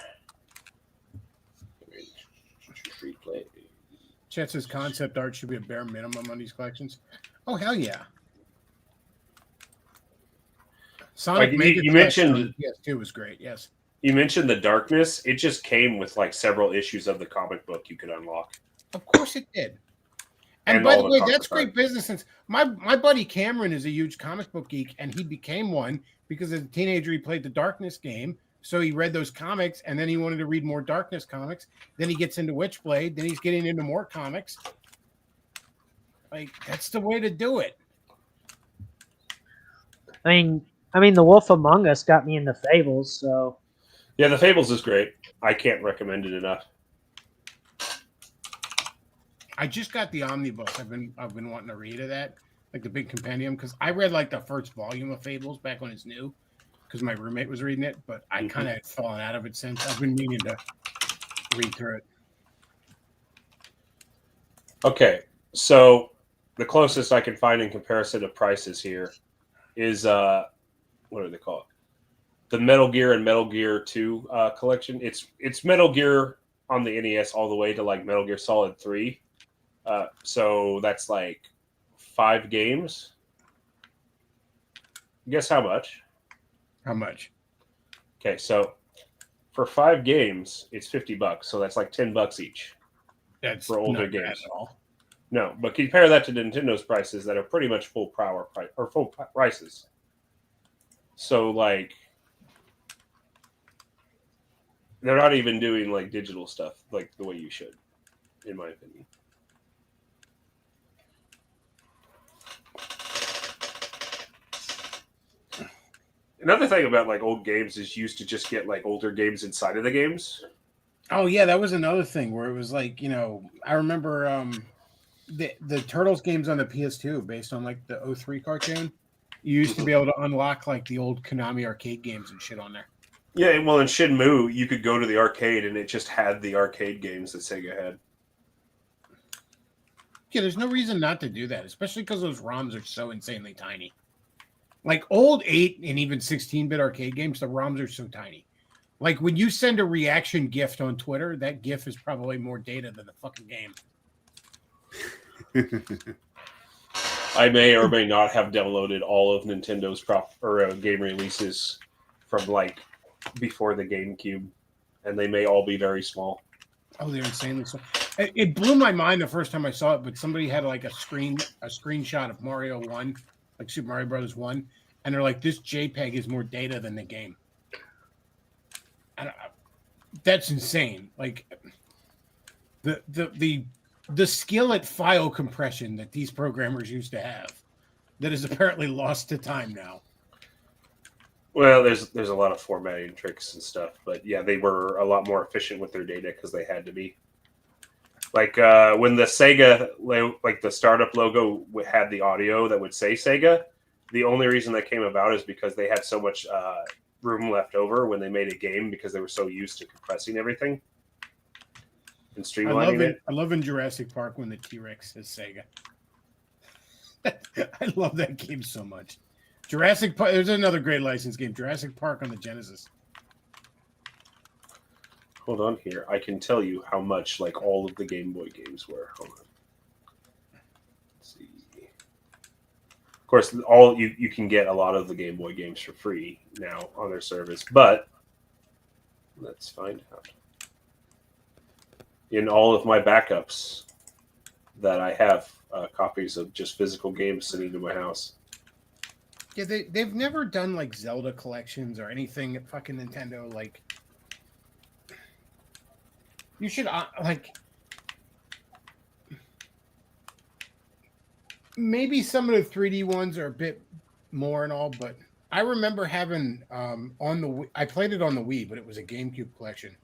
Free play. Chet says concept art should be a bare minimum on these collections. Oh hell yeah! Sonic Like, Mega you Quest mentioned- on PS2 was great. Yes. You mentioned the Darkness. It just came with like several issues of the comic book you could unlock. Of course it did. And And by all the the way, comic that's great art. business. Since my buddy Cameron is a huge comic book geek, and he became one because as a teenager he played the Darkness game. So he read those comics, and then he wanted to read more Darkness comics. Then he gets into Witchblade. Then he's getting into more comics. Like that's the way to do it. I mean, The Wolf Among Us got me into Fables, so Yeah, the Fables is great. I can't recommend it enough. I just got the omnibus. I've been wanting to read of that, like the big compendium, because I read like the first volume of Fables back when it's new, because my roommate was reading it, but I kind of fallen out of it since. I've been meaning to read through it. Okay, so the closest I can find in comparison to prices here is what do they call it? The Metal Gear and Metal Gear 2 collection. It's Metal Gear on the NES all the way to like Metal Gear Solid 3. So that's like 5 games. Guess how much? How much? Okay, so for 5 games, it's $50. So that's like $10 each. That's For older not bad games. at all. No, but compare that to Nintendo's prices that are pretty much full prices. So like they're not even doing like digital stuff like the way you should, in my opinion. Another thing about like old games is you used to just get like older games inside of the games. Oh yeah, that was another thing where it was like, you know, I remember the Turtles games on the PS2 based on like the 03 cartoon. You used to be able to unlock like the old Konami arcade games and shit on there. Yeah, well, in Shenmue, you could go to the arcade and it just had the arcade games that Sega had. Yeah, there's no reason not to do that, especially because those ROMs are so insanely tiny. Like old 8 and even 16-bit arcade games, the ROMs are so tiny. Like when you send a reaction gift on Twitter, that GIF is probably more data than the fucking game. I may or may not have downloaded all of Nintendo's game releases from like before the GameCube, and they may all be very small. Oh, they're insanely so. It blew my mind the first time I saw it, but somebody had like a screenshot of Mario 1, like Super Mario Brothers 1, and they're like, this JPEG is more data than the game. And that's insane. Like the skill at file compression that these programmers used to have that is apparently lost to time now. Well, there's a lot of formatting tricks and stuff, but yeah, they were a lot more efficient with their data because they had to be. Like when the Sega, like the startup logo had the audio that would say Sega, the only reason that came about is because they had so much room left over when they made a game because they were so used to compressing everything and streamlining it. I love in Jurassic Park when the T-Rex says Sega. I love that game so much. Jurassic Park. There's another great licensed game, Jurassic Park on the Genesis. Hold on here. I can tell you how much like all of the Game Boy games were. Hold on. Let's see. Of course, all you can get a lot of the Game Boy games for free now on their service, but let's find out. In all of my backups that I have copies of just physical games sitting in my house. Yeah, they've never done like Zelda collections or anything at fucking Nintendo. Like, you should like maybe some of the 3D ones are a bit more and all, but I remember having on the I played it on the Wii, but it was a GameCube collection.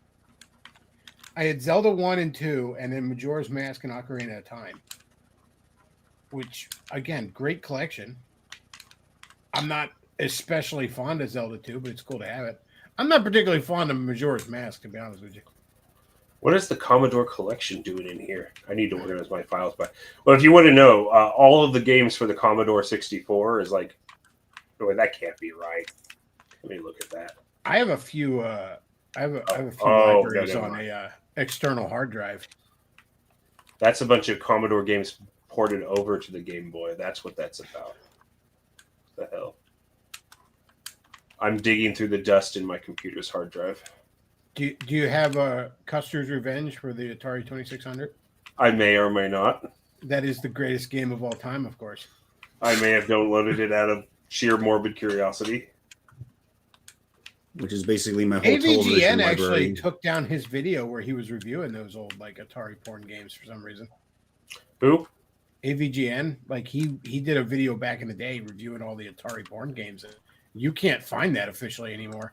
I had Zelda 1 and 2, and then Majora's Mask and Ocarina of Time, which, again, great collection. I'm not especially fond of Zelda 2, but it's cool to have it. I'm not particularly fond of Majora's Mask, to be honest with you. What is the Commodore collection doing in here? I need to organize my files. But well, if you want to know, all of the games for the Commodore 64 is like, oh, that can't be right. Let me look at that. I have a few. I have a few Oh, libraries no, on a external hard drive. That's a bunch of Commodore games ported over to the Game Boy. That's what that's about. What the hell? I'm digging through the dust in my computer's hard drive. Do you have a Custer's Revenge for the Atari 2600? I may or may not. That is the greatest game of all time, of course. I may have downloaded it out of sheer morbid curiosity. Which is basically my whole television AVGN actually library. took down his video where he was reviewing those old like Atari porn games for some reason. Who? AVGN, like he did a video back in the day reviewing all the Atari porn games. You can't find that officially anymore.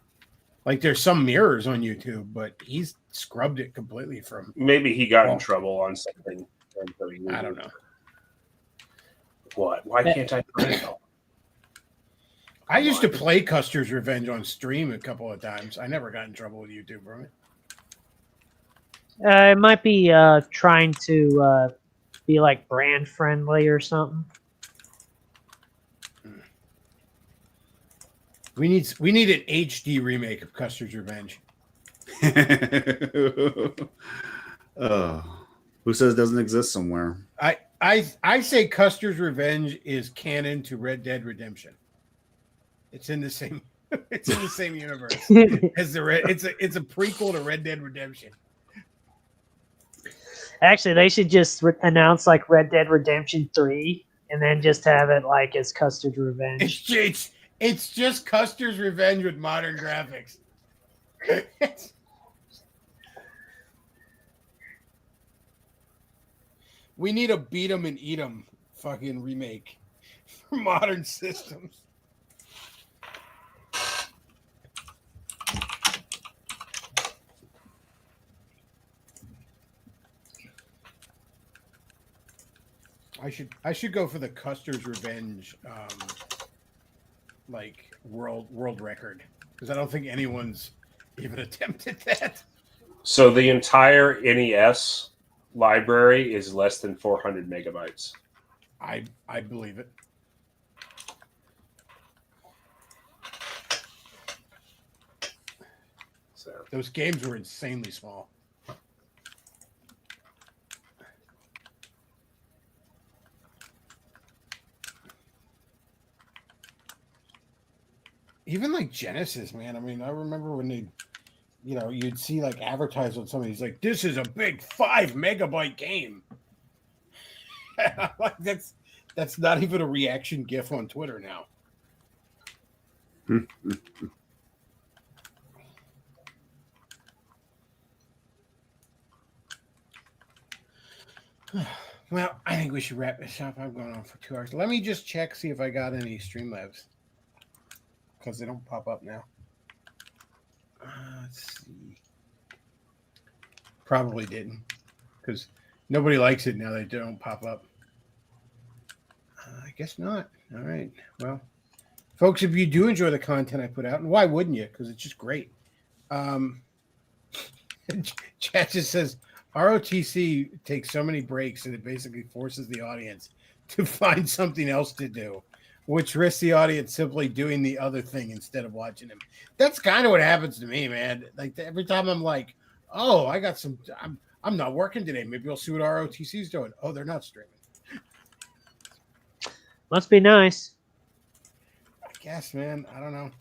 Like there's some mirrors on YouTube, but he's scrubbed it completely from. Maybe he got in trouble on something. I don't know. What? Why can't I find it? I used to play Custer's Revenge on stream a couple of times. I never got in trouble with YouTube from it. It might be trying to be like brand friendly or something. We need an HD remake of Custer's Revenge. Who says it doesn't exist somewhere? I say Custer's Revenge is canon to Red Dead Redemption. It's in the same universe as it's a prequel to Red Dead Redemption. Actually, they should just announce like Red Dead Redemption 3 and then just have it like as Custer's Revenge. It's just Custer's Revenge with modern graphics. We need a beat 'em and eat 'em fucking remake for modern systems. I should go for the Custer's Revenge like world record because I don't think anyone's even attempted that. So the entire NES library is less than 400 megabytes. I believe it. So Those games were insanely small. Even like Genesis, man. I mean, I remember when they, you'd see like advertised on somebody's like, this is a big 5 megabyte game. Like that's not even a reaction GIF on Twitter now. Well, I think we should wrap this up. I'm going on for 2 hours. Let me just check, see if I got any Streamlabs. Because they don't pop up now. Let's see. Probably didn't. Because nobody likes it now. They don't pop up. I guess not. All right. Well, folks, if you do enjoy the content I put out, and why wouldn't you? Because it's just great. Chat just says, ROTC takes so many breaks that it basically forces the audience to find something else to do, which risks the audience simply doing the other thing instead of watching them. That's kind of what happens to me, man. Like every time I'm like, oh, I'm not working today. Maybe I'll see what ROTC's doing. Oh, they're not streaming. Must be nice. guess, man. I don't know.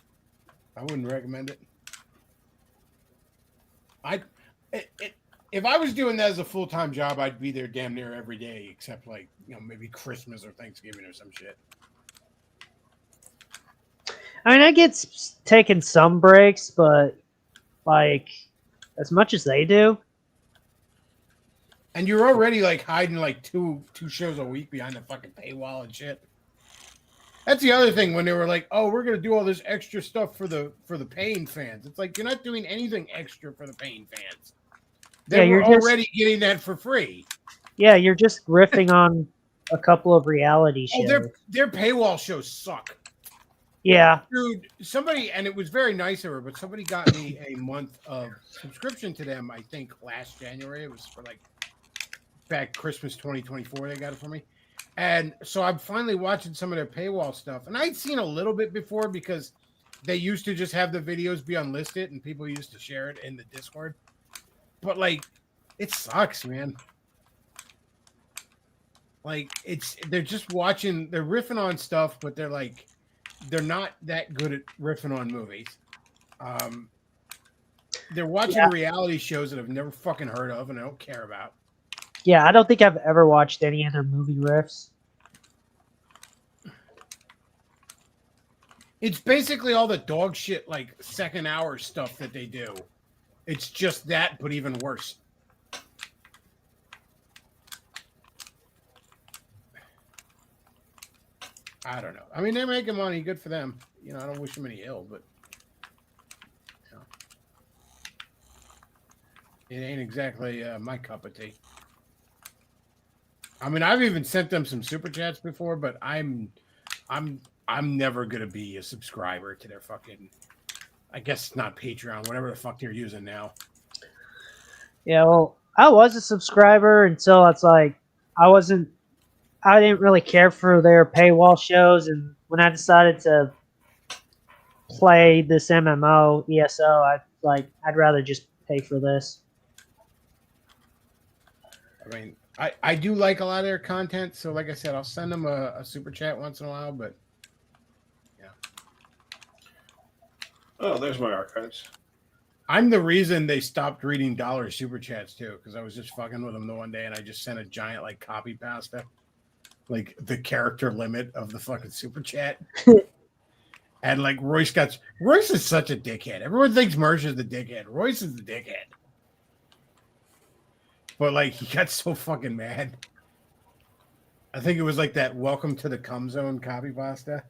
I wouldn't recommend it. If I was doing that as a full-time job, I'd be there damn near every day, except like, maybe Christmas or Thanksgiving or some shit. I mean, I get taking some breaks, but like as much as they do. And you're already like hiding like two shows a week behind the fucking paywall and shit. That's the other thing when they were like, "Oh, we're gonna do all this extra stuff for the paying fans." It's like you're not doing anything extra for the paying fans. They were already getting that for free. Yeah, you're just riffing on a couple of reality shows. Oh, their paywall shows suck. Yeah, dude. Somebody, and it was very nice of her, but somebody got me a month of subscription to them. I think last January. It was for like back Christmas 2024. They got it for me. And so I'm finally watching some of their paywall stuff. And I'd seen a little bit before because they used to just have the videos be unlisted and people used to share it in the Discord. But like, it sucks, man. Like, they're just watching, they're riffing on stuff, but they're not that good at riffing on movies. They're watching reality shows that I've never fucking heard of and I don't care about. Yeah, I don't think I've ever watched any other movie riffs. It's basically all the dog shit, like second hour stuff that they do. It's just that, but even worse. I don't know. I mean, they're making money. Good for them. I don't wish them any ill, but it ain't exactly my cup of tea. I mean, I've even sent them some super chats before, but I'm never gonna be a subscriber to their fucking. I guess it's not Patreon, whatever the fuck they're using now. Yeah, well, I was a subscriber until it's like I didn't really care for their paywall shows, and when I decided to play this MMO ESO, I'd rather just pay for this. I mean, I do like a lot of their content, so like I said, I'll send them a super chat once in a while, but yeah. Oh, there's my archives. I'm the reason they stopped reading dollar super chats too, because I was just fucking with them the one day and I just sent a giant like copy pasta, like the character limit of the fucking super chat. And like Royce is such a dickhead. Everyone thinks Mersh is the dickhead. Royce is the dickhead. But like he got so fucking mad. I think it was like that "Welcome to the Cum Zone" copy pasta.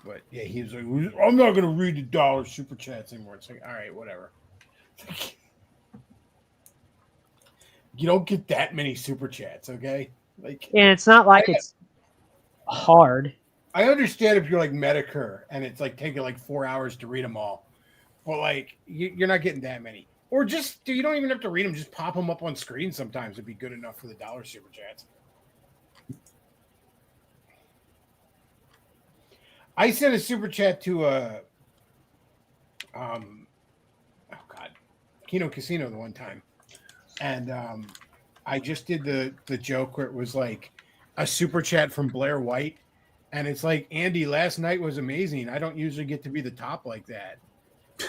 But yeah, he was like, "I'm not gonna read the dollar super chats anymore." It's like, all right, whatever. You don't get that many super chats, okay? Like, And it's not like it's hard. I understand if you're like Medicare and it's like taking like 4 hours to read them all, but like you're not getting that many. Or just you don't even have to read them; just pop them up on screen. Sometimes it'd be good enough for the dollar super chats. I sent a super chat to Kino Casino the one time, and I just did the joke where it was like a super chat from Blair White. And it's like, Andy, last night was amazing. I don't usually get to be the top like that.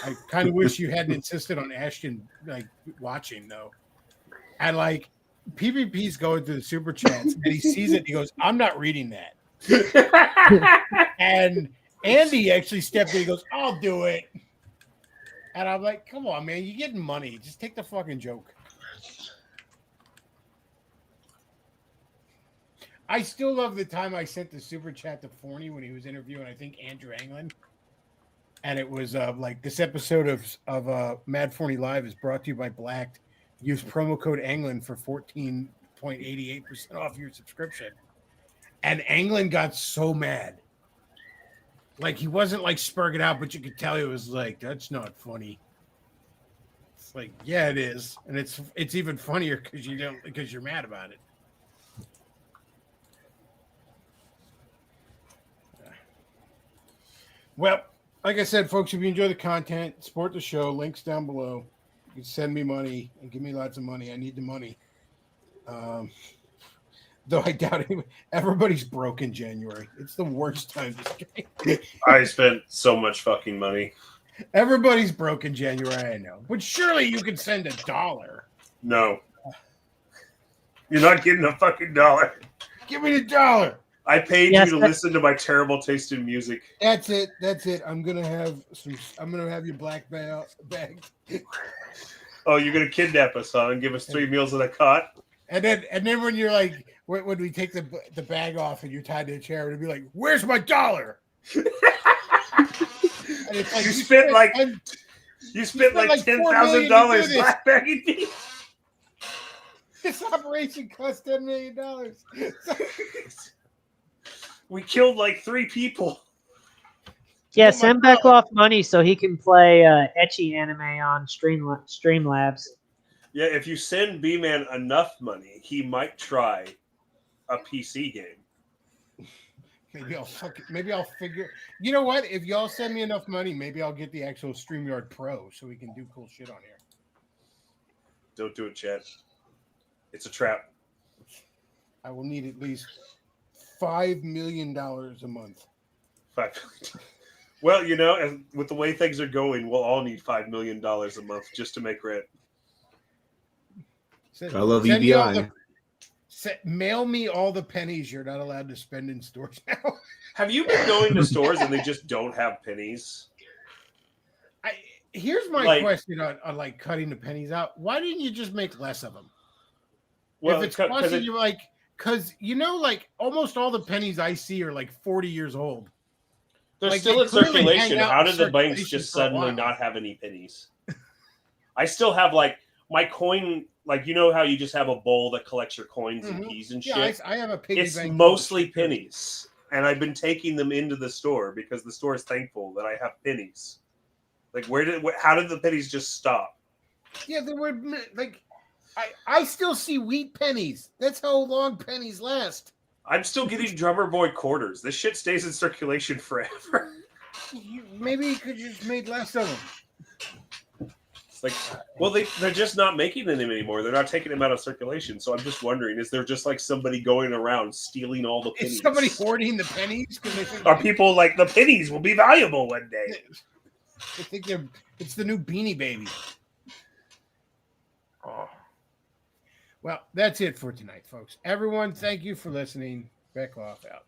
I kind of wish you hadn't insisted on Ashton like watching though. And like PvP's going through the super chats and he sees it and he goes, I'm not reading that. And Andy actually stepped in, he goes, I'll do it. And I'm like, come on, man, you're getting money. Just take the fucking joke. I still love the time I sent the super chat to Forney when he was interviewing, I think, Andrew Anglin. And it was like this episode of Mad Forney Live is brought to you by Blacked. Use promo code Anglin for 14.88% off your subscription. And Anglin got so mad. Like, he wasn't like spurging out, but you could tell he was like, that's not funny. It's like, yeah, it is. And it's even funnier because you're mad about it. Well, like I said, folks, if you enjoy the content, support the show. Links down below. You can send me money and give me lots of money. I need the money. Though I doubt it. Everybody's broke in January. It's the worst time to drink. I spent so much fucking money. Everybody's broke in January, I know. But surely you can send $1. No. You're not getting a fucking dollar. Give me $1. I paid Yes, you to listen to my terrible taste in music. That's it. That's it. I'm gonna have your black bag. Oh, you're gonna kidnap us, huh? And give us 3 meals in a cot? And then when you're like, when we take the bag off and you're tied to a chair, it'll be like, "Where's my $1?" And it's like You spent like $10,000 $10,000 black bagging me. This operation cost $10 million. We killed like 3 people. Yeah, Oh my send God. Beckloff money so he can play etchy anime on Streamlabs. Yeah, if you send B-Man enough money, he might try a PC game. Maybe I'll figure. You know what? If y'all send me enough money, maybe I'll get the actual StreamYard Pro so we can do cool shit on here. Don't do it, Chad. It's a trap. I will need at least $5 million a month. 5 million. Well, you know, and with the way things are going, we'll all need $5 million a month just to make rent. I love Send me all EBI. mail me all the pennies you're not allowed to spend in stores now. Have you been going to stores and they just don't have pennies? Here's my Like- question on like cutting the pennies out. Why didn't you just make less of them? Well, if it's 'cause costing it- you like, because you know, like almost all the pennies I see are like 40 years old. they're like, still they in clearly circulation. hang out How in did the banks circulation just for a suddenly while. not have any pennies? I still have like my coin, like you know how you just have a bowl that collects your coins and Mhm. keys and Yeah, shit. I have a piggy It's bank. mostly pennies, and I've been taking them into the store because the store is thankful that I have pennies. Like, how did the pennies just stop? Yeah, there were like, I still see wheat pennies. That's how long pennies last. I'm still getting drummer boy quarters. This shit stays in circulation forever. Maybe you could just made less of them. It's like, well, they're just not making them anymore. They're not taking them out of circulation. So I'm just wondering, is there just like somebody going around stealing all the pennies? Is somebody hoarding the pennies? Because they think, Are people like the pennies will be valuable one day? they think it's the new Beanie Baby. Oh. Well, that's it for tonight, folks. Everyone, thank you for listening. Beckloff out.